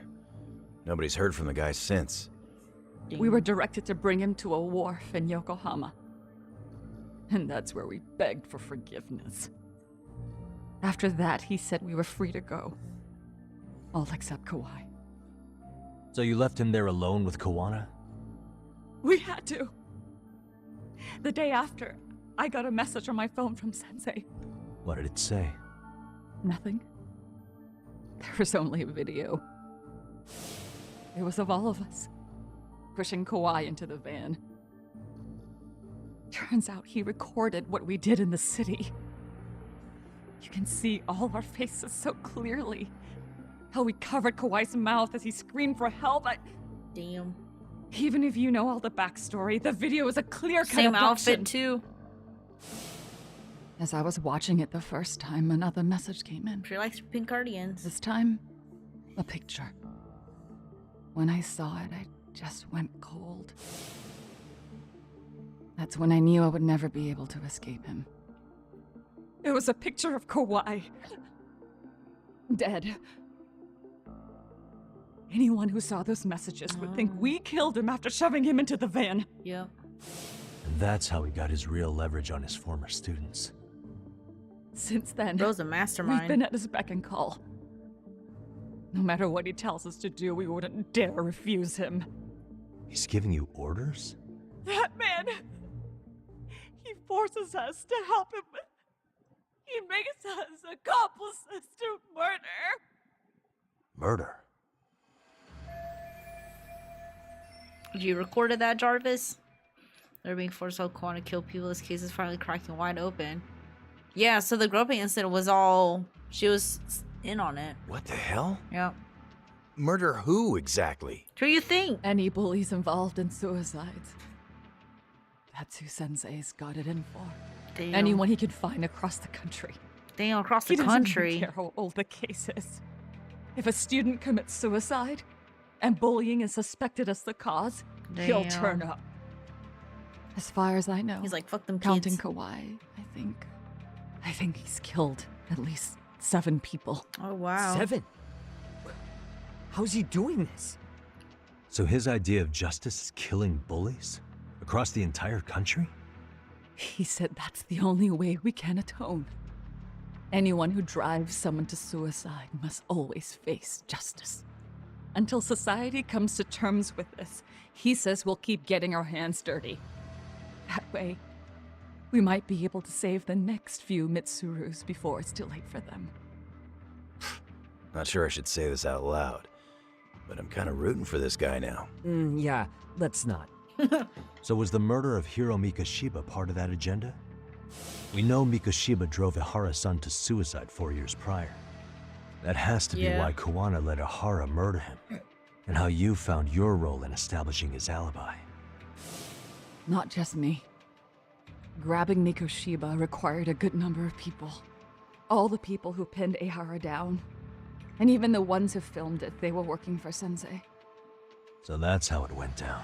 J: Nobody's heard from the guy since.
L: We were directed to bring him to a wharf in Yokohama. And that's where we begged for forgiveness. After that, he said we were free to go. All except Kawai.
C: So you left him there alone with Kawana?
L: We had to. The day after, I got a message on my phone from Sensei.
C: What did it say?
L: Nothing. There was only a video. It was of all of us, pushing Kawai into the van. Turns out he recorded what we did in the city. You can see all our faces so clearly. How we covered Kawai's mouth as he screamed for help.
A: Damn.
L: Even if you know all the backstory, the video is a clear-cut
A: Same
L: abduction.
A: outfit too.
L: As I was watching it the first time, another message came in.
A: She likes pink cardigans.
L: This time, a picture. When I saw it, I just went cold. That's when I knew I would never be able to escape him. It was a picture of Kawai. Dead. Anyone who saw those messages would think we killed him after shoving him into the van.
A: Yeah.
C: And that's how he got his real leverage on his former students.
L: Since then,
A: Bro's a mastermind.
L: we've been at his beck and call. No matter what he tells us to do, we wouldn't dare refuse him.
C: He's giving you orders?
L: That man, he forces us to help him. He makes us accomplices to murder.
C: Murder?
A: You recorded that, Jarvis? They're being forced to want to kill people. This case is finally cracking wide open. Yeah, so the groping incident was all... She was in on it.
J: What the hell?
A: Yep.
J: Murder who exactly?
A: Who you think?
L: Any bullies involved in suicides. That's who Sensei's got it in for.
A: Damn.
L: Anyone he could find across the country.
A: Damn, across the
L: He
A: country.
L: doesn't even care how old the case is. If a student commits suicide and bullying is suspected as the cause, he'll
A: Damn.
L: turn up. As far as I know,
A: He's like, fuck them
L: counting
A: kids.
L: Kauai, I think he's killed at least 7 people.
A: Oh, wow.
E: 7? How's he doing this?
C: So his idea of justice is killing bullies? Across the entire country?
L: He said that's the only way we can atone. Anyone who drives someone to suicide must always face justice. Until society comes to terms with this, he says we'll keep getting our hands dirty. That way, we might be able to save the next few Mitsurus before it's too late for them.
J: Not sure I should say this out loud, but I'm kind of rooting for this guy now.
E: Yeah, let's not.
C: So was the murder of Hiro Mikoshiba part of that agenda? We know Mikoshiba drove Ihara's son to suicide 4 years prior. That has to be why Kuwana let Ihara murder him, and how you found your role in establishing his alibi.
L: Not just me. Grabbing Mikoshiba required a good number of people. All the people who pinned Ihara down, and even the ones who filmed it, they were working for Sensei.
C: So that's how it went down.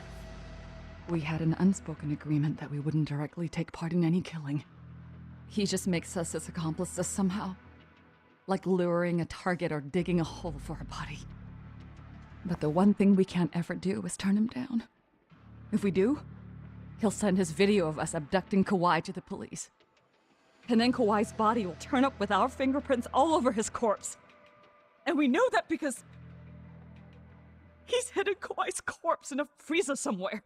L: We had an unspoken agreement that we wouldn't directly take part in any killing. He just makes us his accomplices somehow. Like luring a target or digging a hole for a body. But the one thing we can't ever do is turn him down. If we do, he'll send his video of us abducting Kauai to the police. And then Kauai's body will turn up with our fingerprints all over his corpse. And we know that because he's hidden Kauai's corpse in a freezer somewhere.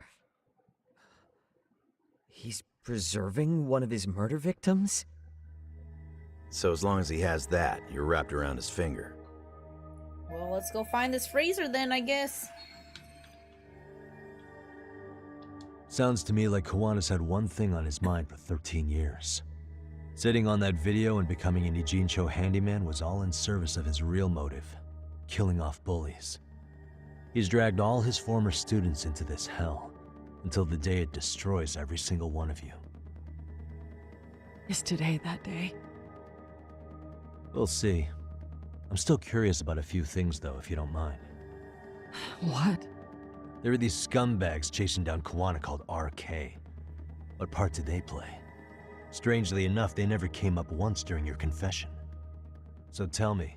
E: He's preserving one of his murder victims?
J: So as long as he has that, you're wrapped around his finger.
A: Well, let's go find this freezer then, I guess.
C: Sounds to me like Kawana's had one thing on his mind for 13 years. Sitting on that video and becoming an Ijincho handyman was all in service of his real motive, killing off bullies. He's dragged all his former students into this hell, until the day it destroys every single one of you.
L: Is today that day?
C: We'll see. I'm still curious about a few things though, if you don't mind.
L: What?
C: There are these scumbags chasing down Kawana called RK. What part did they play? Strangely enough, they never came up once during your confession. So tell me,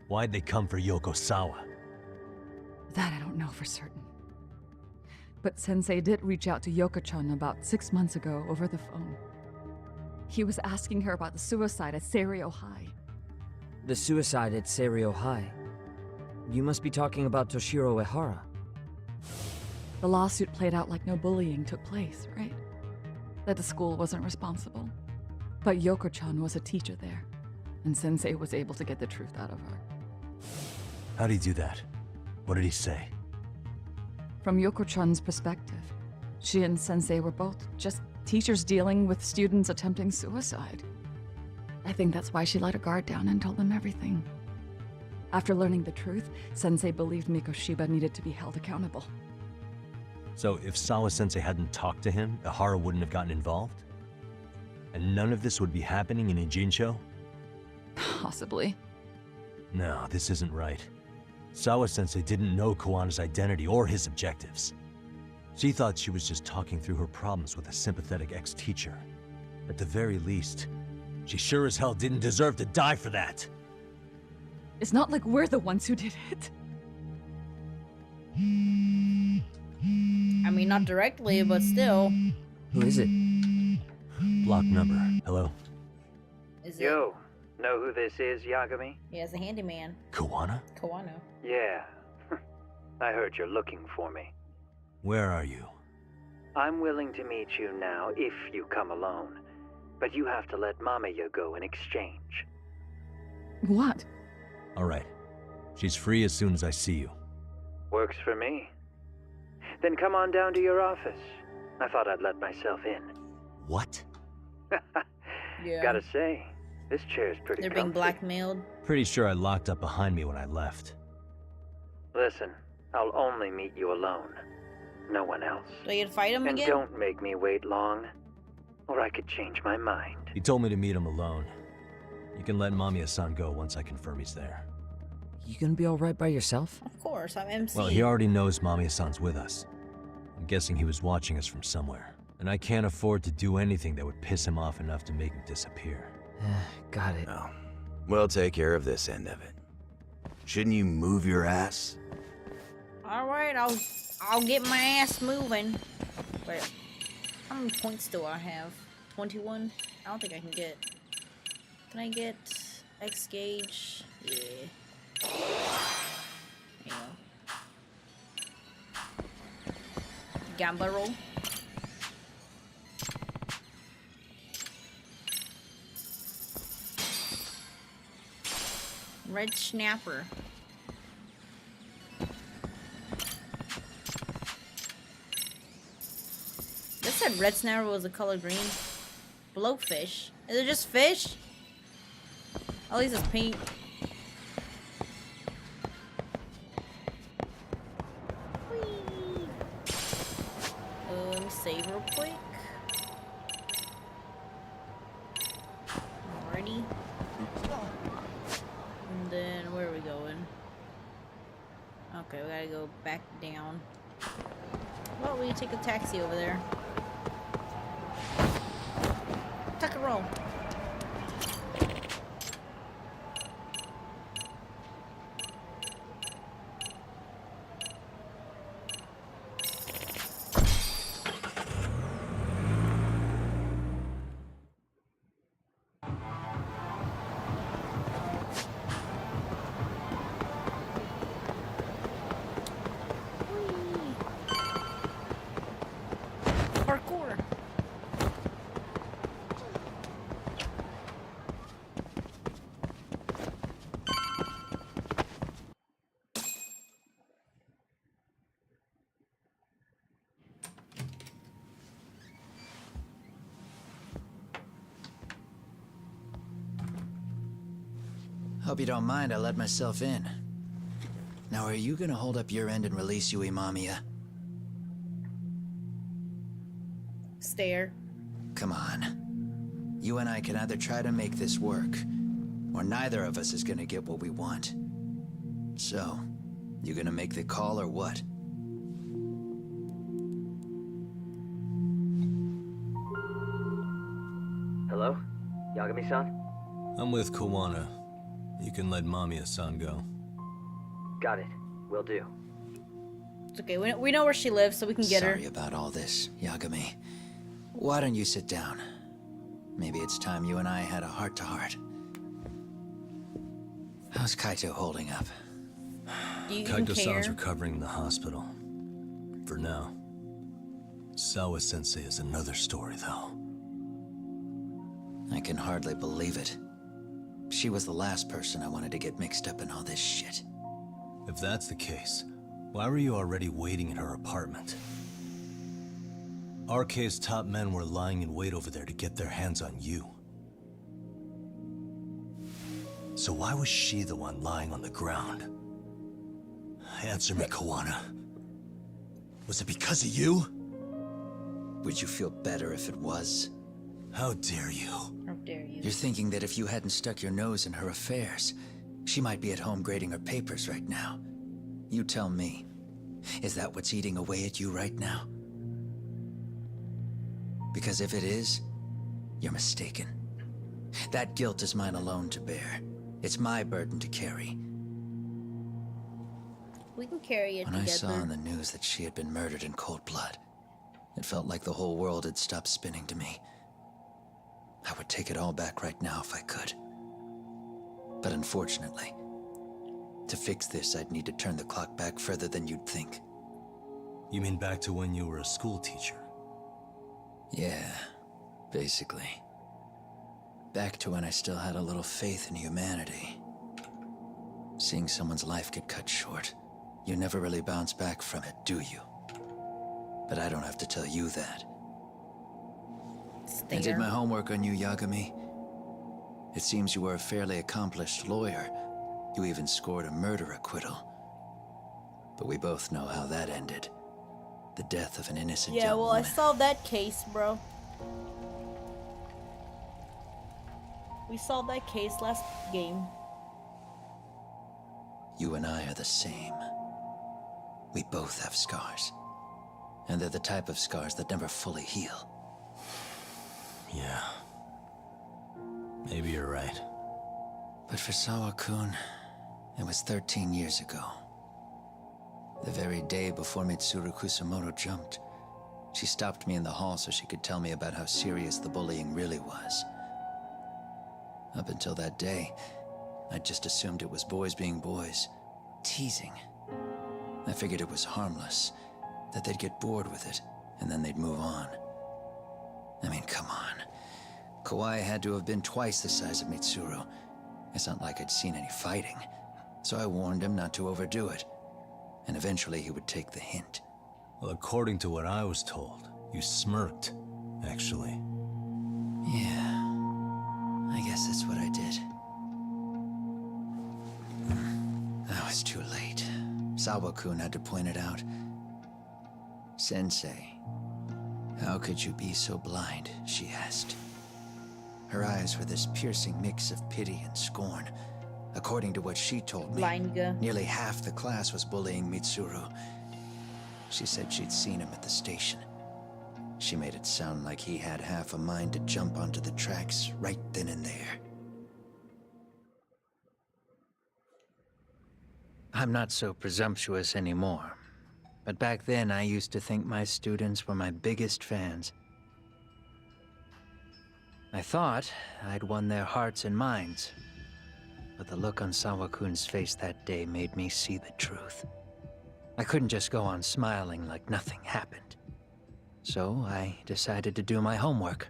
C: why'd they come for Yokosawa?
L: That I don't know for certain. But Sensei did reach out to Yoko-chan about 6 months ago over the phone. He was asking her about the suicide at Seiryo High.
E: The suicide at Seiryo High? You must be talking about Toshiro Ehara.
L: The lawsuit played out like no bullying took place, right? That the school wasn't responsible. But Yoko-chan was a teacher there, and Sensei was able to get the truth out of her.
C: How'd he do that? What did he say?
L: From Yoko-chan's perspective, she and Sensei were both just teachers dealing with students attempting suicide. I think that's why she let her guard down and told them everything. After learning the truth, Sensei believed Mikoshiba needed to be held accountable.
C: So if Sawa-sensei hadn't talked to him, Ihara wouldn't have gotten involved? And none of this would be happening in Ijincho?
L: Possibly.
C: No, this isn't right. Sawa-sensei didn't know Kawana's identity or his objectives. She thought she was just talking through her problems with a sympathetic ex-teacher. At the very least, she sure as hell didn't deserve to die for that.
L: It's not like we're the ones who did it.
A: I mean, not directly, but still.
E: Who is it?
C: Block number. Hello?
A: Is
K: Yo, know who this is, Yagami?
A: Yeah, it's a handyman.
C: Kawana?
A: Kawano.
K: Yeah. I heard you're looking for me.
C: Where are you?
K: I'm willing to meet you now if you come alone. But you have to let Mamiya go in exchange.
L: What?
C: Alright. She's free as soon as I see you.
K: Works for me. Then come on down to your office. I thought I'd let myself in.
C: What?
A: Yeah.
K: Gotta say, this chair's pretty
A: They're being
K: comfy.
A: blackmailed.
C: Pretty sure I locked up behind me when I left.
K: Listen, I'll only meet you alone. No one else.
A: Do I get to fight him
K: And
A: again?
K: don't make me wait long, or I could change my mind.
C: He told me to meet him alone. You can let Mamiya-san go once I confirm he's there.
E: You gonna be alright by yourself?
A: Of course, I'm MC.
C: Well, he already knows Mamiya-san's with us. I'm guessing he was watching us from somewhere. And I can't afford to do anything that would piss him off enough to make him disappear.
E: Got it.
J: Oh, we'll take care of this end of it. Shouldn't you move your ass?
A: Alright, I'll get my ass moving. Wait, how many points do I have? 21? I don't think I can get... Can I get X gauge? Yeah. There you go. Gamba roll. Red snapper. They said red snapper was the color green. Blowfish. Is it just fish? At least it's pink. Whee! Let me save real quick. Alrighty. And then where are we going? Okay, we gotta go back down. Well, we can take a taxi over there. Tuck and roll. Parkour.
V: Hope you don't mind I let myself in. Now, are you gonna hold up your end and release Yui Mamiya?
A: Stare.
V: Come on. You and I can either try to make this work, or neither of us is gonna get what we want. So, you gonna make the call or what?
W: Hello? Yagami-san?
C: I'm with Kawana. You can let Mamiya-san go.
W: Got it. Will do.
A: It's okay. We know where she lives, so we can get her.
V: Sorry about all this, Yagami. Why don't you sit down? Maybe it's time you and I had a heart-to-heart. How's Kaito holding up?
A: Do you even care?
C: Kaito-san's recovering in the hospital. For now. Sawa-sensei is another story, though.
V: I can hardly believe it. She was the last person I wanted to get mixed up in all this shit.
C: If that's the case, why were you already waiting in her apartment? RK's top men were lying in wait over there to get their hands on you. So why was she the one lying on the ground? Answer me, Kawana. Was it because of you?
V: Would you feel better if it was?
C: How dare you?
A: How dare you?
V: You're thinking that if you hadn't stuck your nose in her affairs, she might be at home grading her papers right now. You tell me. Is that what's eating away at you right now? Because if it is, you're mistaken. That guilt is mine alone to bear. It's my burden to carry.
A: We can carry it
V: When
A: together.
V: I saw on the news that she had been murdered in cold blood, it felt like the whole world had stopped spinning to me. I would take it all back right now if I could. But unfortunately, to fix this, I'd need to turn the clock back further than you'd think.
C: You mean back to when you were a school teacher?
V: Yeah, basically. Back to when I still had a little faith in humanity. Seeing someone's life get cut short, you never really bounce back from it, do you? But I don't have to tell you that. I did my homework on you, Yagami. It seems you were a fairly accomplished lawyer. You even scored a murder acquittal. But we both know how that ended. The death of an innocent young
A: well,
V: woman.
A: I solved that case, bro. We solved that case last game.
V: You and I are the same. We both have scars. And they're the type of scars that never fully heal.
C: Yeah. Maybe you're right.
V: But for Sawa-kun, it was 13 years ago. The very day before Mitsuru Kusamoto jumped, she stopped me in the hall so she could tell me about how serious the bullying really was. Up until that day, I just assumed it was boys being boys, teasing. I figured it was harmless, that they'd get bored with it, and then they'd move on. I mean, come on. Kawai had to have been twice the size of Mitsuru. It's not like I'd seen any fighting, so I warned him not to overdo it. And eventually he would take the hint.
C: Well, according to what I was told, you smirked, actually.
V: Yeah, I guess that's what I did. I was too late. Sawa-kun had to point it out. Sensei, how could you be so blind, she asked. Her eyes were this piercing mix of pity and scorn. According to what she told me, nearly half the class was bullying Mitsuru. She said she'd seen him at the station. She made it sound like he had half a mind to jump onto the tracks right then and there. I'm not so presumptuous anymore, but back then I used to think my students were my biggest fans. I thought I'd won their hearts and minds, but the look on Sawa-kun's face that day made me see the truth. I couldn't just go on smiling like nothing happened. So I decided to do my homework.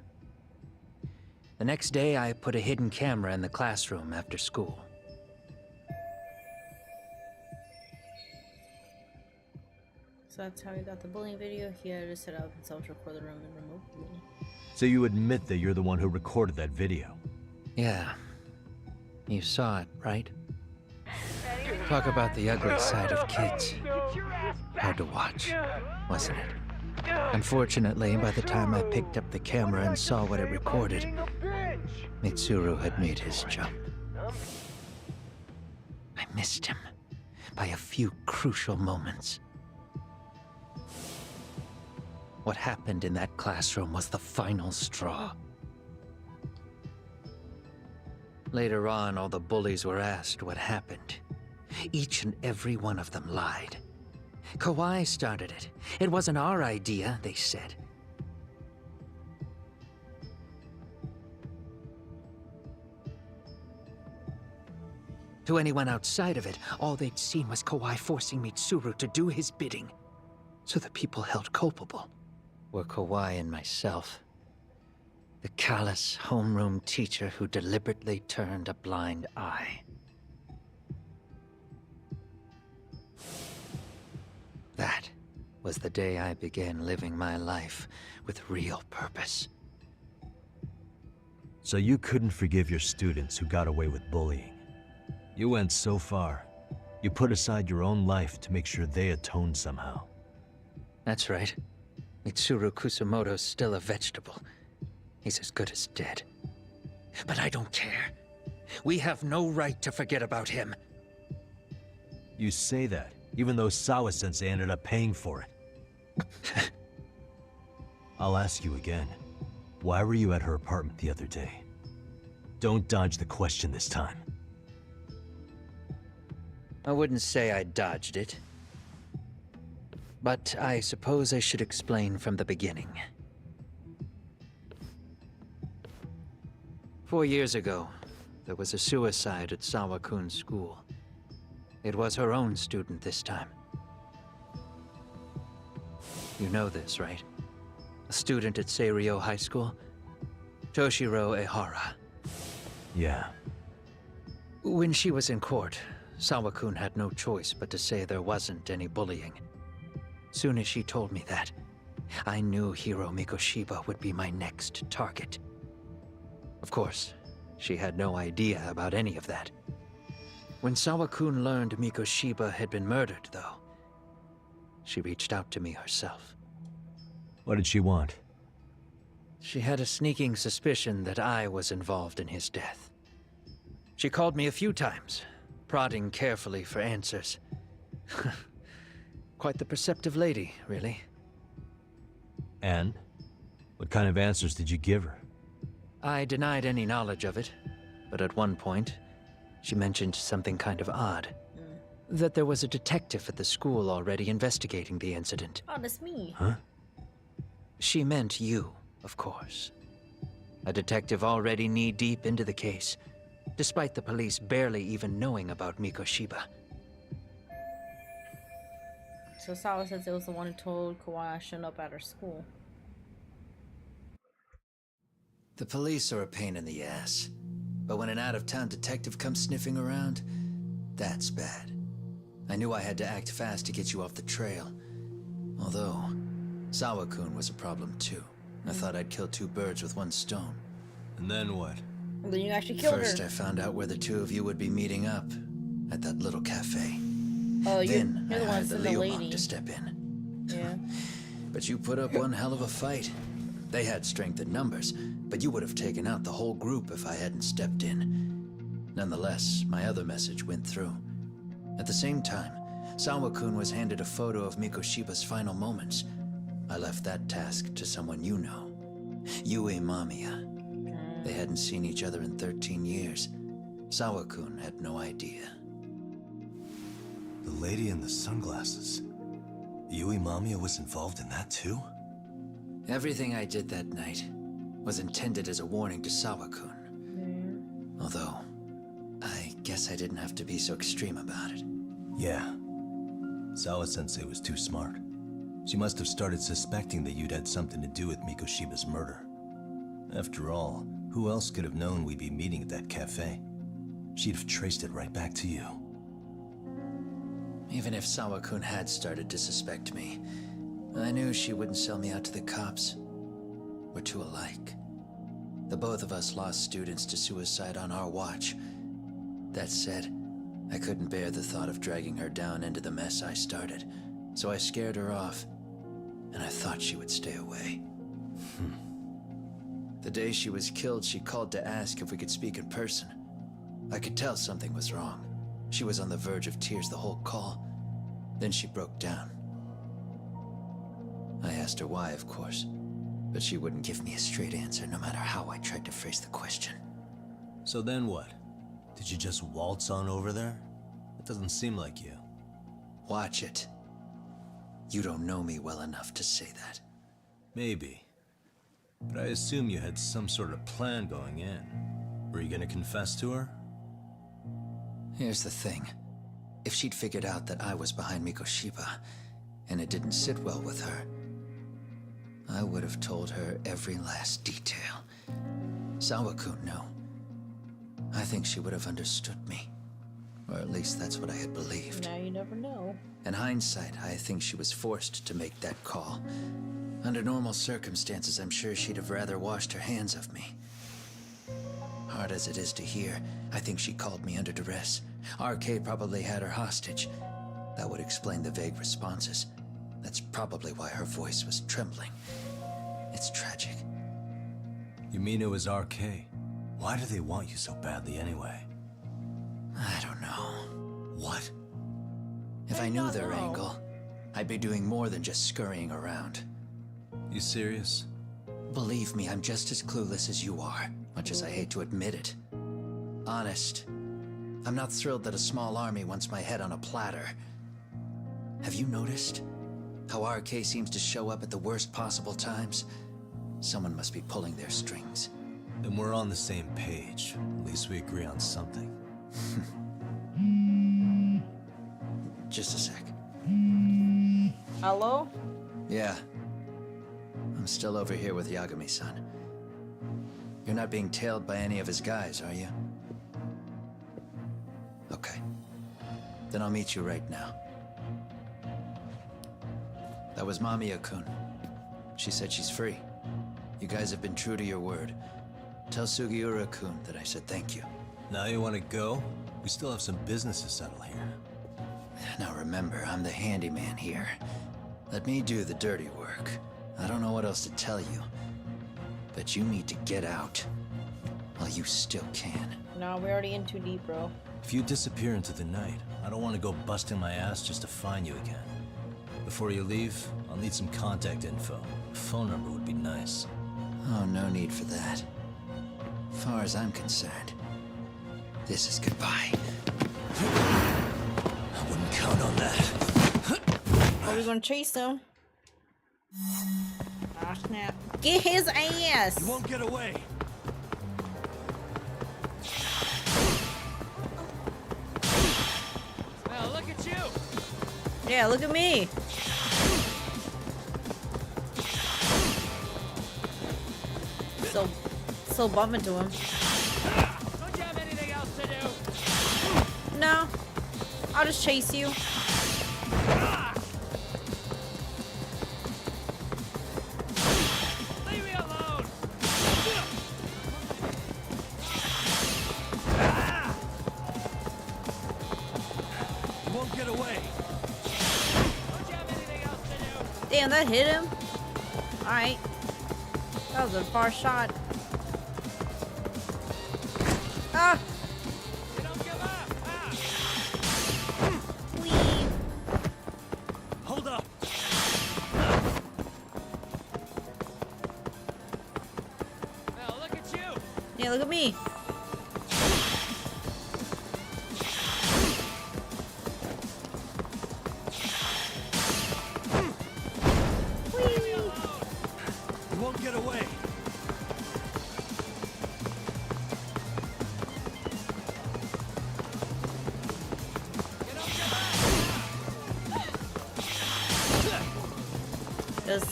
V: The next day, I put a hidden camera in the classroom after school.
A: So that's how he got the bullying video. He had to set up himself to record the room and remotely.
C: So you admit that you're the one who recorded that video?
V: Yeah. You saw it, right? Talk about the ugly side of kids. Hard to watch, wasn't it? Unfortunately, by the time I picked up the camera and saw what it recorded, Mitsuru had made his jump. I missed him by a few crucial moments. What happened in that classroom was the final straw. Later on, all the bullies were asked what happened. Each and every one of them lied. Kawai started it. It wasn't our idea, they said. To anyone outside of it, all they'd seen was Kawai forcing Mitsuru to do his bidding. So the people held culpable were Kawai and myself. The callous homeroom teacher who deliberately turned a blind eye. That was the day I began living my life with real purpose.
C: So you couldn't forgive your students who got away with bullying. You went so far, you put aside your own life to make sure they atoned somehow.
V: That's right. Mitsuru Kusamoto's still a vegetable. He's as good as dead. But I don't care. We have no right to forget about him.
C: You say that, even though Sawa-sensei ended up paying for it. I'll ask you again. Why were you at her apartment the other day? Don't dodge the question this time.
V: I wouldn't say I dodged it. But I suppose I should explain from the beginning. 4 years ago, there was a suicide at Sawa-kun's school. It was her own student this time. You know this, right? A student at Seiryo High School? Toshiro Ehara.
C: Yeah.
V: When she was in court, Sawa-kun had no choice but to say there wasn't any bullying. Soon as she told me that, I knew Hiro Mikoshiba would be my next target. Of course, she had no idea about any of that. When Sawa-kun learned Mikoshiba had been murdered, though, she reached out to me herself.
C: What did she want?
V: She had a sneaking suspicion that I was involved in his death. She called me a few times, prodding carefully for answers. Quite the perceptive lady, really.
C: And? What kind of answers did you give her?
V: I denied any knowledge of it, but at one point, she mentioned something kind of odd. That there was a detective at the school already investigating the incident.
A: Oh, that's me.
C: Huh?
V: She meant you, of course. A detective already knee-deep into the case, despite the police barely even knowing about Mikoshiba.
A: So Sawa says it was the one who told Kawana shouldn't up at her school.
V: The police are a pain in the ass. But when an out-of-town detective comes sniffing around, that's bad. I knew I had to act fast to get you off the trail. Although, Sawa-kun was a problem too. I thought I'd kill two birds with one stone.
C: And then what?
A: And then you actually killed
V: First,
A: her.
V: I found out where the two of you would be meeting up. At that little cafe.
A: Oh, you're
V: Then
A: the
V: I
A: one
V: hired the
A: the
V: Leo
A: lady.
V: monk to step in.
A: Yeah.
V: But you put up one hell of a fight. They had strength in numbers, but you would have taken out the whole group if I hadn't stepped in. Nonetheless, my other message went through. At the same time, Sawa-kun was handed a photo of Mikoshiba's final moments. I left that task to someone you know. Yue Mamiya. They hadn't seen each other in 13 years. Sawa-kun had no idea.
C: The lady in the sunglasses. Yui Mamiya was involved in that too?
V: Everything I did that night was intended as a warning to Sawa-kun. Although, I guess I didn't have to be so extreme about it.
C: Yeah. Sawa-sensei was too smart. She must have started suspecting that you'd had something to do with Mikoshiba's murder. After all, who else could have known we'd be meeting at that cafe? She'd have traced it right back to you.
V: Even if Sawa-kun had started to suspect me, I knew she wouldn't sell me out to the cops. We're too alike. The both of us lost students to suicide on our watch. That said, I couldn't bear the thought of dragging her down into the mess I started, so I scared her off, and I thought she would stay away. The day she was killed, she called to ask if we could speak in person. I could tell something was wrong. She was on the verge of tears the whole call. Then she broke down. I asked her why, of course, but she wouldn't give me a straight answer no matter how I tried to phrase the question.
C: So then what? Did you just waltz on over there? It doesn't seem like you.
V: Watch it. You don't know me well enough to say that.
C: Maybe. But I assume you had some sort of plan going in. Were you gonna confess to her?
V: Here's the thing. If she'd figured out that I was behind Mikoshiba, and it didn't sit well with her, I would have told her every last detail. Sawa-kun knew. I think she would have understood me. Or at least that's what I had believed.
A: Now you never know.
V: In hindsight, I think she was forced to make that call. Under normal circumstances, I'm sure she'd have rather washed her hands of me. Hard as it is to hear, I think she called me under duress. RK probably had her hostage. That would explain the vague responses. That's probably why her voice was trembling. It's tragic.
C: You mean it was RK? Why do they want you so badly anyway?
V: I don't know.
C: What?
V: If I knew their angle, I'd be doing more than just scurrying around.
C: You serious?
V: Believe me, I'm just as clueless as you are, much as I hate to admit it. Honest, I'm not thrilled that a small army wants my head on a platter. Have you noticed how RK seems to show up at the worst possible times? Someone must be pulling their strings.
C: Then we're on the same page. At least we agree on something.
V: Just a sec.
A: Hello?
V: Yeah. I'm still over here with Yagami-san. You're not being tailed by any of his guys, are you? Okay. Then I'll meet you right now. That was Mamiya-kun. She said she's free. You guys have been true to your word. Tell Sugiura-kun that I said thank you.
C: Now you want to go? We still have some business to settle here.
V: Now remember, I'm the handyman here. Let me do the dirty work. I don't know what else to tell you. But you need to get out. While you still can.
A: No, we're already in too deep, bro.
C: If you disappear into the night, I don't want to go busting my ass just to find you again. Before you leave, I'll need some contact info. A phone number would be nice.
V: Oh, no need for that. As far as I'm concerned, this is goodbye.
C: I wouldn't count on that.
A: Are we gonna chase him? Ah, snap. Get his ass!
C: You won't get away!
G: Well, look at you!
A: Yeah, look at me! So bumping to him.
G: Don't you have anything else to do?
A: No. I'll just chase you.
G: Leave me alone!
C: You won't get away!
G: Don't you have anything else to do?
A: Damn, that hit him. Alright. That was a far shot. Ah!
G: You don't give up!
A: Leave.
C: Hold up!
G: Well, look at you!
A: Yeah, look at me.
C: You won't get away!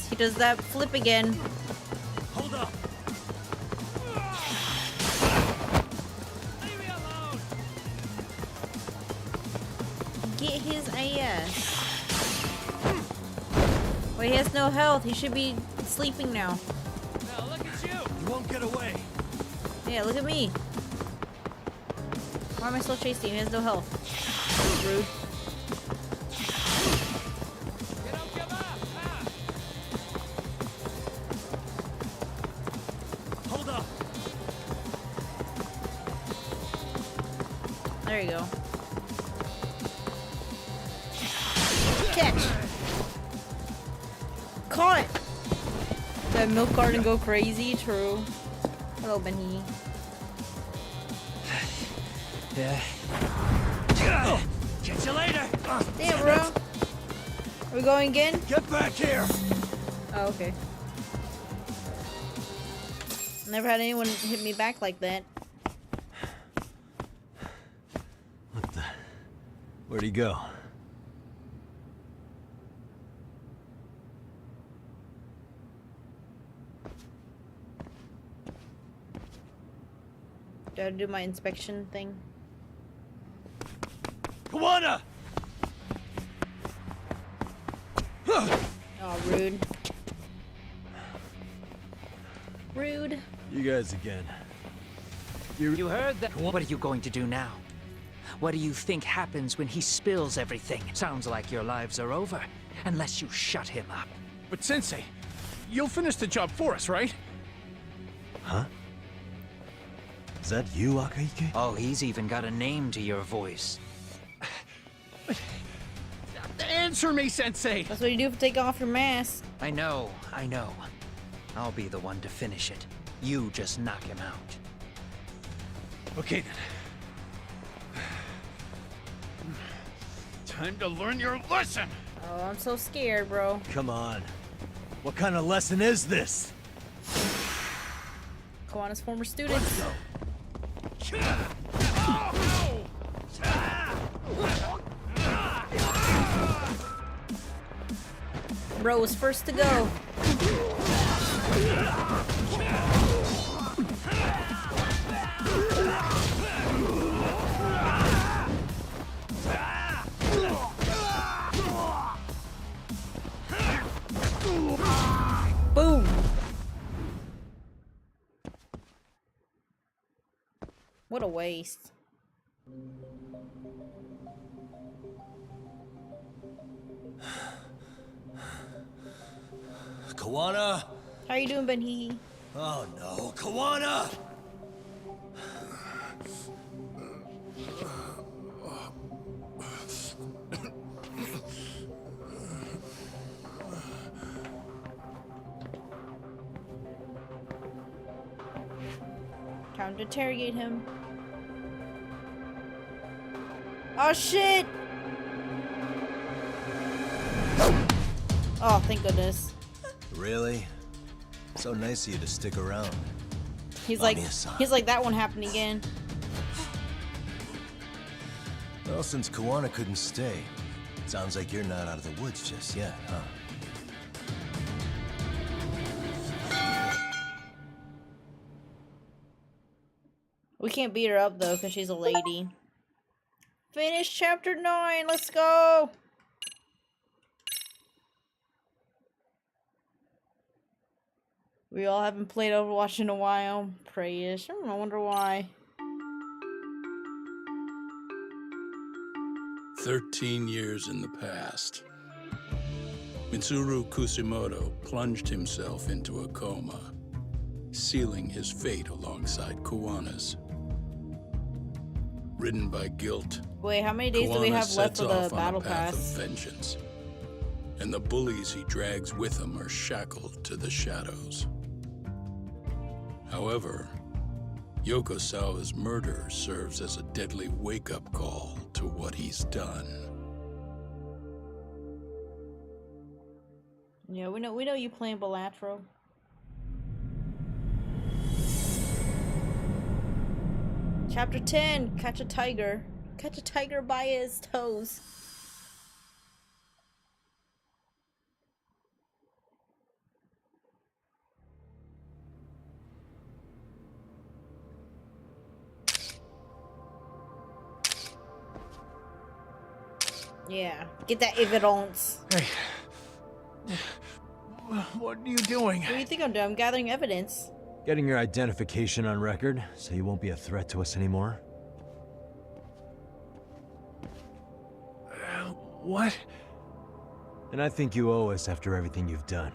A: He does that flip again.
C: Hold up!
G: Leave me alone!
A: Get his ass. Wait, he has no health. He should be sleeping now.
G: Well, look at you!
C: You won't get away!
A: Yeah, look at me. Why am I still chasing him? He has no health. Rude.
G: You don't give up!
C: Hold up!
A: There you go. Catch! Caught! That milk garden go crazy? True. Hello, Benny.
V: Yeah.
C: Catch you later!
A: Damn, bro. Are we going again?
C: Get back here!
A: Oh, okay. Never had anyone hit me back like that.
C: What the? Where'd he go?
A: Do I do my inspection thing?
C: Kawana!
A: Oh, rude. Rude.
C: You guys again.
F: You heard that? What are you going to do now? What do you think happens when he spills everything? Sounds like your lives are over, unless you shut him up.
N: But Sensei, you'll finish the job for us, right?
C: Huh? Is that you, Akahike?
F: Oh, he's even got a name to your voice.
N: Answer me, Sensei!
A: That's what you do if you take off your mask.
F: I know. I'll be the one to finish it. You just knock him out.
N: Okay, then. Time to learn your lesson!
A: Oh, I'm so scared, bro.
C: Come on. What kind of lesson is this?
A: Kawana's former students. Bro was first to go. Boom. What a waste.
C: Kawana!
A: How you doing, Ben-Hee?
C: Oh no, Kawana!
A: Time to interrogate him. Oh shit! Oh, thank goodness.
C: Really? So nice of you to stick around.
A: He's like, that won't happen again.
C: Well, since Kawana couldn't stay, sounds like you're not out of the woods just yet, huh?
A: We can't beat her up though, because she's a lady. Finish chapter 9, let's go! We all haven't played Overwatch in a while. Pray-ish. I wonder why.
D: 13 years in the past. Mitsuru Kusimoto plunged himself into a coma, sealing his fate alongside Kawana's. Ridden by guilt,
A: Wait, how many days do we
D: Kawana
A: have left
D: sets
A: for the
D: off on
A: battle
D: a path
A: pass?
D: of vengeance, and the bullies he drags with him are shackled to the shadows. However, Yokosawa's murder serves as a deadly wake-up call to what he's done.
A: Yeah, we know you playing Balatro. Chapter 10, catch a tiger. Catch a tiger by his toes. Yeah, get that evidence.
N: Hey. What are you doing?
A: What do you think I'm doing? I'm gathering evidence.
C: Getting your identification on record, so you won't be a threat to us anymore?
N: What?
C: And I think you owe us after everything you've done.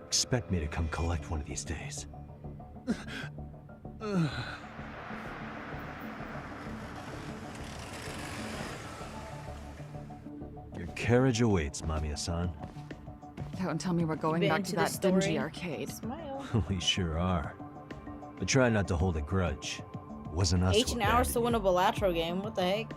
C: Expect me to come collect one of these days. Your carriage awaits, Mamiya-san.
L: Don't tell me we're going
A: Been
L: back
A: to
L: to
A: the
L: that dingy
A: story.
L: arcade.
A: Smile.
C: We sure are. But try not to hold a grudge. It wasn't us who
A: 18 hours to
C: abandoned
A: win a Balatro game. What the heck?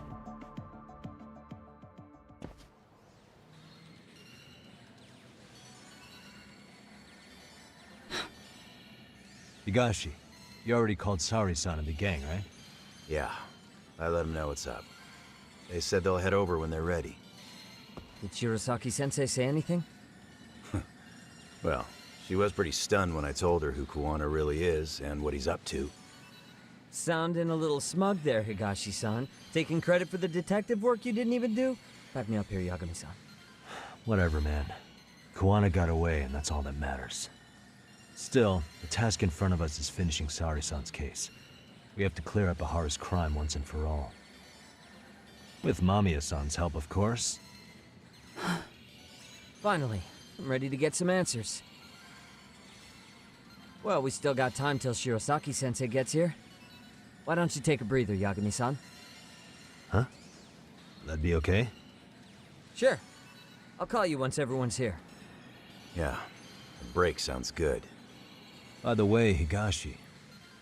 C: you. Higashi, you already called Sari-san and the gang, right?
J: Yeah, I let them know what's up. They said they'll head over when they're ready.
E: Did Shirosaki-sensei say anything?
J: Well, she was pretty stunned when I told her who Kawana really is and what he's up to.
E: Sounding a little smug there, Higashi-san. Taking credit for the detective work you didn't even do? Back me up here, Yagami-san.
C: Whatever, man. Kawana got away, and that's all that matters. Still, the task in front of us is finishing Sari-san's case. We have to clear up Bahara's crime once and for all. With Mamiya-san's help, of course.
E: Finally, I'm ready to get some answers. Well, we still got time till Shirosaki-sensei gets here. Why don't you take a breather, Yagami-san?
C: Huh? That'd be okay?
E: Sure. I'll call you once everyone's here.
J: Yeah, a break sounds good.
C: By the way, Higashi,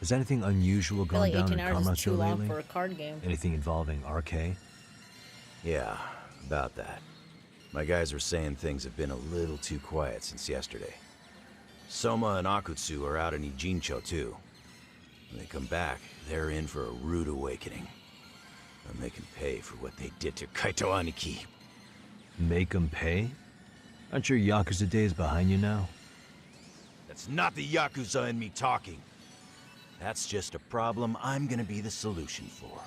C: has anything unusual
A: I feel
C: gone
A: like
C: down
A: 18
C: in
A: hours is too
C: Kamacho
A: long
C: lately?
A: for a card game.
C: Anything involving RK?
J: Yeah, about that. My guys are saying things have been a little too quiet since yesterday. Soma and Akutsu are out in Ijincho too. When they come back, they're in for a rude awakening. And they can pay for what they did to Kaito Aniki.
C: Make them pay? Aren't your yakuza days behind you now?
J: That's not the yakuza in me talking. That's just a problem I'm gonna be the solution for.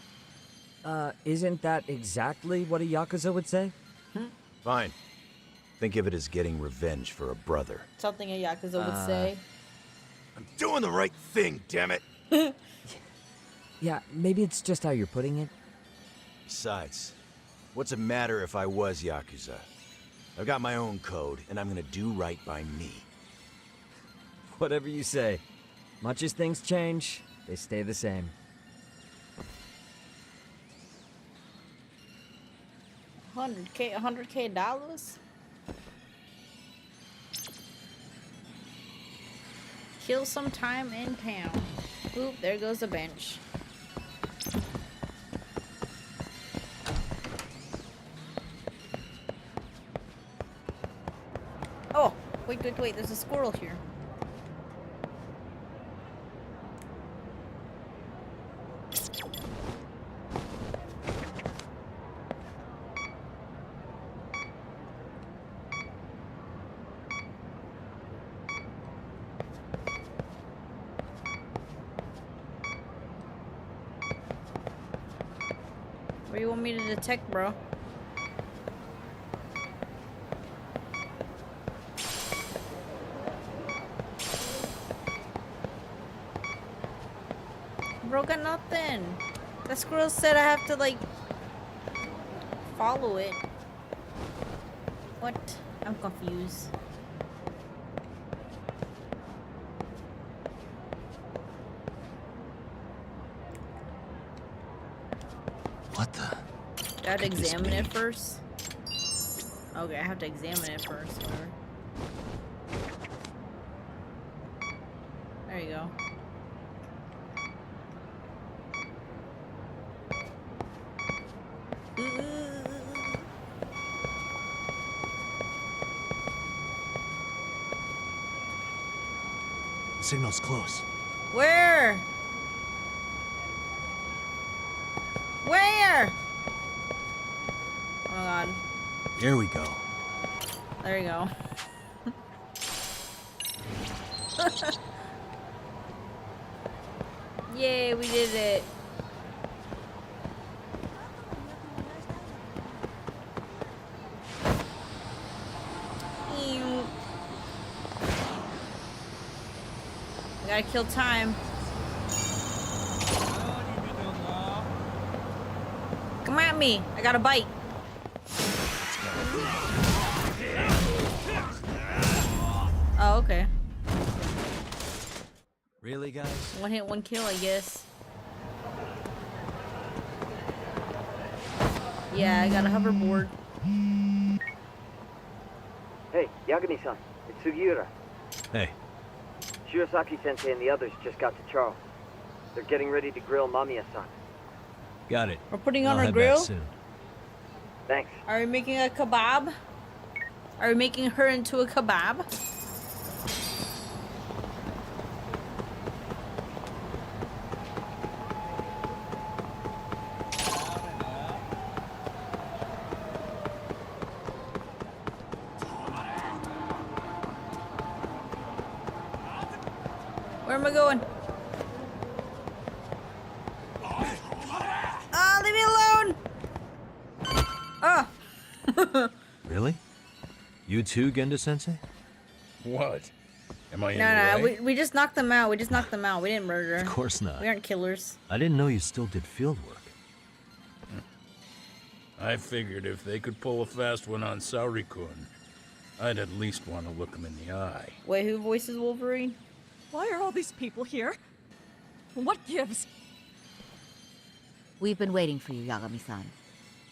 E: Isn't that exactly what a yakuza would say?
J: Fine. Think of it as getting revenge for a brother.
A: Something a yakuza would say.
J: I'm doing the right thing, damn it!
E: Yeah, maybe it's just how you're putting it.
J: Besides, what's it matter if I was yakuza? I've got my own code, and I'm gonna do right by me.
E: Whatever you say. Much as things change, they stay the same.
A: $100K dollars? Kill some time in town. Oop, there goes the bench. Oh, wait, there's a squirrel here. Where you want me to detect, bro? Bro, got nothing. The squirrel said I have to, like, follow it. What? I'm confused.
C: What the?
A: I have to examine it first? Okay, I have to examine it first. Whatever. There you go.
C: The signal's close.
A: Where? Where? Oh god.
C: Here we go.
A: There you go. Yay, we did it. Ew. I gotta kill time. Come at me. I got a bite. Oh, okay.
C: Really, guys?
A: One hit, one kill, I guess. Yeah, I got a hoverboard.
W: Hey, Yagami-san, it's Sugiura.
C: Hey.
W: Shirosaki-sensei and the others just got to Charles. They're getting ready to grill Mamiya-san.
C: Got it.
A: We're putting on
C: I'll
A: our
C: head
A: grill?
C: back soon.
W: Thanks.
A: Are we making a kebab? Are we making her into a kebab? Where am I going? Ah, leave me alone! Ah!
C: Really? You too, Genda-sensei?
D: What? Am I in
A: No,
D: the way?
A: we just knocked them out. We just knocked them out. We didn't murder.
C: Of course not.
A: We aren't killers.
C: I didn't know you still did field work.
D: I figured if they could pull a fast one on Saori-kun, I'd at least want to look him in the eye.
A: Wait, who voices Wolverine?
L: Why are all these people here? What gives?
O: We've been waiting for you, Yagami-san.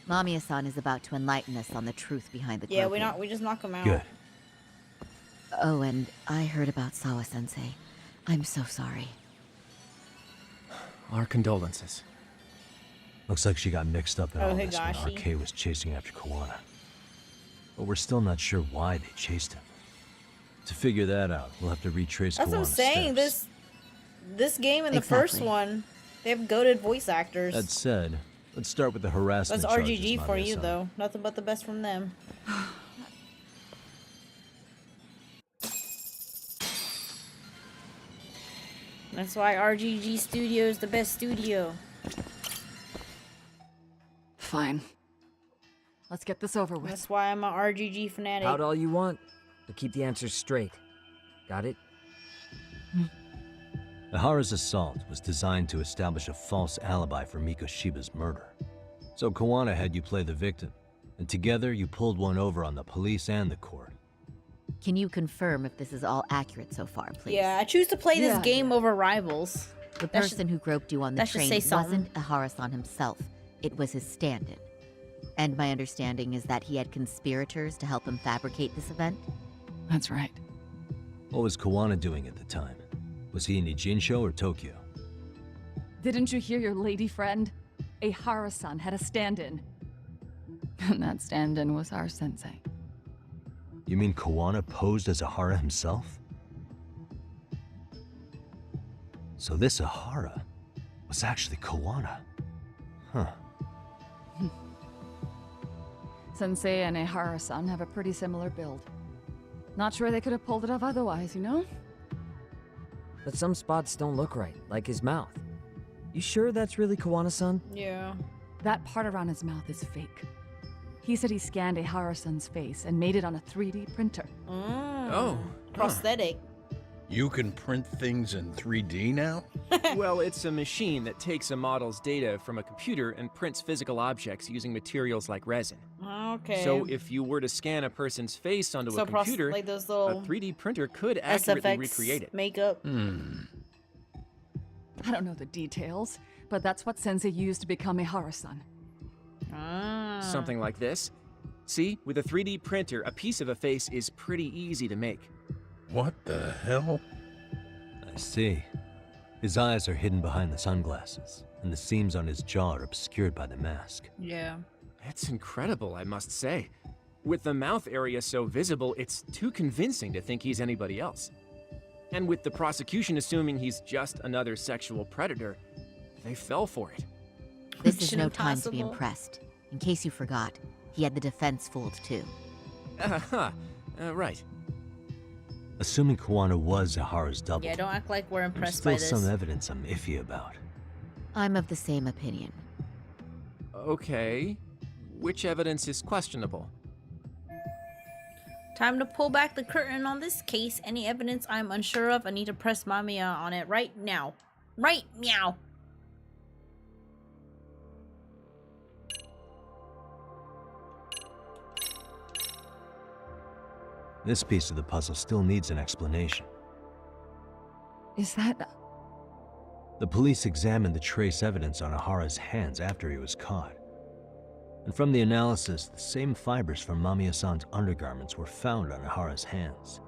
O: Mamiya-san is about to enlighten us on the truth behind the
A: Yeah,
O: groping.
A: we just knock them out.
C: Good.
O: Oh, and I heard about Sawa-sensei. I'm so sorry.
M: Our condolences.
C: Looks like she got mixed up in
A: Oh,
C: all this when
A: Higashi.
C: RK was chasing after Kawana. But we're still not sure why they chased him. To figure that out, we'll have to retrace
A: That's what I'm
C: Kawana's
A: saying.
C: steps.
A: this game and the first one, they have goated voice actors.
C: That said, let's start with the harassment
A: That's
C: charges,
A: RGG for you,
C: Mamiya-san.
A: though. Nothing but the best from them. That's why RGG Studio is the best studio.
L: Fine. Let's get this over with.
A: That's why I'm a RGG fanatic.
E: Pout all you want, but keep the answers straight. Got it?
C: Ihara's assault was designed to establish a false alibi for Miko Shiba's murder. So Kawana had you play the victim, and together you pulled one over on the police and the court.
O: Can you confirm if this is all accurate so far, please?
A: Yeah, I choose to play this game over rivals.
O: The person who groped you on the
A: that should
O: train
A: say something.
O: wasn't Ihara-san himself. It was his stand-in. And my understanding is that he had conspirators to help him fabricate this event?
L: That's right.
C: What was Kawana doing at the time? Was he in Ijinsho or Tokyo?
L: Didn't you hear your lady friend? Ihara-san had a stand-in. And that stand-in was our sensei.
C: You mean Kawana posed as Ihara himself? So this Ihara was actually Kawana. Huh.
L: Sensei and Ihara-san have a pretty similar build. Not sure they could have pulled it off otherwise, you know?
E: But some spots don't look right, like his mouth. You sure that's really Kawana-san?
A: Yeah.
L: That part around his mouth is fake. He said he scanned Ihara-san's face and made it on a 3D printer.
N: Oh.
A: Prosthetic.
N: You can print things in 3D now?
G: Well, it's a machine that takes a model's data from a computer and prints physical objects using materials like resin.
A: Okay.
G: So if you were to scan a person's face onto a computer,
A: like those
G: a
A: little
G: 3D printer could accurately
A: SFX
G: recreate it.
A: makeup.
L: I don't know the details, but that's what Sensei used to become Ihara-san.
G: Something like this. See, with a 3D printer, a piece of a face is pretty easy to make.
N: What the hell?
C: I see. His eyes are hidden behind the sunglasses, and the seams on his jaw are obscured by the mask.
A: Yeah.
G: It's incredible, I must say. With the mouth area so visible, it's too convincing to think he's anybody else. And with the prosecution assuming he's just another sexual predator, they fell for it.
O: This is no time to be impressed. In case you forgot, he had the defense fooled too.
G: Right.
C: Assuming Kawana was Ihara's double,
A: Yeah, don't act like we're
C: there's
A: impressed
C: still
A: by this.
C: some evidence I'm iffy about.
O: I'm of the same opinion.
G: Okay. Which evidence is questionable?
A: Time to pull back the curtain on this case. Any evidence I'm unsure of, I need to press Mamiya on it right now. Right meow.
C: This piece of the puzzle still needs an explanation.
L: Is that...
C: The police examined the trace evidence on Ihara's hands after he was caught. And from the analysis, the same fibers from Mamiya-san's undergarments were found on Ihara's hands.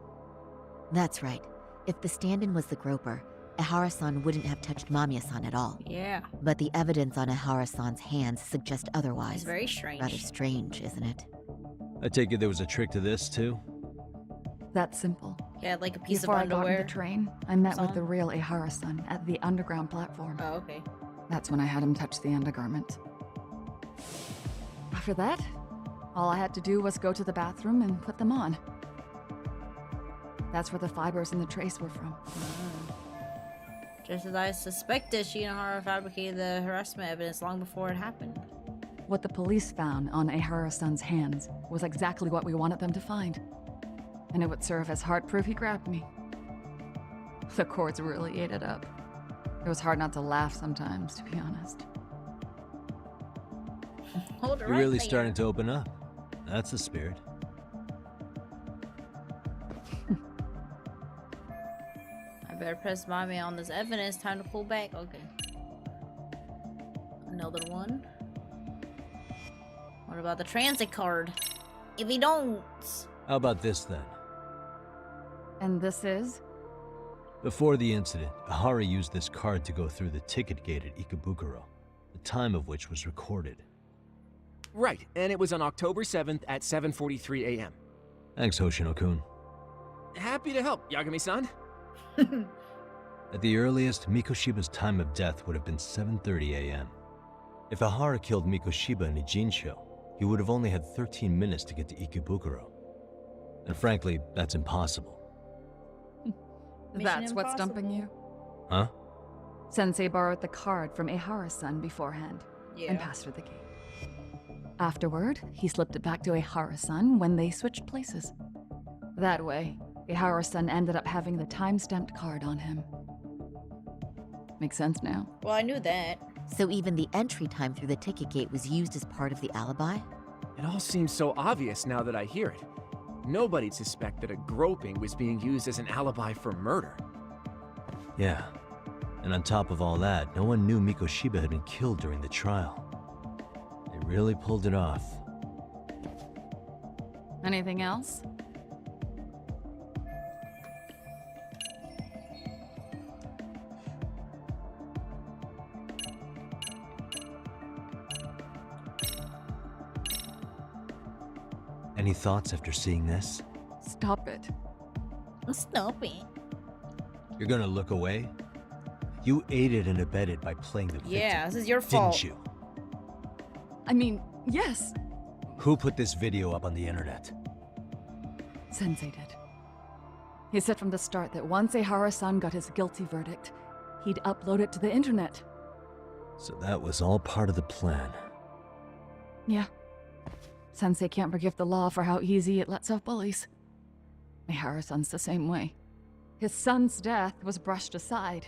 O: That's right. If the stand-in was the groper, Ihara-san wouldn't have touched Mamiya-san at all.
A: Yeah.
O: But the evidence on Ihara-san's hands suggests otherwise.
A: It's very strange.
O: Rather strange, isn't it?
C: I take it there was a trick to this, too?
L: That simple.
A: Yeah, like a piece
L: Before
A: of
L: I got
A: underwear.
L: on the train, I met with the real Ihara-san at the underground platform.
A: Oh, okay.
L: That's when I had him touch the undergarment. After that, all I had to do was go to the bathroom and put them on. That's where the fibers in the trace were from.
A: Just as I suspected, she and Ihara fabricated the harassment evidence long before it happened.
L: What the police found on Ihara-san's hands was exactly what we wanted them to find. And it would serve as hard proof he grabbed me. The courts really ate it up. It was hard not to laugh sometimes, to be honest.
A: Hold it
C: You're
A: right
C: really
A: there.
C: starting to open up. That's the spirit.
A: I better press Mamiya on this evidence. Time to pull back. Okay. Another one. What about the transit card? If he don't...
C: How about this, then?
L: And this is?
C: Before the incident, Ihara used this card to go through the ticket gate at Ikebukuro, the time of which was recorded.
G: Right, and it was on October 7th at 7:43 a.m.
C: Thanks, Hoshino-kun.
G: Happy to help, Yagami-san.
C: At the earliest, Mikoshiba's time of death would have been 7:30 a.m. If Ihara killed Mikoshiba in Ijincho, he would have only had 13 minutes to get to Ikebukuro. And frankly, that's impossible.
L: That's what's stumping you?
C: Huh?
L: Sensei borrowed the card from Ihara-san beforehand and passed her the key. Afterward, he slipped it back to Ihara-san when they switched places. That way, Ihara-san ended up having the time-stamped card on him. Makes sense now.
A: Well, I knew that.
O: So even the entry time through the ticket gate was used as part of the alibi?
G: It all seems so obvious now that I hear it. Nobody'd suspect that a groping was being used as an alibi for murder.
C: Yeah. And on top of all that, no one knew Mikoshiba had been killed during the trial. They really pulled it off.
L: Anything else?
C: Any thoughts after seeing this?
L: Stop it.
A: Stop it.
C: You're gonna look away? You aided and abetted by playing the victim.
A: Yeah, this is your fault.
C: Didn't you?
L: I mean, yes.
C: Who put this video up on the internet?
L: Sensei did. He said from the start that once Ihara-san got his guilty verdict, he'd upload it to the internet.
C: So that was all part of the plan.
L: Yeah. Sensei can't forgive the law for how easy it lets off bullies. Ihara-san's the same way. His son's death was brushed aside.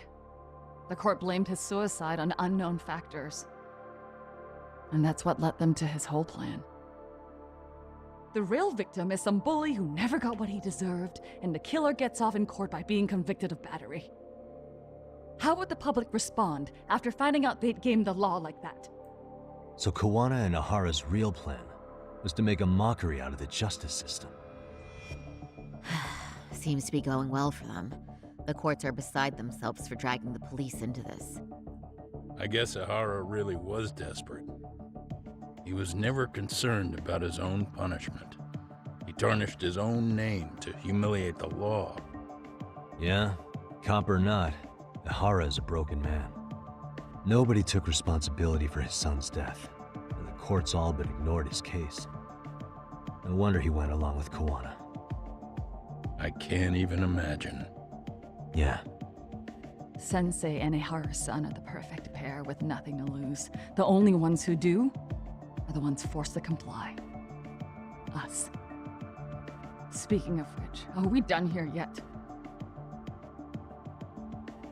L: The court blamed his suicide on unknown factors. And that's what led them to his whole plan. The real victim is some bully who never got what he deserved, and the killer gets off in court by being convicted of battery. How would the public respond after finding out they'd gamed the law like that?
C: So Kawana and Ahara's real plan was to make a mockery out of the justice system.
O: Seems to be going well for them. The courts are beside themselves for dragging the police into this.
D: I guess Ihara really was desperate. He was never concerned about his own punishment. He tarnished his own name to humiliate the law.
C: Yeah, cop or not, Ihara is a broken man. Nobody took responsibility for his son's death, and the courts all but ignored his case. No wonder he went along with Kawana.
D: I can't even imagine.
C: Yeah.
L: Sensei and Ihara-san are the perfect pair with nothing to lose. The only ones who do are the ones forced to comply. Us. Speaking of which, are we done here yet?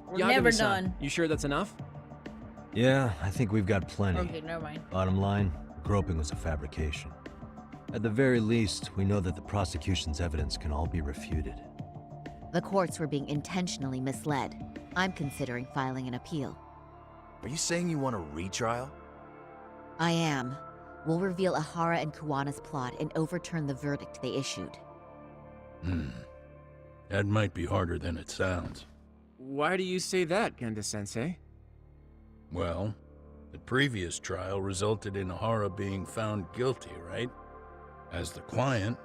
A: We're never done.
G: You sure that's enough?
C: Yeah, I think we've got plenty.
A: Okay, never mind.
C: Bottom line, groping was a fabrication. At the very least, we know that the prosecution's evidence can all be refuted.
O: The courts were being intentionally misled. I'm considering filing an appeal.
J: Are you saying you want a retrial?
O: I am. We'll reveal Ihara and Kuwana's plot and overturn the verdict they issued.
D: That might be harder than it sounds.
G: Why do you say that, Genda-sensei?
D: Well, the previous trial resulted in Ihara being found guilty, right? As the client,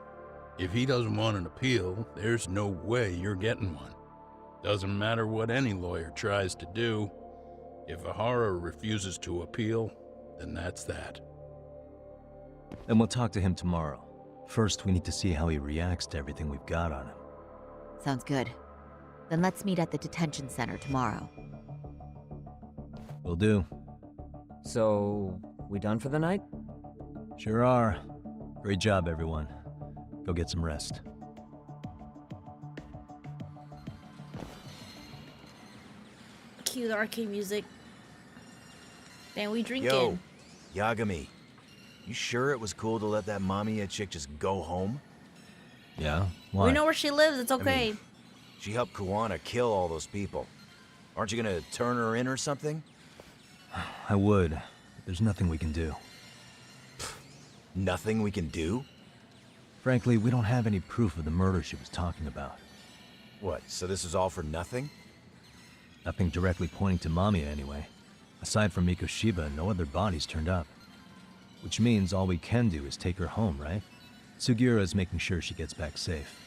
D: if he doesn't want an appeal, there's no way you're getting one. Doesn't matter what any lawyer tries to do. If Ihara refuses to appeal, then that's that.
C: Then we'll talk to him tomorrow. First, we need to see how he reacts to everything we've got on him.
O: Sounds good. Then let's meet at the detention center tomorrow.
C: Will do.
E: So, we done for the night?
C: Sure are. Great job, everyone. Go get some rest.
A: Cue the arcade music. Damn, we drinking.
J: Yo, Yagami. You sure it was cool to let that Mamiya chick just go home?
C: Yeah? Why?
A: We know where she lives, it's okay.
J: I mean, she helped Kuwana kill all those people. Aren't you gonna turn her in or something?
C: I would, but there's nothing we can do.
J: Nothing we can do?
C: Frankly, we don't have any proof of the murder she was talking about.
J: What, so this is all for nothing?
C: Nothing directly pointing to Mamiya anyway. Aside from Mikoshiba, no other bodies turned up. Which means all we can do is take her home, right? Sugiura is making sure she gets back safe.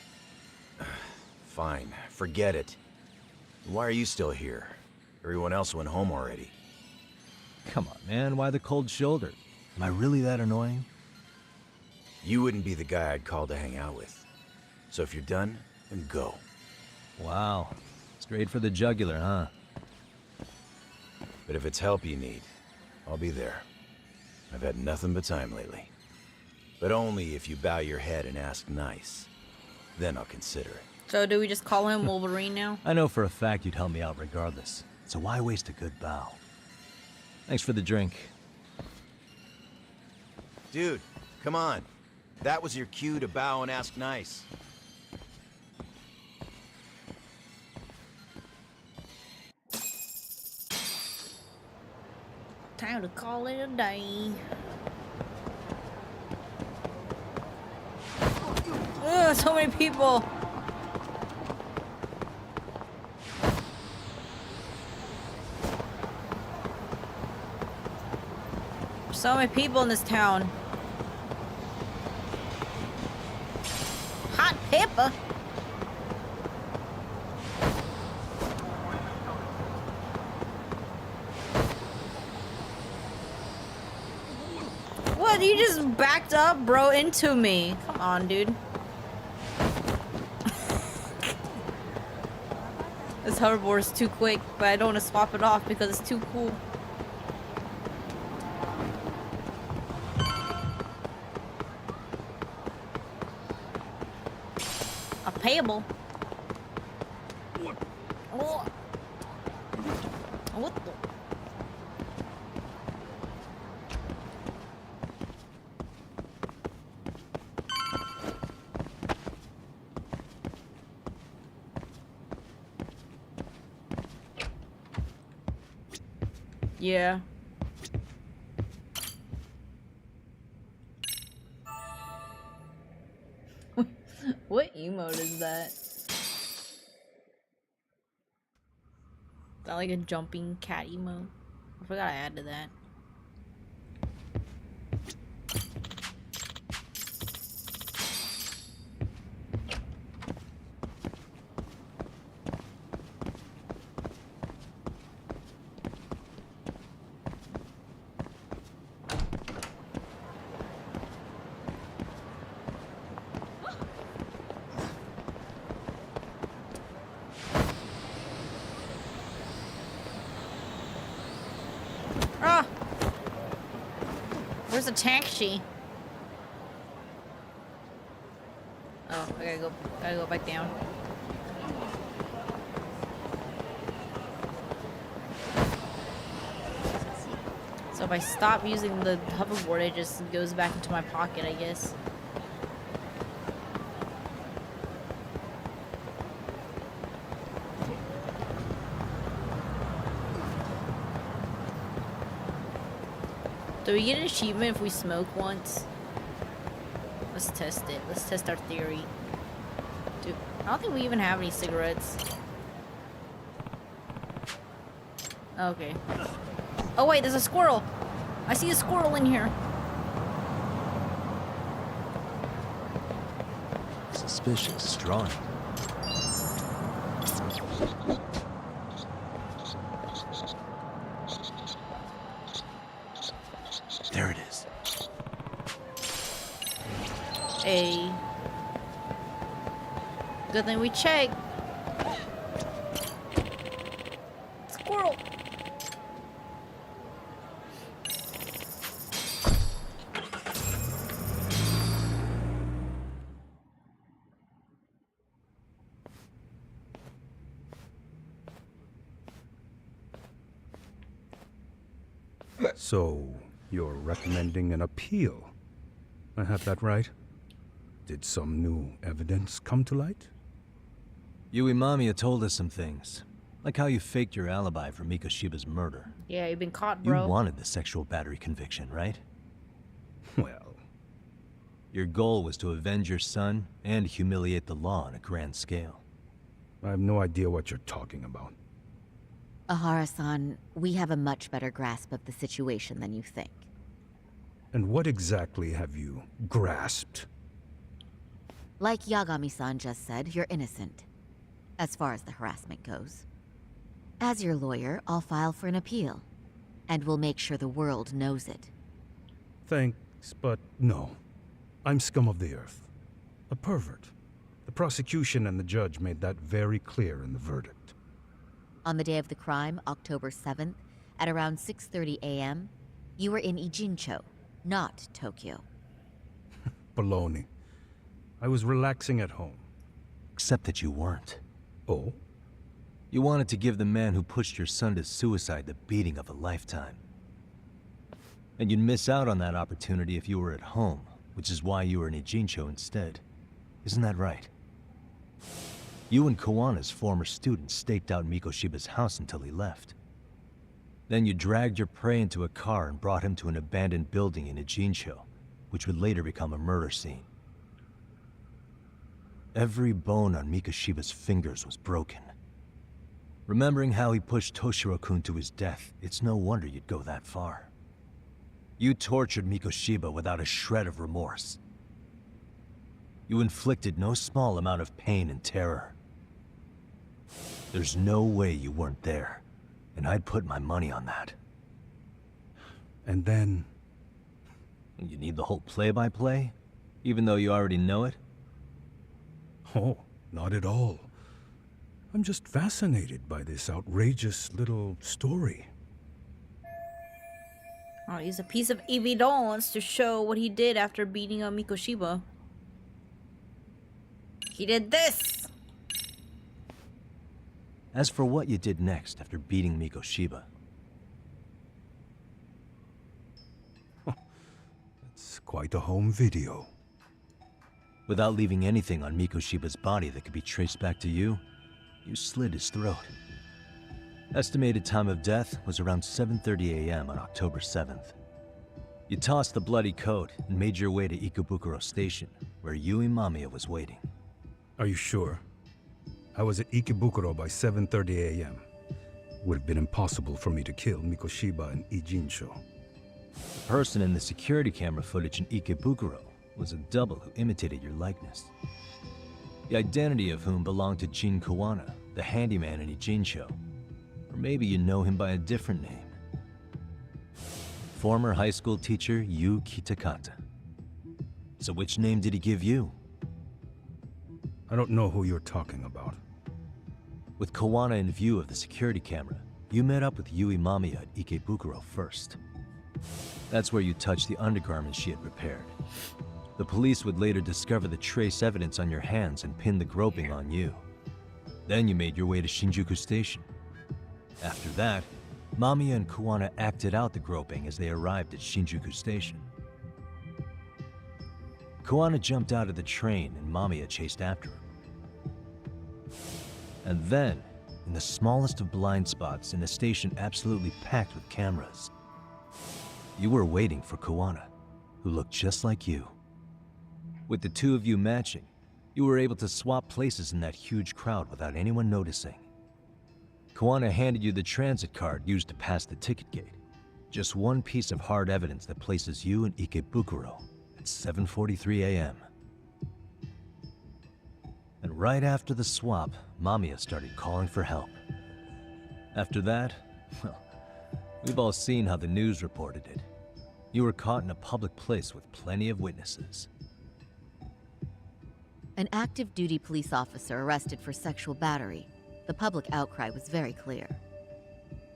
J: Fine, forget it. Why are you still here? Everyone else went home already.
C: Come on, man, why the cold shoulder? Am I really that annoying?
J: You wouldn't be the guy I'd call to hang out with. So if you're done, then go.
C: Wow. Straight for the jugular, huh?
J: But if it's help you need, I'll be there. I've had nothing but time lately. But only if you bow your head and ask nice. Then I'll consider it.
A: So do we just call him Wolverine now?
C: I know for a fact you'd help me out regardless, so why waste a good bow? Thanks for the drink.
J: Dude, come on. That was your cue to bow and ask nice.
A: Time to call it a day. Ugh, so many people. So many people in this town. Hot pepper. What? You just backed up, bro, into me. Come on, dude. This hoverboard is too quick, but I don't want to swap it off because it's too cool. A payable. Oh. What the? Yeah. What emote is that? Is that like a jumping cat emote? I forgot I added that. Where's the taxi? Oh, I gotta go back down. So if I stop using the hoverboard, it just goes back into my pocket, I guess. Do we get an achievement if we smoke once? Let's test it. Let's test our theory. Dude, I don't think we even have any cigarettes. Okay. Oh wait, there's a squirrel! I see a squirrel in here.
C: Suspicious drawing. There it is.
A: Hey. Good thing we checked. Squirrel.
N: So, you're recommending an appeal. I have that right? Did some new evidence come to light?
C: Yui Mamiya told us some things. Like how you faked your alibi for Mikoshiba's murder.
A: Yeah, you've been caught, bro.
C: You wanted the sexual battery conviction, right?
N: Well...
C: Your goal was to avenge your son and humiliate the law on a grand scale.
N: I have no idea what you're talking about.
O: Ahara-san, we have a much better grasp of the situation than you think.
N: And what exactly have you grasped?
O: Like Yagami-san just said, you're innocent. As far as the harassment goes. As your lawyer, I'll file for an appeal. And we'll make sure the world knows it.
N: Thanks, but no. I'm scum of the earth. A pervert. The prosecution and the judge made that very clear in the verdict.
O: On the day of the crime, October 7th, at around 6:30 a.m., you were in Ijincho, not Tokyo.
N: Baloney. I was relaxing at home.
C: Except that you weren't.
N: Oh?
C: You wanted to give the man who pushed your son to suicide the beating of a lifetime. And you'd miss out on that opportunity if you were at home, which is why you were in Ijincho instead. Isn't that right? You and Kawana's former student staked out Mikoshiba's house until he left. Then you dragged your prey into a car and brought him to an abandoned building in Ijincho, which would later become a murder scene. Every bone on Mikoshiba's fingers was broken. Remembering how he pushed Toshiro-kun to his death, it's no wonder you'd go that far. You tortured Mikoshiba without a shred of remorse. You inflicted no small amount of pain and terror. There's no way you weren't there, and I'd put my money on that.
N: And then...
C: You need the whole play-by-play, even though you already know it?
N: Oh, not at all. I'm just fascinated by this outrageous little story.
A: I'll use a piece of evidence to show what he did after beating up Mikoshiba. He did this!
C: As for what you did next after beating Mikoshiba...
N: It's quite a home video.
C: Without leaving anything on Mikoshiba's body that could be traced back to you, you slit his throat. Estimated time of death was around 7:30 a.m. on October 7th. You tossed the bloody coat and made your way to Ikebukuro Station, where Yui Mamiya was waiting.
N: Are you sure? I was at Ikebukuro by 7:30 a.m. Would have been impossible for me to kill Mikoshiba in Ijincho.
C: The person in the security camera footage in Ikebukuro was a double who imitated your likeness. The identity of whom belonged to Jin Kawana, the handyman in Ijincho. Or maybe you know him by a different name. Former high school teacher Yu Kitakata. So which name did he give you?
N: I don't know who you're talking about.
C: With Kawana in view of the security camera, you met up with Yui Mamiya at Ikebukuro first. That's where you touched the undergarments she had prepared. The police would later discover the trace evidence on your hands and pin the groping on you. Then you made your way to Shinjuku Station. After that, Mamiya and Kawana acted out the groping as they arrived at Shinjuku Station. Kawana jumped out of the train and Mamiya chased after him. And then, in the smallest of blind spots in a station absolutely packed with cameras, you were waiting for Kawana, who looked just like you. With the two of you matching, you were able to swap places in that huge crowd without anyone noticing. Kawana handed you the transit card used to pass the ticket gate. Just one piece of hard evidence that places you in Ikebukuro at 7:43 a.m. And right after the swap, Mamiya started calling for help. After that, well, we've all seen how the news reported it. You were caught in a public place with plenty of witnesses.
O: An active duty police officer arrested for sexual battery. The public outcry was very clear.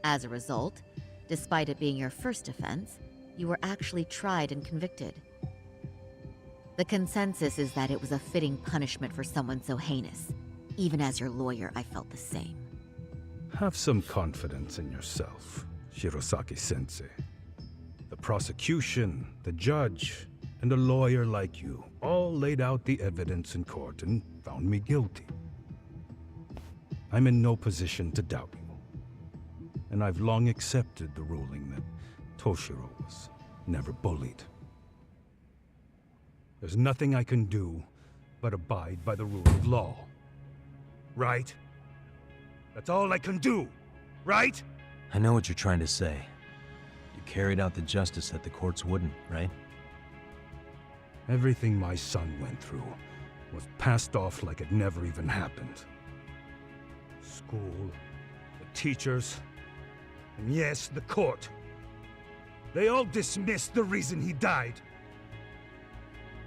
O: As a result, despite it being your first offense, you were actually tried and convicted. The consensus is that it was a fitting punishment for someone so heinous. Even as your lawyer, I felt the same.
N: Have some confidence in yourself, Shirosaki-sensei. The prosecution, the judge, and a lawyer like you all laid out the evidence in court and found me guilty. I'm in no position to doubt you. And I've long accepted the ruling that Toshiro was never bullied. There's nothing I can do but abide by the rule of law. Right? That's all I can do, right?
C: I know what you're trying to say. You carried out the justice that the courts wouldn't, right?
N: Everything my son went through was passed off like it never even happened. School, the teachers, and yes, the court. They all dismissed the reason he died.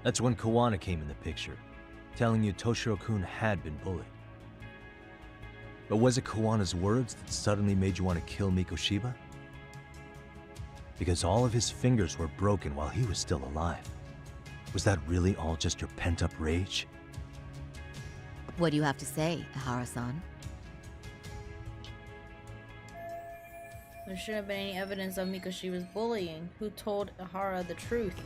C: That's when Kawana came in the picture, telling you Toshiro-kun had been bullied. But was it Kawana's words that suddenly made you want to kill Mikoshiba? Because all of his fingers were broken while he was still alive. Was that really all just your pent-up rage?
O: What do you have to say, Ihara-san?
A: There shouldn't have been any evidence of Mikoshiba's bullying. Who told Ihara the truth?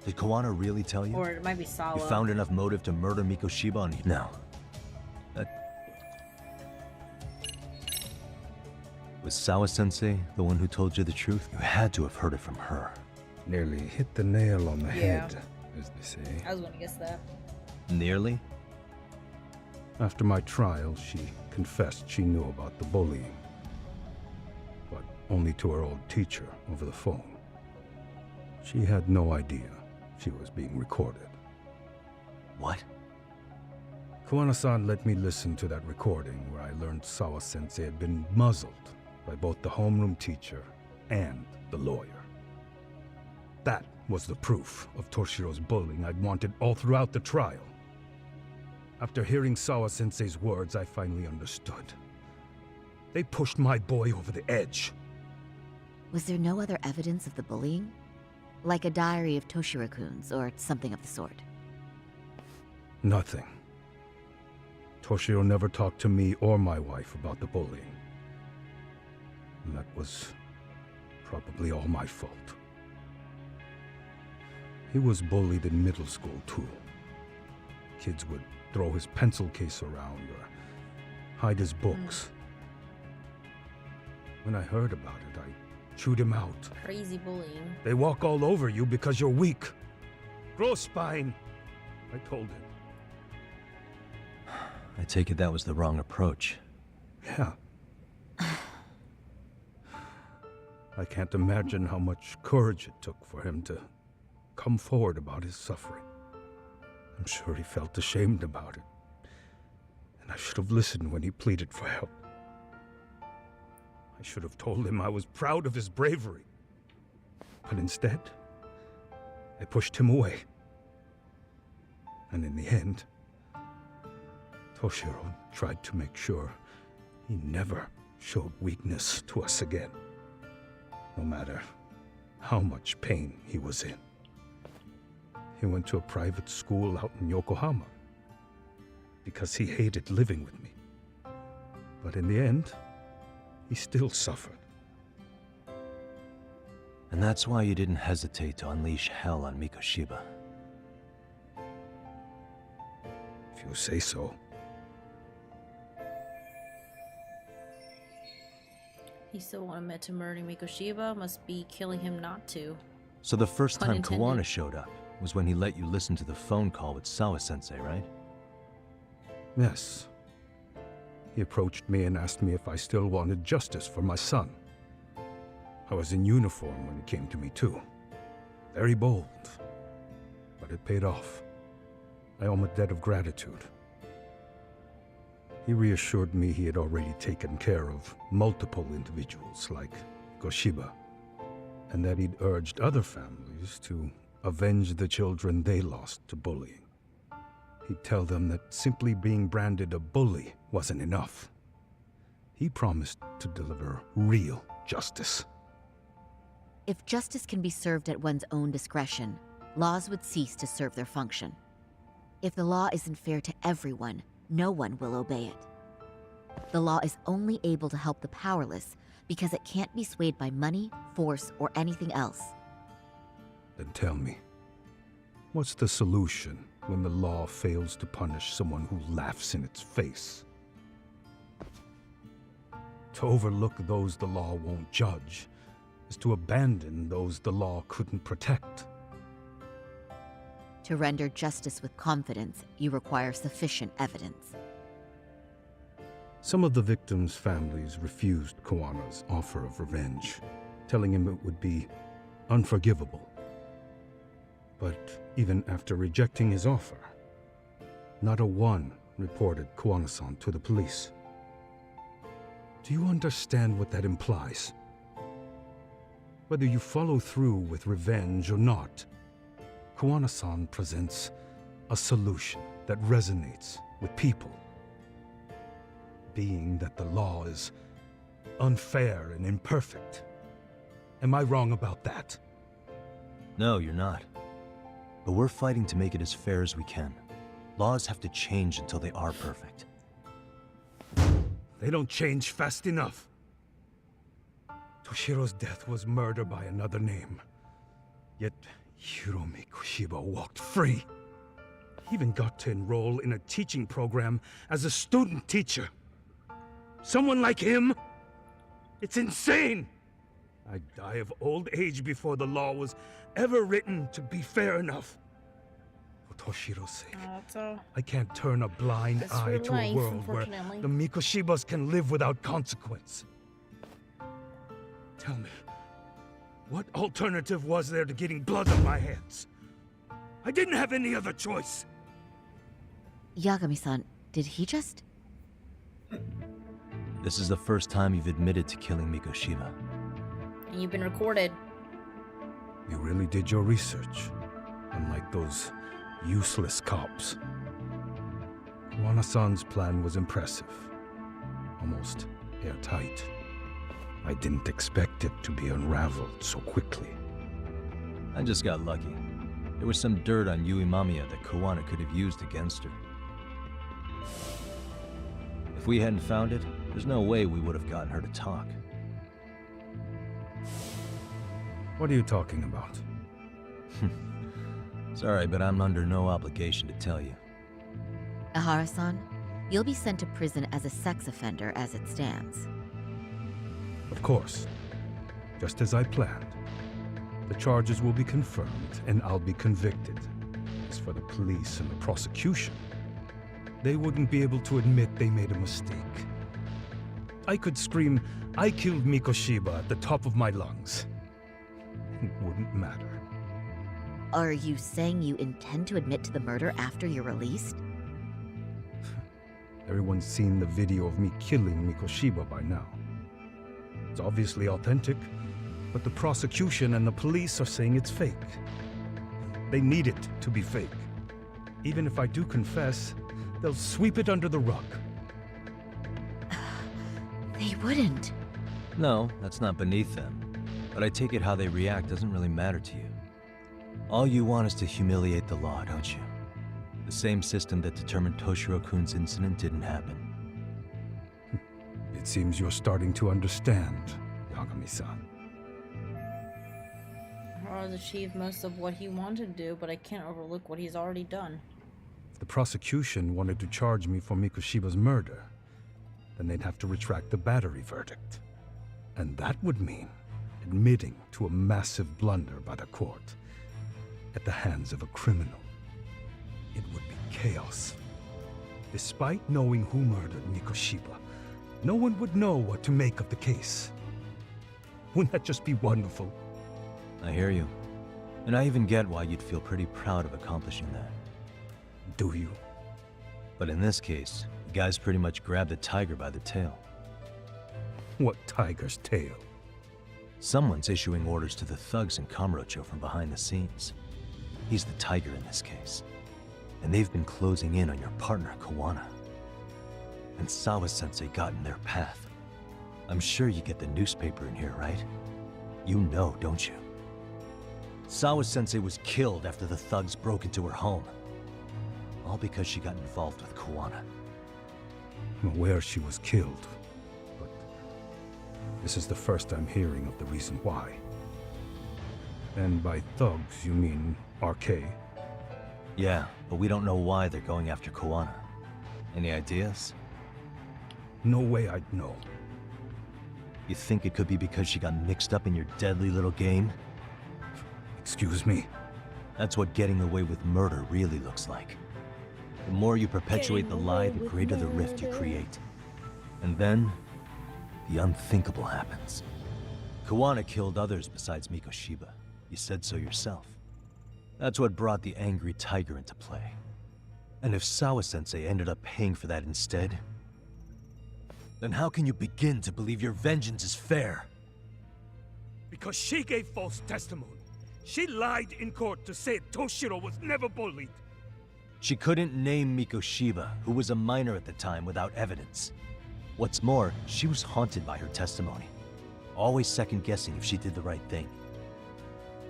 C: Did Kawana really tell you?
A: Or it might be Sawa.
C: You found enough motive to murder Mikoshiba on you? No. Was Sawa-sensei the one who told you the truth? You had to have heard it from her.
N: Nearly hit the nail on the head, as they say.
A: I was gonna guess that.
C: Nearly?
N: After my trial, she confessed she knew about the bullying. But only to her old teacher over the phone. She had no idea she was being recorded.
C: What?
N: Kawana-san let me listen to that recording where I learned Sawa-sensei had been muzzled by both the homeroom teacher and the lawyer. That was the proof of Toshiro's bullying I'd wanted all throughout the trial. After hearing Sawa-sensei's words, I finally understood. They pushed my boy over the edge.
O: Was there no other evidence of the bullying? Like a diary of Toshiro-kun's or something of the sort?
N: Nothing. Toshiro never talked to me or my wife about the bullying. And that was probably all my fault. He was bullied in middle school, too. Kids would throw his pencil case around or hide his books. When I heard about it, I chewed him out.
A: Crazy bullying.
N: They walk all over you because you're weak. Grow spine, I told him.
C: I take it that was the wrong approach.
N: Yeah. I can't imagine how much courage it took for him to come forward about his suffering. I'm sure he felt ashamed about it. And I should have listened when he pleaded for help. I should have told him I was proud of his bravery. But instead, I pushed him away. And in the end, Toshiro tried to make sure he never showed weakness to us again, no matter how much pain he was in. He went to a private school out in Yokohama because he hated living with me. But in the end, he still suffered.
C: And that's why you didn't hesitate to unleash hell on Mikoshiba.
N: If you say so.
A: He still wanted to murder Mikoshiba, must be killing him not to.
C: So the first
A: Pun
C: time
A: intended.
C: Kawana showed up was when he let you listen to the phone call with Sawa-sensei, right?
N: Yes. He approached me and asked me if I still wanted justice for my son. I was in uniform when he came to me too. Very bold. But it paid off. I owe him a debt of gratitude. He reassured me he had already taken care of multiple individuals like Goshiba, and that he'd urged other families to avenge the children they lost to bullying. He'd tell them that simply being branded a bully wasn't enough. He promised to deliver real justice.
O: If justice can be served at one's own discretion, laws would cease to serve their function. If the law isn't fair to everyone, no one will obey it. The law is only able to help the powerless because it can't be swayed by money, force, or anything else.
N: Then tell me, what's the solution when the law fails to punish someone who laughs in its face? To overlook those the law won't judge is to abandon those the law couldn't protect.
O: To render justice with confidence, you require sufficient evidence.
N: Some of the victims' families refused Kawana's offer of revenge, telling him it would be unforgivable. But even after rejecting his offer, not a one reported Kuwana-san to the police. Do you understand what that implies? Whether you follow through with revenge or not, Kuwana-san presents a solution that resonates with people. Being that the law is unfair and imperfect. Am I wrong about that?
C: No, you're not. But we're fighting to make it as fair as we can. Laws have to change until they are perfect.
N: They don't change fast enough. Toshiro's death was murder by another name. Yet Hiromi Kushiba walked free. He even got to enroll in a teaching program as a student teacher. Someone like him? It's insane! I'd die of old age before the law was ever written to be fair enough. For Toshiro's sake, I can't turn a blind eye to a world where the Mikoshibas can live without consequence. Tell me, what alternative was there to getting blood on my hands? I didn't have any other choice.
O: Yagami-san, did he just...
C: This is the first time you've admitted to killing Mikoshiba.
A: And you've been recorded.
N: You really did your research, unlike those useless cops. Kuwana-san's plan was impressive, almost airtight. I didn't expect it to be unraveled so quickly.
C: I just got lucky. There was some dirt on Yui Mamiya that Kuwana could have used against her. If we hadn't found it, there's no way we would have gotten her to talk.
N: What are you talking about?
C: Sorry, but I'm under no obligation to tell you.
O: Ahara-san, you'll be sent to prison as a sex offender as it stands.
N: Of course. Just as I planned. The charges will be confirmed, and I'll be convicted. As for the police and the prosecution, they wouldn't be able to admit they made a mistake. I could scream, "I killed Mikoshiba" at the top of my lungs. It wouldn't matter.
O: Are you saying you intend to admit to the murder after you're released?
N: Everyone's seen the video of me killing Mikoshiba by now. It's obviously authentic, but the prosecution and the police are saying it's fake. They need it to be fake. Even if I do confess, they'll sweep it under the rug.
O: They wouldn't.
C: No, that's not beneath them. But I take it how they react doesn't really matter to you. All you want is to humiliate the law, don't you? The same system that determined Toshiro-kun's incident didn't happen.
N: It seems you're starting to understand, Yagami-san.
A: Haru's achieved most of what he wanted to do, but I can't overlook what he's already done.
N: If the prosecution wanted to charge me for Mikoshiba's murder, then they'd have to retract the battery verdict. And that would mean admitting to a massive blunder by the court at the hands of a criminal. It would be chaos. Despite knowing who murdered Mikoshiba, no one would know what to make of the case. Wouldn't that just be wonderful?
C: I hear you. And I even get why you'd feel pretty proud of accomplishing that.
N: Do you?
C: But in this case, the guy's pretty much grabbed the tiger by the tail.
N: What tiger's tail?
C: Someone's issuing orders to the thugs in Kamurocho from behind the scenes. He's the tiger in this case. And they've been closing in on your partner, Kuwana. And Sawa-sensei got in their path. I'm sure you get the newspaper in here, right? You know, don't you? Sawa-sensei was killed after the thugs broke into her home. All because she got involved with Kuwana.
N: I'm aware she was killed, but this is the first I'm hearing of the reason why. And by thugs, you mean RK?
C: Yeah, but we don't know why they're going after Kuwana. Any ideas?
N: No way I'd know.
C: You think it could be because she got mixed up in your deadly little game?
N: Excuse me?
C: That's what getting away with murder really looks like. The more you perpetuate the lie, the greater the rift you create. And then, the unthinkable happens. Kuwana killed others besides Mikoshiba. You said so yourself. That's what brought the angry tiger into play. And if Sawa-sensei ended up paying for that instead, then how can you begin to believe your vengeance is fair?
N: Because she gave false testimony. She lied in court to say Toshiro was never bullied.
C: She couldn't name Mikoshiba, who was a minor at the time, without evidence. What's more, she was haunted by her testimony, always second-guessing if she did the right thing.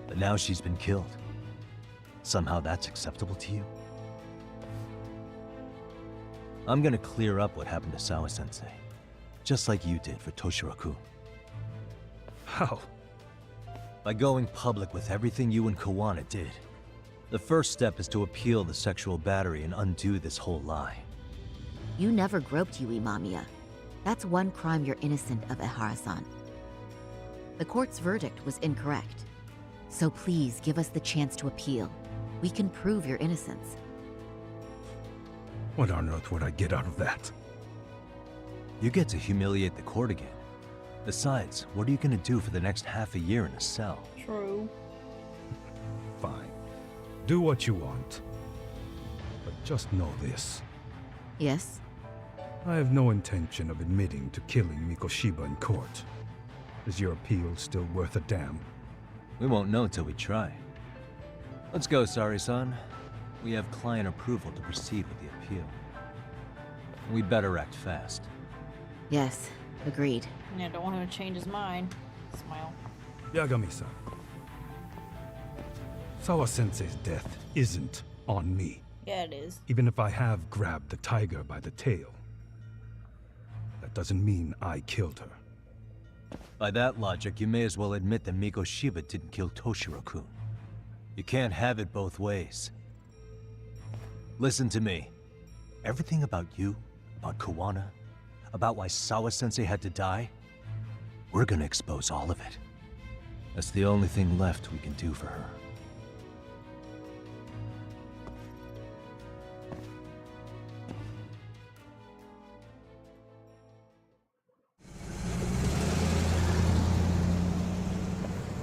C: But now she's been killed. Somehow that's acceptable to you? I'm gonna clear up what happened to Sawa-sensei, just like you did for Toshiro-kun.
N: How?
C: By going public with everything you and Kawana did. The first step is to appeal the sexual battery and undo this whole lie.
O: You never groped Yui Mamiya. That's one crime you're innocent of, Ehara-san. The court's verdict was incorrect. So please give us the chance to appeal. We can prove your innocence.
N: What on earth would I get out of that?
C: You get to humiliate the court again. Besides, what are you gonna do for the next half a year in a cell?
A: True.
N: Fine. Do what you want. But just know this.
O: Yes?
N: I have no intention of admitting to killing Mikoshiba in court. Is your appeal still worth a damn?
C: We won't know till we try. Let's go, Sari-san. We have client approval to proceed with the appeal. We better act fast.
O: Yes, agreed.
A: Yeah, don't want him to change his mind. Smile.
N: Yagami-san. Sawa-sensei's death isn't on me.
A: Yeah, it is.
N: Even if I have grabbed the tiger by the tail, that doesn't mean I killed her.
C: By that logic, you may as well admit that Mikoshiba didn't kill Toshiro-kun. You can't have it both ways. Listen to me. Everything about you, about Kawana, about why Sawa-sensei had to die, we're gonna expose all of it. That's the only thing left we can do for her.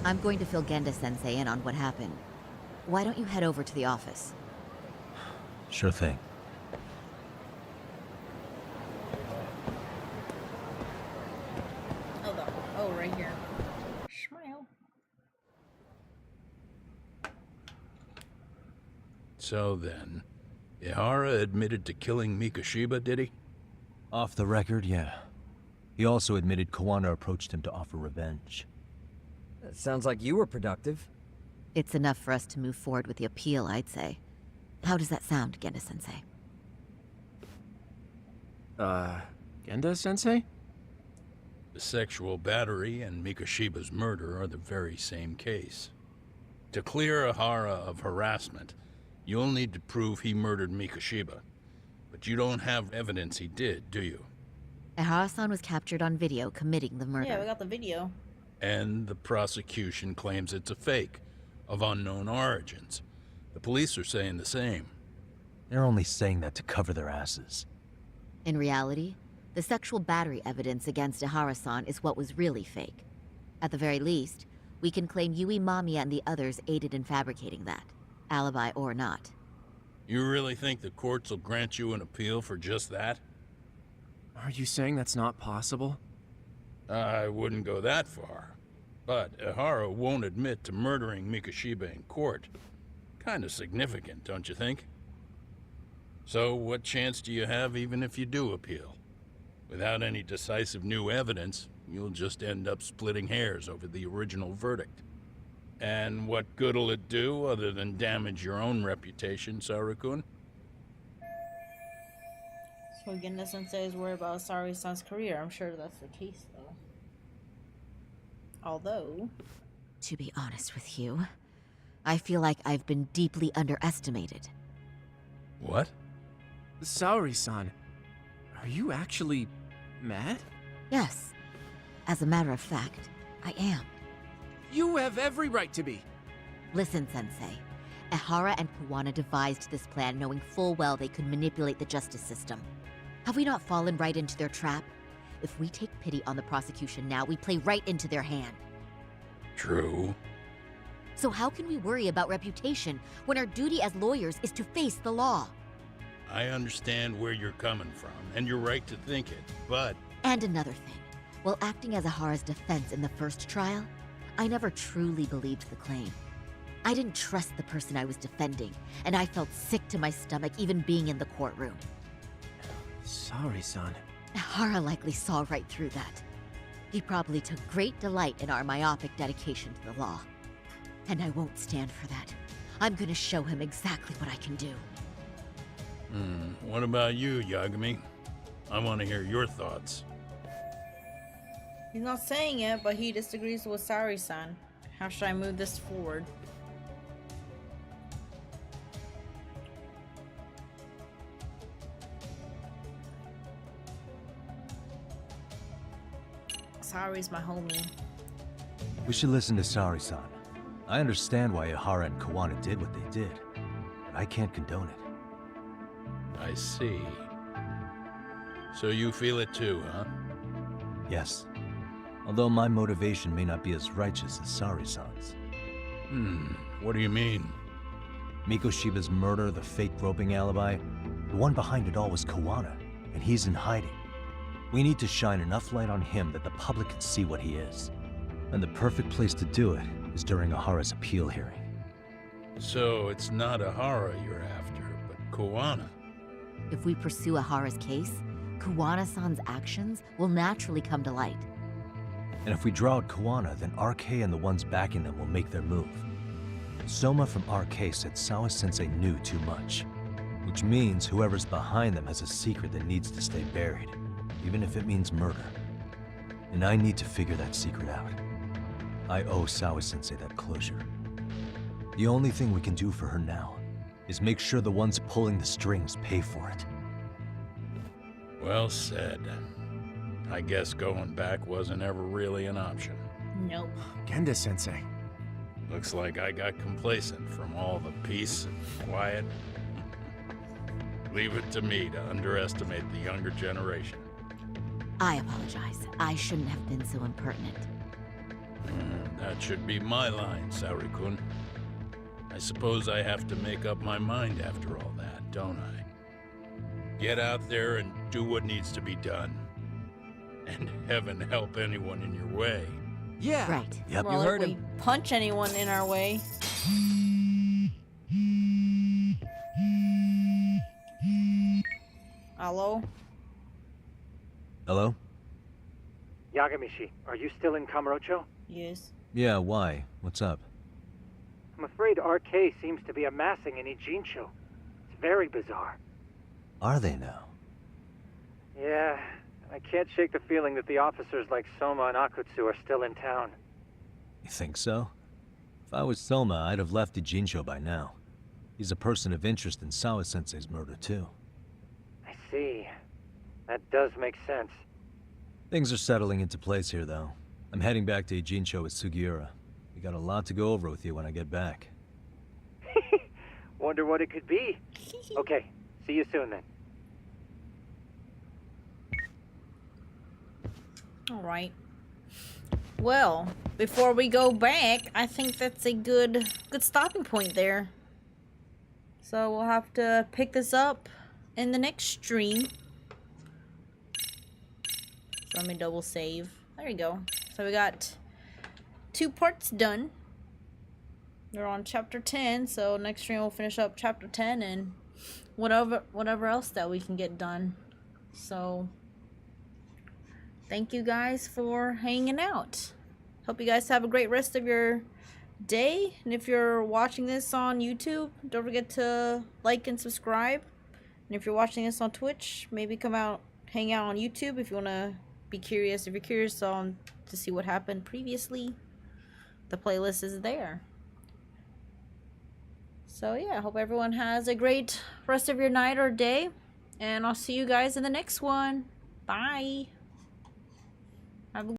O: I'm going to fill Genda-sensei in on what happened. Why don't you head over to the office?
C: Sure thing.
A: Hold on. Oh, right here. Smile.
D: So then, Ehara admitted to killing Mikoshiba, did he?
C: Off the record, yeah. He also admitted Kawana approached him to offer revenge.
E: That sounds like you were productive.
O: It's enough for us to move forward with the appeal, I'd say. How does that sound, Genda-sensei?
G: Genda-sensei?
D: The sexual battery and Mikoshiba's murder are the very same case. To clear Ehara of harassment, you'll need to prove he murdered Mikoshiba. But you don't have evidence he did, do you?
O: Ehara-san was captured on video committing the murder.
A: Yeah, we got the video.
D: And the prosecution claims it's a fake, of unknown origins. The police are saying the same.
C: They're only saying that to cover their asses.
O: In reality, the sexual battery evidence against Ehara-san is what was really fake. At the very least, we can claim Yui Mamiya and the others aided in fabricating that, alibi or not.
D: You really think the courts will grant you an appeal for just that?
G: Are you saying that's not possible?
D: I wouldn't go that far. But Ehara won't admit to murdering Mikoshiba in court. Kinda significant, don't you think? So what chance do you have even if you do appeal? Without any decisive new evidence, you'll just end up splitting hairs over the original verdict. And what good'll it do other than damage your own reputation, Saru-kun?
A: So again, the sensei is worried about Sari-san's career. I'm sure that's the case, though. Although...
O: To be honest with you, I feel like I've been deeply underestimated.
D: What?
G: Saori-san, are you actually mad?
O: Yes. As a matter of fact, I am.
G: You have every right to be.
O: Listen, Sensei. Ehara and Kawana devised this plan knowing full well they could manipulate the justice system. Have we not fallen right into their trap? If we take pity on the prosecution now, we play right into their hand.
D: True.
O: So how can we worry about reputation when our duty as lawyers is to face the law?
D: I understand where you're coming from, and you're right to think it, but...
O: And another thing. While acting as Ahara's defense in the first trial, I never truly believed the claim. I didn't trust the person I was defending, and I felt sick to my stomach even being in the courtroom.
G: Sorry, son.
O: Ahara likely saw right through that. He probably took great delight in our myopic dedication to the law. And I won't stand for that. I'm gonna show him exactly what I can do.
D: What about you, Yagami? I want to hear your thoughts.
A: He's not saying it, but he disagrees with Sari-san. How should I move this forward? Sari's my homie.
C: We should listen to Sari-san. I understand why Ahara and Kawana did what they did, but I can't condone it.
D: I see. So you feel it too, huh?
C: Yes. Although my motivation may not be as righteous as Sari-san's.
D: What do you mean?
C: Mikoshiba's murder, the fake groping alibi, the one behind it all was Kawana, and he's in hiding. We need to shine enough light on him that the public can see what he is. And the perfect place to do it is during Ahara's appeal hearing.
D: So it's not Ahara you're after, but Kawana.
O: If we pursue Ahara's case, Kawana-san's actions will naturally come to light.
C: And if we draw out Kawana, then RK and the ones backing them will make their move. Soma from RK said Sawa-sensei knew too much, which means whoever's behind them has a secret that needs to stay buried, even if it means murder. And I need to figure that secret out. I owe Sawa-sensei that closure. The only thing we can do for her now is make sure the ones pulling the strings pay for it.
D: Well said. I guess going back wasn't ever really an option.
A: Nope.
G: Genda-sensei.
D: Looks like I got complacent from all the peace and quiet. Leave it to me to underestimate the younger generation.
O: I apologize. I shouldn't have been so impertinent.
D: That should be my line, Saori-kun. I suppose I have to make up my mind after all that, don't I? Get out there and do what needs to be done. And heaven help anyone in your way.
G: Yeah.
O: Right.
C: Yep.
A: Well,
C: You heard
A: if
C: him.
A: we punch anyone in our way. Hello?
C: Hello?
K: Yagamishi, are you still in Kamurocho?
A: Yes.
C: Yeah, why? What's up?
K: I'm afraid RK seems to be amassing in Ijincho. It's very bizarre.
C: Are they now?
K: Yeah, I can't shake the feeling that the officers like Soma and Akutsu are still in town.
C: You think so? If I was Soma, I'd have left Ijincho by now. He's a person of interest in Sawa-sensei's murder, too.
K: I see. That does make sense.
C: Things are settling into place here, though. I'm heading back to Ijincho with Sugiura. We got a lot to go over with you when I get back.
K: Wonder what it could be. Okay, see you soon then.
A: Alright. Well, before we go back, I think that's a good stopping point there. So we'll have to pick this up in the next stream. So let me double save. There you go. So we got 2 parts done. We're on chapter 10, so next stream we'll finish up chapter 10 and whatever else that we can get done. So thank you guys for hanging out. Hope you guys have a great rest of your day. And if you're watching this on YouTube, don't forget to like and subscribe. And if you're watching this on Twitch, maybe come out, hang out on YouTube if you want to be curious. If you're curious to see what happened previously, the playlist is there. So yeah, I hope everyone has a great rest of your night or day. And I'll see you guys in the next one. Bye.